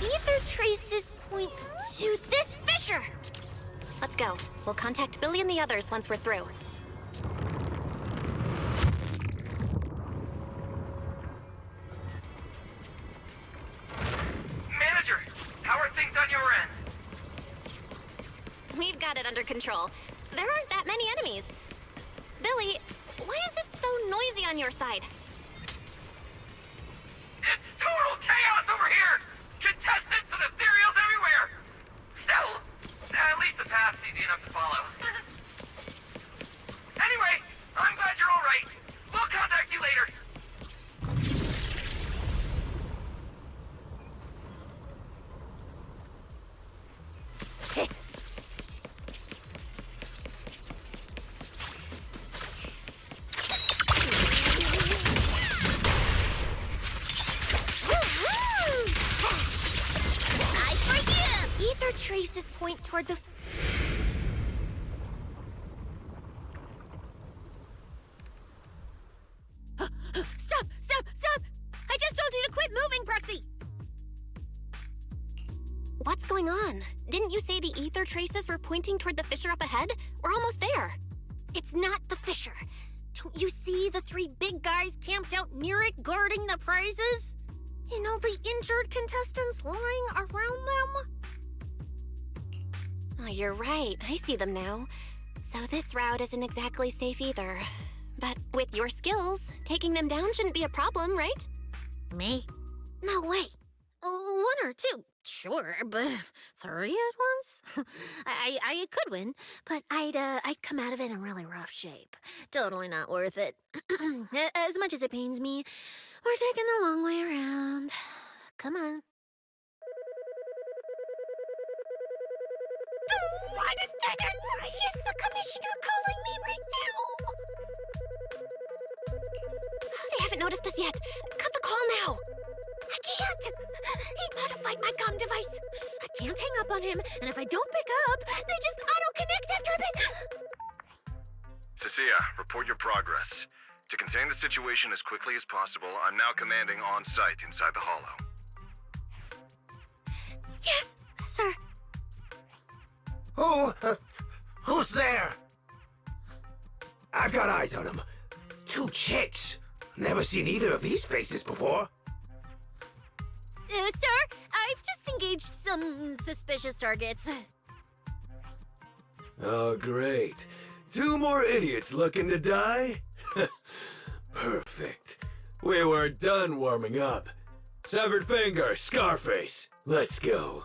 The ether traces point to this fissure! Let's go. We'll contact Billy and the others once we're through. Manager, how are things on your end? We've got it under control. There aren't that many enemies. Billy, why is it so noisy on your side? It's total chaos over here! Contestants and ethereals everywhere! Still, at least the path's easy enough to follow. Anyway, I'm glad you're all right. We'll contact you later. Ether traces point toward the... Stop! I just told you to quit moving, Proxy! What's going on? Didn't you say the ether traces were pointing toward the fissure up ahead? We're almost there. It's not the fissure. Don't you see the three big guys camped out near it guarding the prizes? And all the injured contestants lying around them? Oh, you're right. I see them now. So this route isn't exactly safe either. But with your skills, taking them down shouldn't be a problem, right? Me? No way. One or two, sure, but three at once? I could win, but I'd come out of it in really rough shape. Totally not worth it. As much as it pains me, we're taking the long way around. Come on. Why is the commissioner calling me right now? They haven't noticed us yet. Cut the call now. I can't! He modified my comm device. I can't hang up on him, and if I don't pick up, they just auto-connect after a bit. Cissia, report your progress. To contain the situation as quickly as possible, I'm now commanding on-site inside the Hollow. Yes, sir. Who's there? I've got eyes on them. Two chicks. Never seen either of these faces before. Sir, I've just engaged some suspicious targets. Oh, great. Two more idiots looking to die? Perfect. We were done warming up. Severed finger, Scarface. Let's go.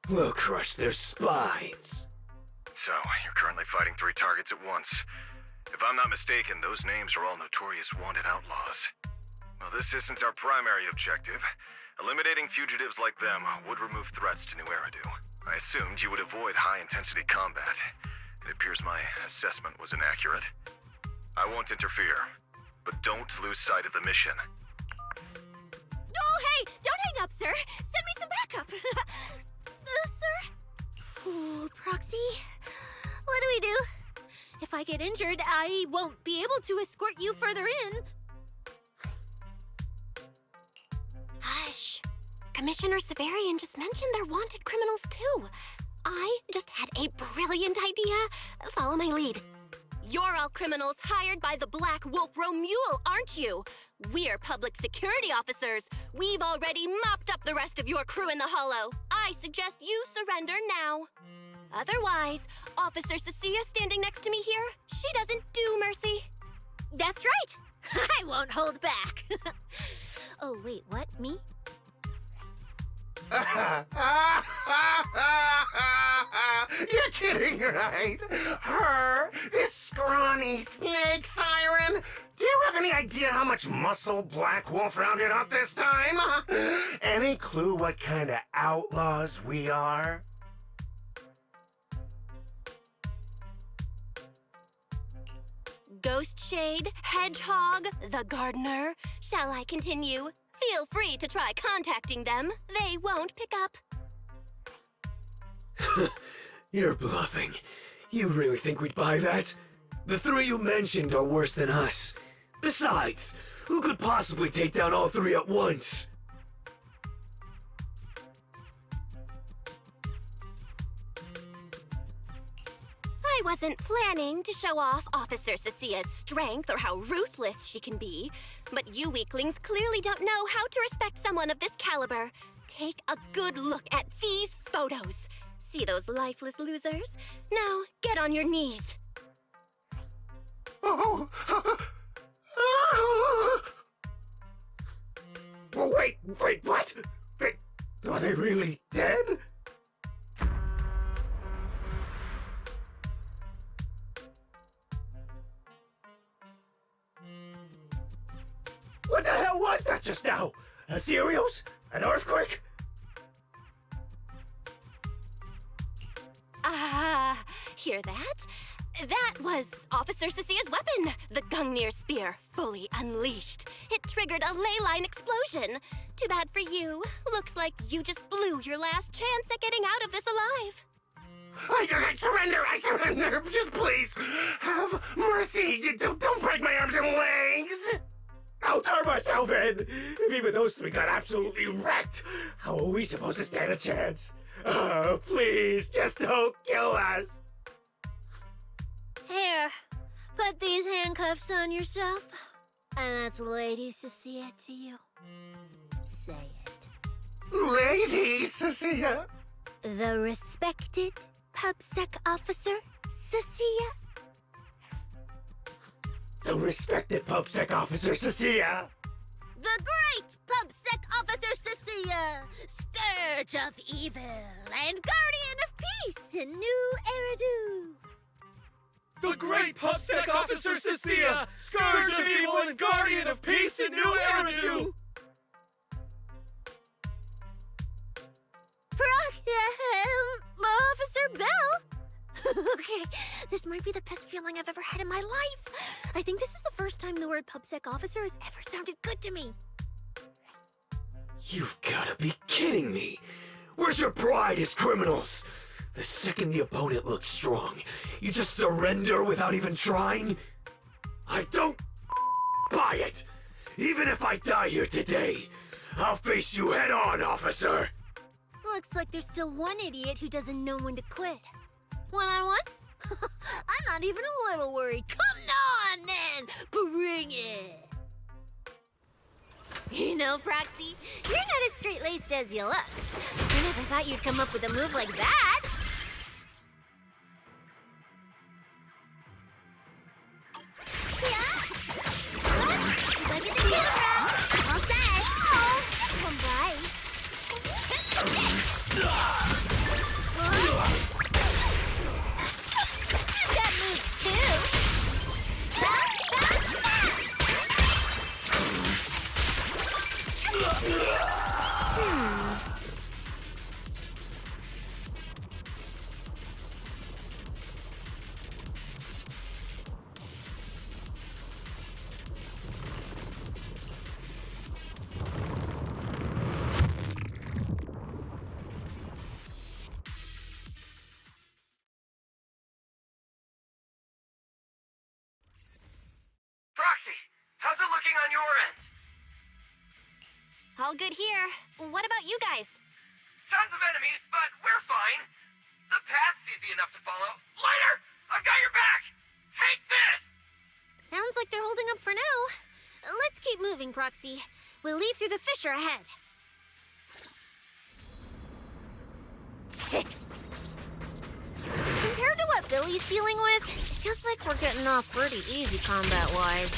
We'll crush their spines. So, you're currently fighting 3 targets at once. If I'm not mistaken, those names are all notorious wanted outlaws. Well, this isn't our primary objective. Eliminating fugitives like them would remove threats to New Eridan. I assumed you would avoid high-intensity combat. It appears my assessment was inaccurate. I won't interfere, but don't lose sight of the mission. Oh, hey! Don't hang up, sir! Send me some backup! Sir? Ooh, Proxy? What do? If I get injured, I won't be able to escort you further in. Hush. Commissioner Severian just mentioned they're wanted criminals too. I just had a brilliant idea. Follow my lead. You're all criminals hired by the Black Wolf Romule, aren't you? We're public security officers. We've already mopped up the rest of your crew in the Hollow. I suggest you surrender now. Otherwise, Officer Cissia standing next to me here, she doesn't do mercy. That's right. I won't hold back. Oh, wait, what? Me? You're kidding, right? Her? This scrawny snake siren? Do you have any idea how much muscle Black Wolf rounded up this time? Any clue what kind of outlaws we are? Ghost Shade, Hedgehog, the Gardener. Shall I continue? Feel free to try contacting them. They won't pick up. You're bluffing. You really think we'd buy that? The three you mentioned are worse than us. Besides, who could possibly take down all three at once? I wasn't planning to show off Officer Cissia's strength or how ruthless she can be, but you weaklings clearly don't know how to respect someone of this caliber. Take a good look at these photos. See those lifeless losers? Now, get on your knees. Oh. Wait, what? Are they really dead? What the hell was that just now? Ethereals? An earthquake? Hear that? That was Officer Cissia's weapon, the Gungnir Spear, fully unleashed. It triggered a ley line explosion. Too bad for you. Looks like you just blew your last chance at getting out of this alive. I surrender! Just please, have mercy! Don't break my arms and legs! I'll turn myself in! If even those three got absolutely wrecked, how are we supposed to stand a chance? Please, just don't kill us! Here, put these handcuffs on yourself. And that's Lady Cissia to you. Say it. Lady Cissia? The respected PubSec officer, Cissia? The respected PubSec officer, Cissia! The great PubSec officer, Cissia! Scourge of evil and guardian of peace in New Eridan! The great PubSec officer Cissia, scourge of evil and guardian of peace in New Eridan! Officer Belle! Okay, this might be the best feeling I've ever had in my life. I think this is the first time the word PubSec officer has ever sounded good to me. You've gotta be kidding me! Where's your pride as criminals? The second the opponent looks strong, you just surrender without even trying? I don't buy it! Even if I die here today, I'll face you head on, officer! Looks like there's still one idiot who doesn't know when to quit. One-on-one? I'm not even a little worried. Come on, then! Bring it! You know, Proxy, you're not as straight-laced as you look. I never thought you'd come up with a move like that. Proxy, how's it looking on your end? All good here. What about you guys? Tons of enemies, but we're fine. The path's easy enough to follow. Lighter! I've got your back! Take this! Sounds like they're holding up for now. Let's keep moving, Proxy. We'll leave through the fissure ahead. Compared to what Billy's dealing with, feels like we're getting off pretty easy combat-wise.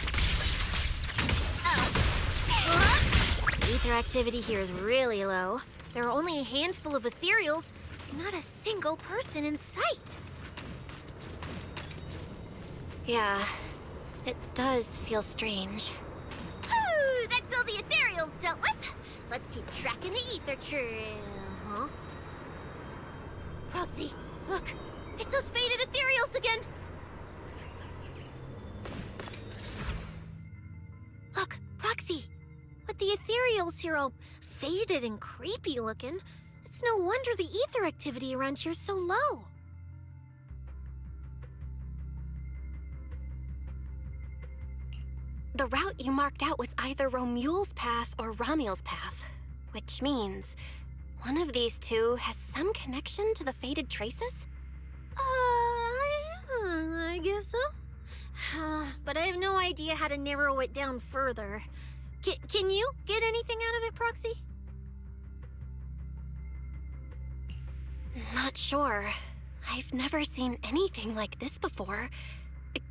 Ether activity here is really low. There are only a handful of ethereals, not a single person in sight. Yeah, it does feel strange. Whew, that's all the ethereals dealt with. Let's keep tracking the ether trail, huh? Proxy, look, it's those faded ethereals again. Look, Proxy, with the ethereals here all faded and creepy looking, it's no wonder the ether activity around here's so low. The route you marked out was either Romule's path or Ramiel's path, which means one of these two has some connection to the faded traces? I guess so. But I have no idea how to narrow it down further. Can you get anything out of it, Proxy? Not sure. I've never seen anything like this before.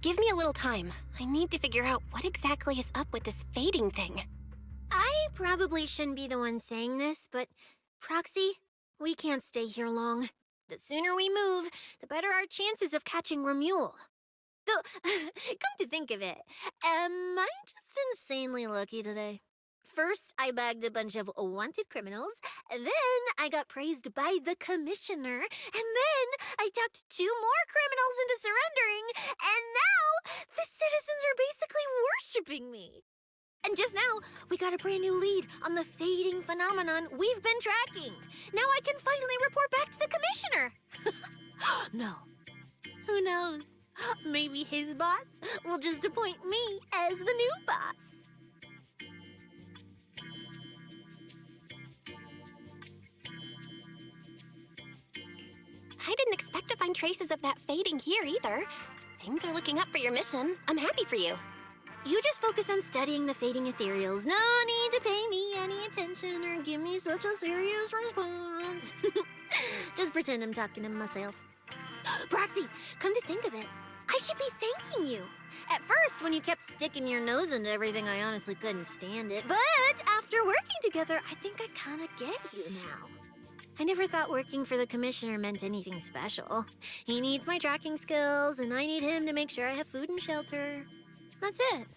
Give me a little time. I need to figure out what exactly is up with this fading thing. I probably shouldn't be the one saying this, but Proxy, we can't stay here long. The sooner we move, the better our chances of catching Romule. Though, come to think of it, am I just insanely lucky today? First, I bagged a bunch of wanted criminals, then I got praised by the commissioner, and then I talked 2 more criminals into surrendering, and now the citizens are basically worshipping me. And just now, we got a brand new lead on the fading phenomenon we've been tracking. Now I can finally report back to the commissioner. No. Who knows? Maybe his boss will just appoint me as the new boss. I didn't expect to find traces of that fading here either. Things are looking up for your mission. I'm happy for you. You just focus on studying the fading ethereals. No need to pay me any attention or give me such a serious response. Just pretend I'm talking to myself. Proxy, come to think of it, I should be thanking you. At first, when you kept sticking your nose into everything, I honestly couldn't stand it. But after working together, I think I kind of get you now. I never thought working for the commissioner meant anything special. He needs my tracking skills, and I need him to make sure I have food and shelter. That's it.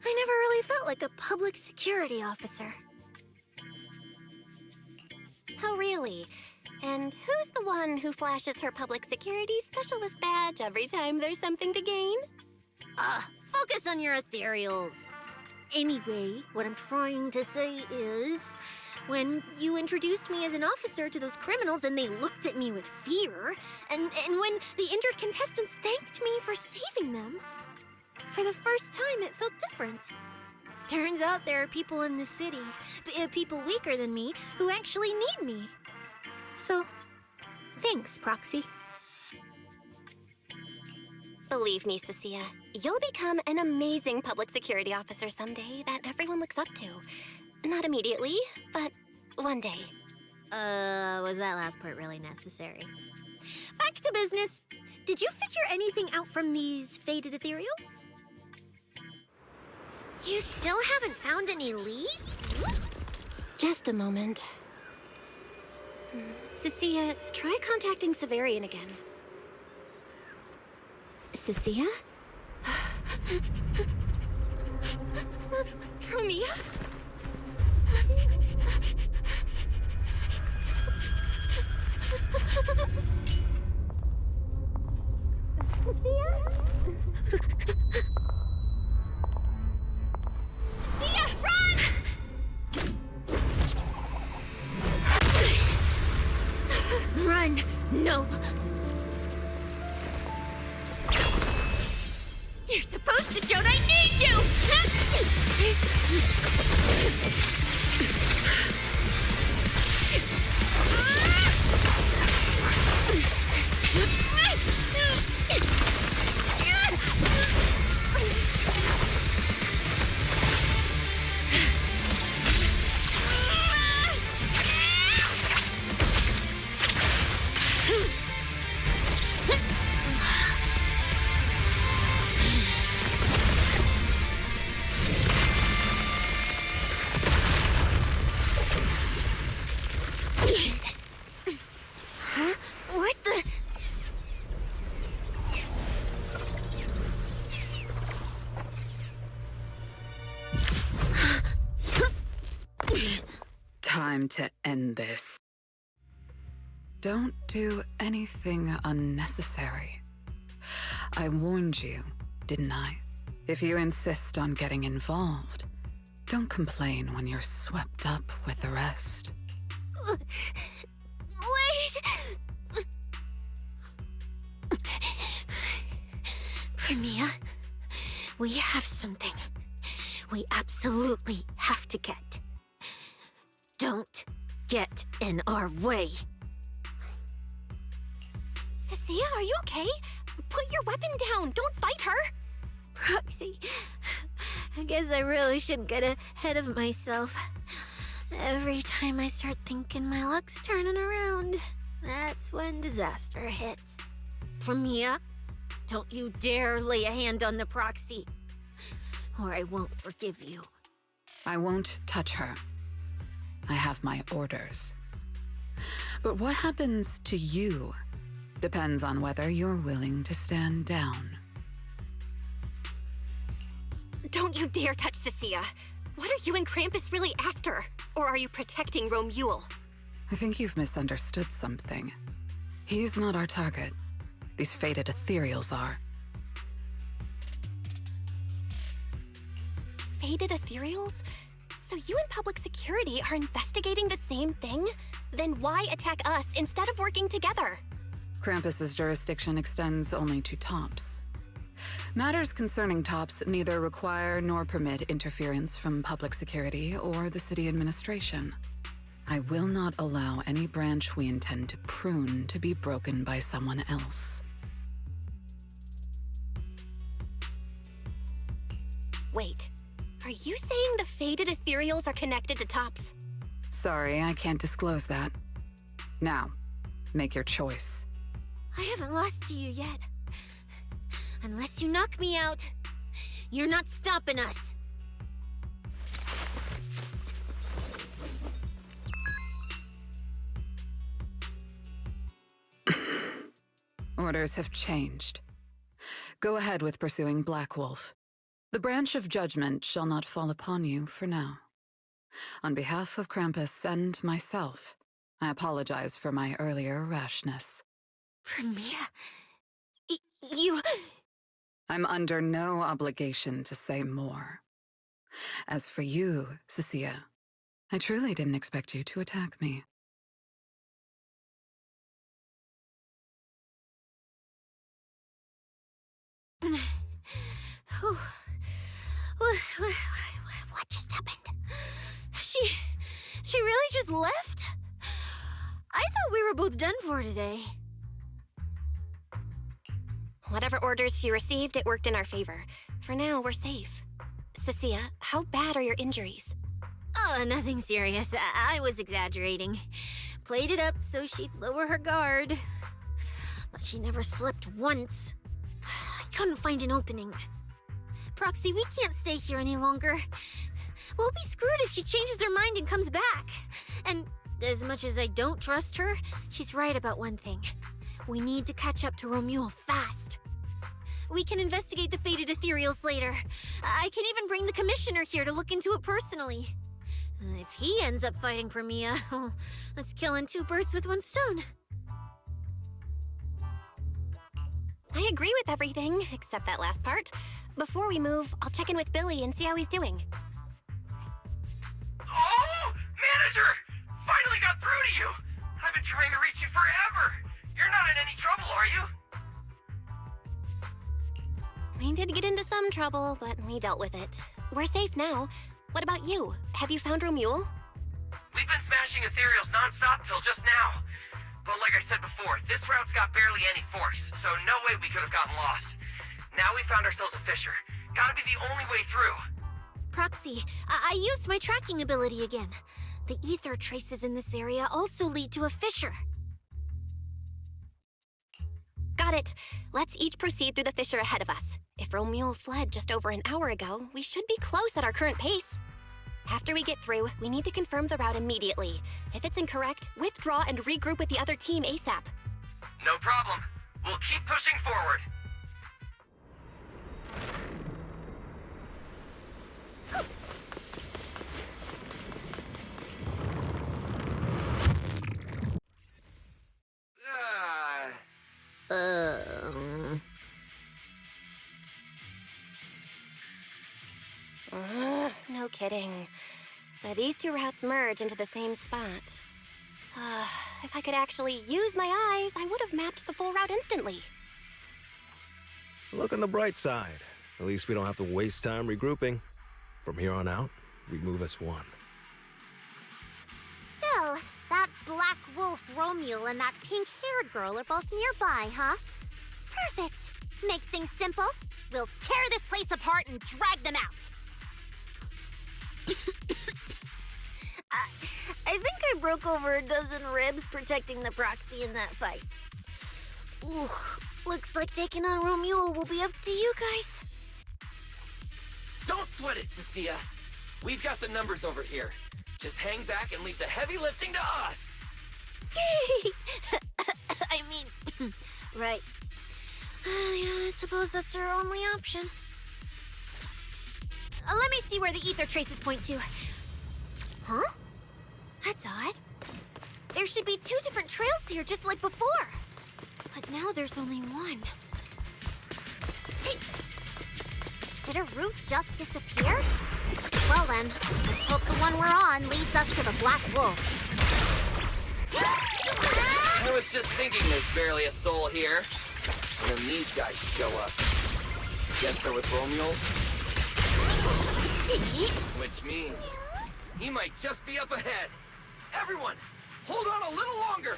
I never really felt like a public security officer. Oh, really? And who's the one who flashes her public security specialist badge every time there's something to gain? Focus on your ethereals. Anyway, what I'm trying to say is, when you introduced me as an officer to those criminals and they looked at me with fear, and when the injured contestants thanked me for saving them, for the first time it felt different. Turns out there are people in the city, people weaker than me, who actually need me. So, thanks, Proxy. Believe me, Cissia, you'll become an amazing public security officer someday that everyone looks up to. Not immediately, but one day. Was that last part really necessary? Back to business. Did you figure anything out from these faded ethereals? You still haven't found any leads? Just a moment. Cissia, try contacting Severian again. Cissia? Mia? Cissia, run! Run! No! You're supposed to shout I need you! time to end this. Don't do anything unnecessary. I warned you, didn't I? If you insist on getting involved, don't complain when you're swept up with the rest. Wait! Premia, we have something we absolutely have to get. Don't get in our way. Cissia, are you okay? Put your weapon down. Don't fight her. Proxy, I guess I really shouldn't get ahead of myself. Every time I start thinking my luck's turning around, that's when disaster hits. Premia, don't you dare lay a hand on the proxy, or I won't forgive you. I won't touch her. I have my orders. But what happens to you depends on whether you're willing to stand down. Don't you dare touch Cissia. What are you and Krampus really after? Or are you protecting Romuald? I think you've misunderstood something. He's not our target. These fated ethereals are. Fated ethereals? So you and public security are investigating the same thing? Then why attack us instead of working together? Krampus's jurisdiction extends only to tops. Matters concerning tops neither require nor permit interference from public security or the city administration. I will not allow any branch we intend to prune to be broken by someone else. Wait, are you saying the fated ethereals are connected to tops? Sorry, I can't disclose that. Now, make your choice. I haven't lost to you yet. Unless you knock me out, you're not stopping us. Orders have changed. Go ahead with pursuing Black Wolf. The branch of judgment shall not fall upon you for now. On behalf of Krampus and myself, I apologize for my earlier rashness. Premia, you... I'm under no obligation to say more. As for you, Cissia, I truly didn't expect you to attack me. What just happened? She really just left? I thought we were both done for today. Whatever orders she received, it worked in our favor. For now, we're safe. Cissia, how bad are your injuries? Oh, nothing serious. I was exaggerating. Played it up so she'd lower her guard. But she never slipped once. I couldn't find an opening. Proxy, we can't stay here any longer. We'll be screwed if she changes her mind and comes back. And as much as I don't trust her, she's right about one thing. We need to catch up to Romuald fast. We can investigate the fated ethereals later. I can even bring the commissioner here to look into it personally. If he ends up fighting Premia, that's killing two birds with one stone. I agree with everything, except that last part. Before we move, I'll check in with Billy and see how he's doing. Oh! Manager! Finally got through to you! I've been trying to reach you forever! You're not in any trouble, are you? We did get into some trouble, but we dealt with it. We're safe now. What about you? Have you found Romuald? We've been smashing ethereals non-stop till just now. But like I said before, this route's got barely any force, so no way we could have gotten lost. Now we found ourselves a fissure. Gotta be the only way through. Proxy, I used my tracking ability again. The ether traces in this area also lead to a fissure. Got it. Let's each proceed through the fissure ahead of us. If Romuald fled just over an hour ago, we should be close at our current pace. After we get through, we need to confirm the route immediately. If it's incorrect, withdraw and regroup with the other team ASAP. No problem. We'll keep pushing forward. kidding. So these two routes merge into the same spot. If I could actually use my eyes, I would have mapped the full route instantly. Look on the bright side. At least we don't have to waste time regrouping. From here on out, we move as one. So, that black wolf Romule and that pink-haired girl are both nearby, huh? Perfect. Makes things simple. We'll tear this place apart and drag them out. I think I broke over a dozen ribs protecting the proxy in that fight. Ooh, looks like taking on Romule will be up to you guys. Don't sweat it, Cissia. We've got the numbers over here. Just hang back and leave the heavy lifting to us. Yay! I mean, right. Yeah, I suppose that's our only option. Let me see where the ether traces point to. Huh? That's odd. There should be 2 different trails here, just like before. But now there's only one. Hey! Did a route just disappear? Well then, let's hope the one we're on leads us to the Black Wolf. I was just thinking there's barely a soul here. And then these guys show up. Guess they're with Romule? Which means he might just be up ahead. Everyone, hold on a little longer.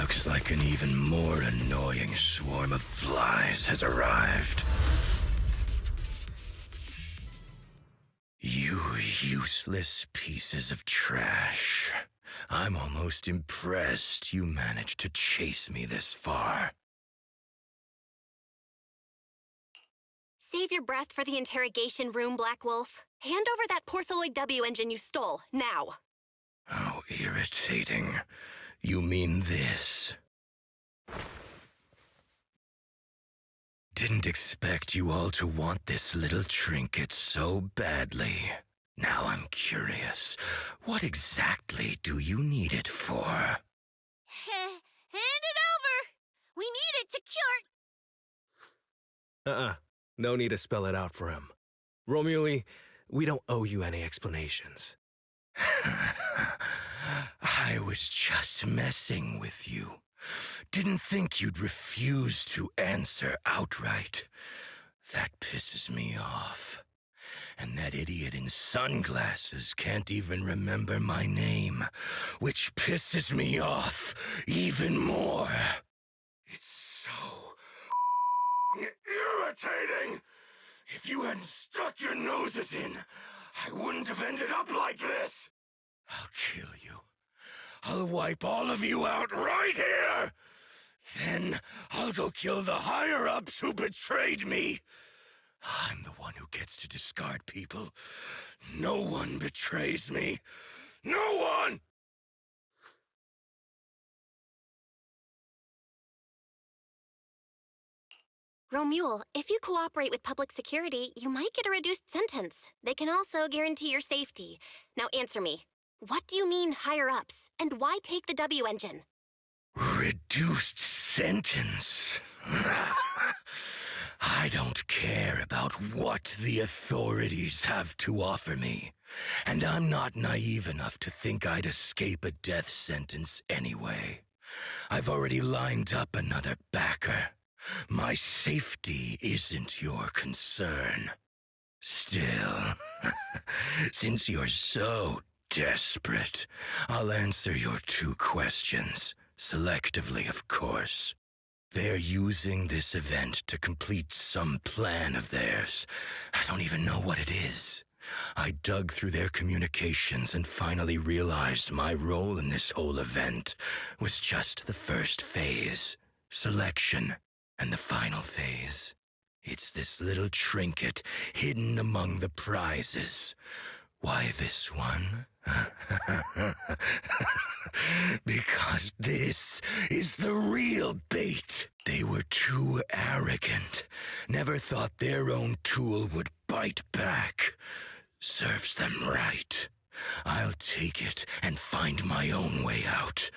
Looks like an even more annoying swarm of flies has arrived. You useless pieces of trash. I'm almost impressed you managed to chase me this far. Save your breath for the interrogation room, Black Wolf. Hand over that Porceloid W engine you stole, now. How irritating. You mean this? Didn't expect you all to want this little trinket so badly. Now I'm curious. What exactly do you need it for? Hand it over! We need it to cure... No need to spell it out for him. Romule, we don't owe you any explanations. I was just messing with you. Didn't think you'd refuse to answer outright. That pisses me off. And that idiot in sunglasses can't even remember my name, which pisses me off even more. It's so irritating. If you hadn't stuck your noses in, I wouldn't have ended up like this. I'll kill you. I'll wipe all of you out right here. Then I'll go kill the higher-ups who betrayed me. I'm the one who gets to discard people. No one betrays me. No one! Romule, if you cooperate with public security, you might get a reduced sentence. They can also guarantee your safety. Now answer me. What do you mean, higher-ups? And why take the W engine? Reduced sentence? I don't care about what the authorities have to offer me. And I'm not naive enough to think I'd escape a death sentence anyway. I've already lined up another backer. My safety isn't your concern. Still, since you're so desperate, I'll answer your 2 questions. Selectively, of course. They're using this event to complete some plan of theirs. I don't even know what it is. I dug through their communications and finally realized my role in this whole event was just the first phase, selection, and the final phase. It's this little trinket hidden among the prizes. Why this one? Because this is the real bait. They were too arrogant. Never thought their own tool would bite back. Serves them right. I'll take it and find my own way out.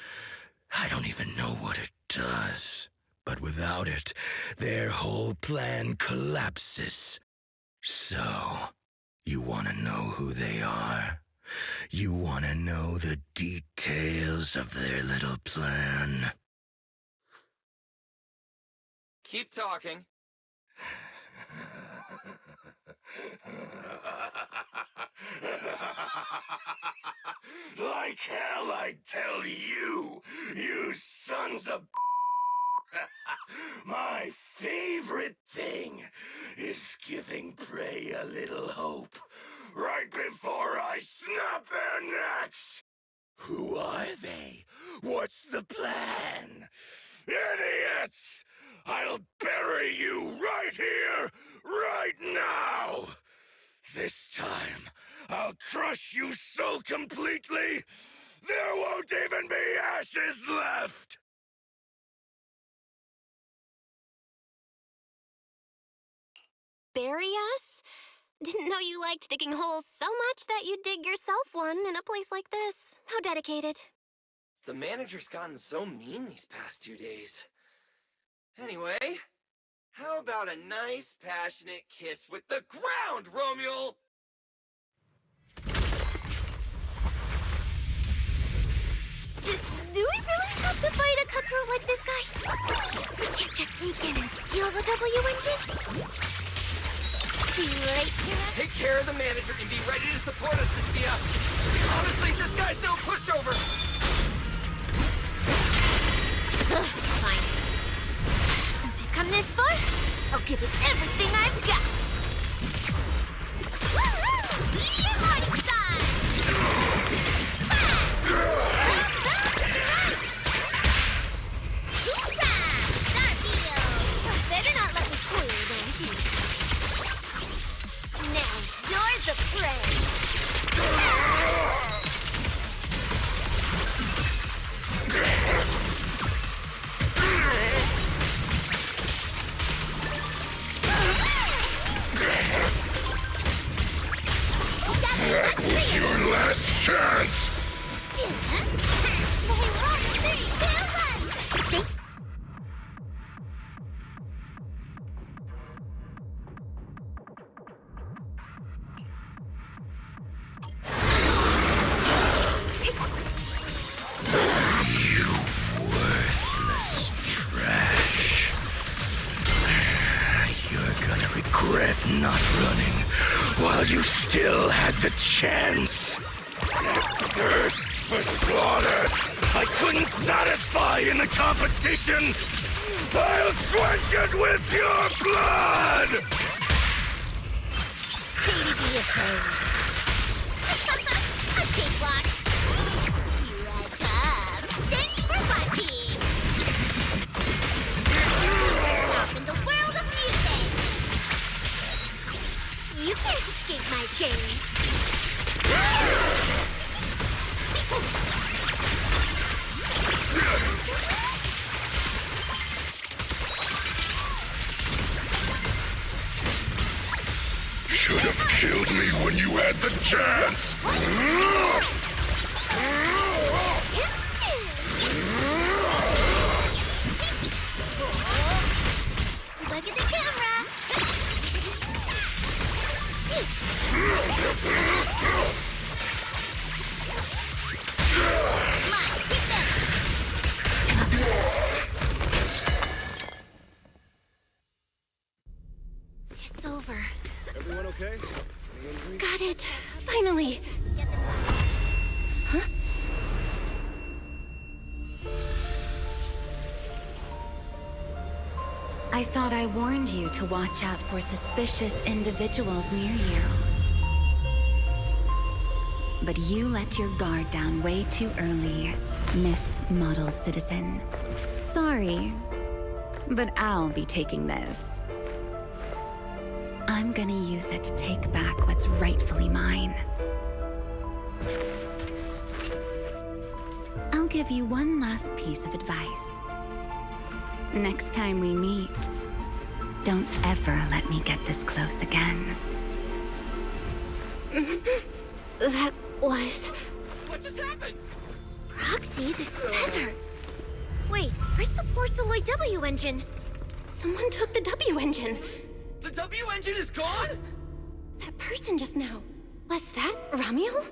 I don't even know what it does. But without it, their whole plan collapses. So, you want to know who they are? You want to know the details of their little plan? Keep talking. Like hell, I tell you, you sons of... My favorite thing is giving prey a little hope right before I snap their necks. Who are they? What's the plan? Idiots! I'll bury you right here, right now! This time, I'll crush you so completely, there won't even be ashes left! Bury us? Didn't know you liked digging holes so much that you'd dig yourself one in a place like this. How dedicated. The manager's gotten so mean these past 2 days. Anyway, how about a nice, passionate kiss with the ground, Romuald? Do we really have to fight a cutthroat like this guy? We can't just sneak in and steal the W engine? Too late, Kira. Take care of the manager and be ready to support us, Cissia. Honestly, this guy's no pushover. Fine. Since we've come this far, I'll give it everything I've got. Woohoo! Medium party time! Better not let me spoil your damn feet. Now you're the prey. That was your last chance! You worthless trash. You're gonna regret not running while you still had the chance. That thirst for slaughter I couldn't satisfy in the competition. I'll quench it with your blood! Katie be afraid. A cakewalk. Here I come. Send for party. Off in the world of music. You can't escape my gaze. Should have killed me when you had the chance! Look at the camera! It's over. Everyone okay? Any injuries? Got it. Finally. Huh? I thought I warned you to watch out for suspicious individuals near you. But you let your guard down way too early, Miss Model Citizen. Sorry, but I'll be taking this. I'm gonna use it to take back what's rightfully mine. I'll give you one last piece of advice. Next time we meet, don't ever let me get this close again. That was... What just happened? Proxy, this feather. Wait, Where's the Porceloid W engine? Someone took the W engine. The W engine is gone? That person just now. Was that Ramiel?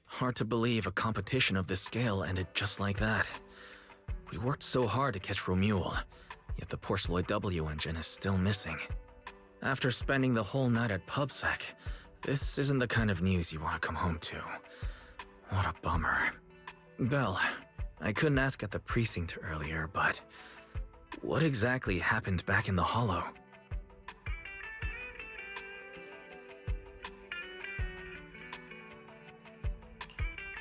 Hard to believe a competition of this scale ended just like that. We worked so hard to catch Romuald, yet the Porceloid W engine is still missing. After spending the whole night at PubSec, this isn't the kind of news you want to come home to. What a bummer. Belle, I couldn't ask at the precinct earlier, but what exactly happened back in the Hollow?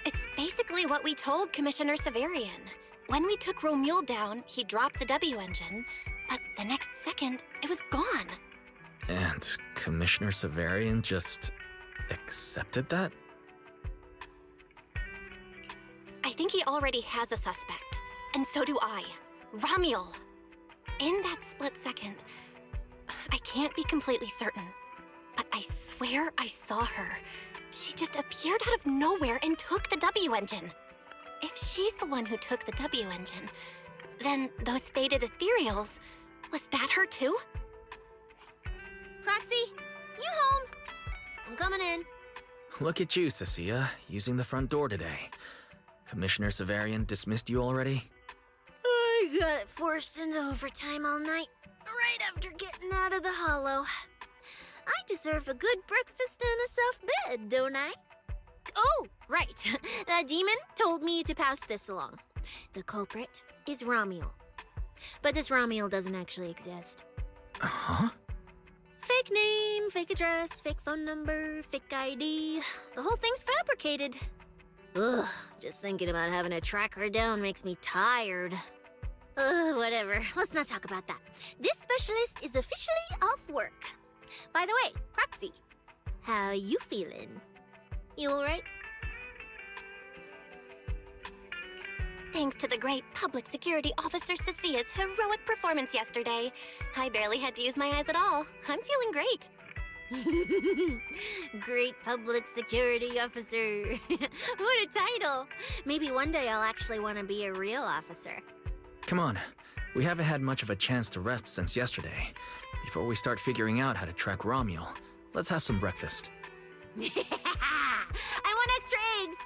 It's basically what we told Commissioner Severian. When we took Romuald down, he dropped the W engine, but the next second, it was gone. And Commissioner Severian just accepted that? I think he already has a suspect, and so do I. Ramiel. In that split second, I can't be completely certain, but I swear I saw her. She just appeared out of nowhere and took the W engine. If she's the one who took the W engine, then those faded ethereals, was that her too? Proxy, you home? I'm coming in. Look at you, Cissia, using the front door today. Commissioner Severian dismissed you already? I got forced into overtime all night, right after getting out of the Hollow. I deserve a good breakfast and a soft bed, don't I? Oh, right. That demon told me to pass this along. The culprit is Ramiel. But this Ramiel doesn't actually exist. Huh? Fake name, fake address, fake phone number, fake ID. The whole thing's fabricated. Ugh, just thinking about having to track her down makes me tired. Whatever. Let's not talk about that. This specialist is officially off work. By the way, Proxy, how you feeling? You alright? Thanks to the great public security officer Cissia's heroic performance yesterday, I barely had to use my eyes at all. I'm feeling great. Great public security officer. What a title. Maybe one day I'll actually want to be a real officer. Come on, we haven't had much of a chance to rest since yesterday. Before we start figuring out how to track Ramiel, let's have some breakfast. I want extra eggs!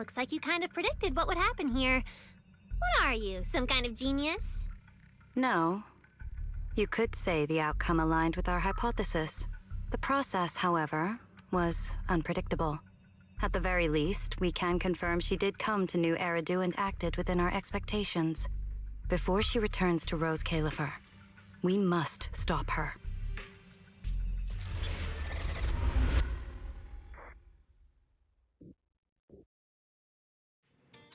Looks like you kind of predicted what would happen here. What are you, some kind of genius? No. You could say the outcome aligned with our hypothesis. The process, however, was unpredictable. At the very least, we can confirm she did come to New Eridu and acted within our expectations. Before she returns to Rose Califer, we must stop her.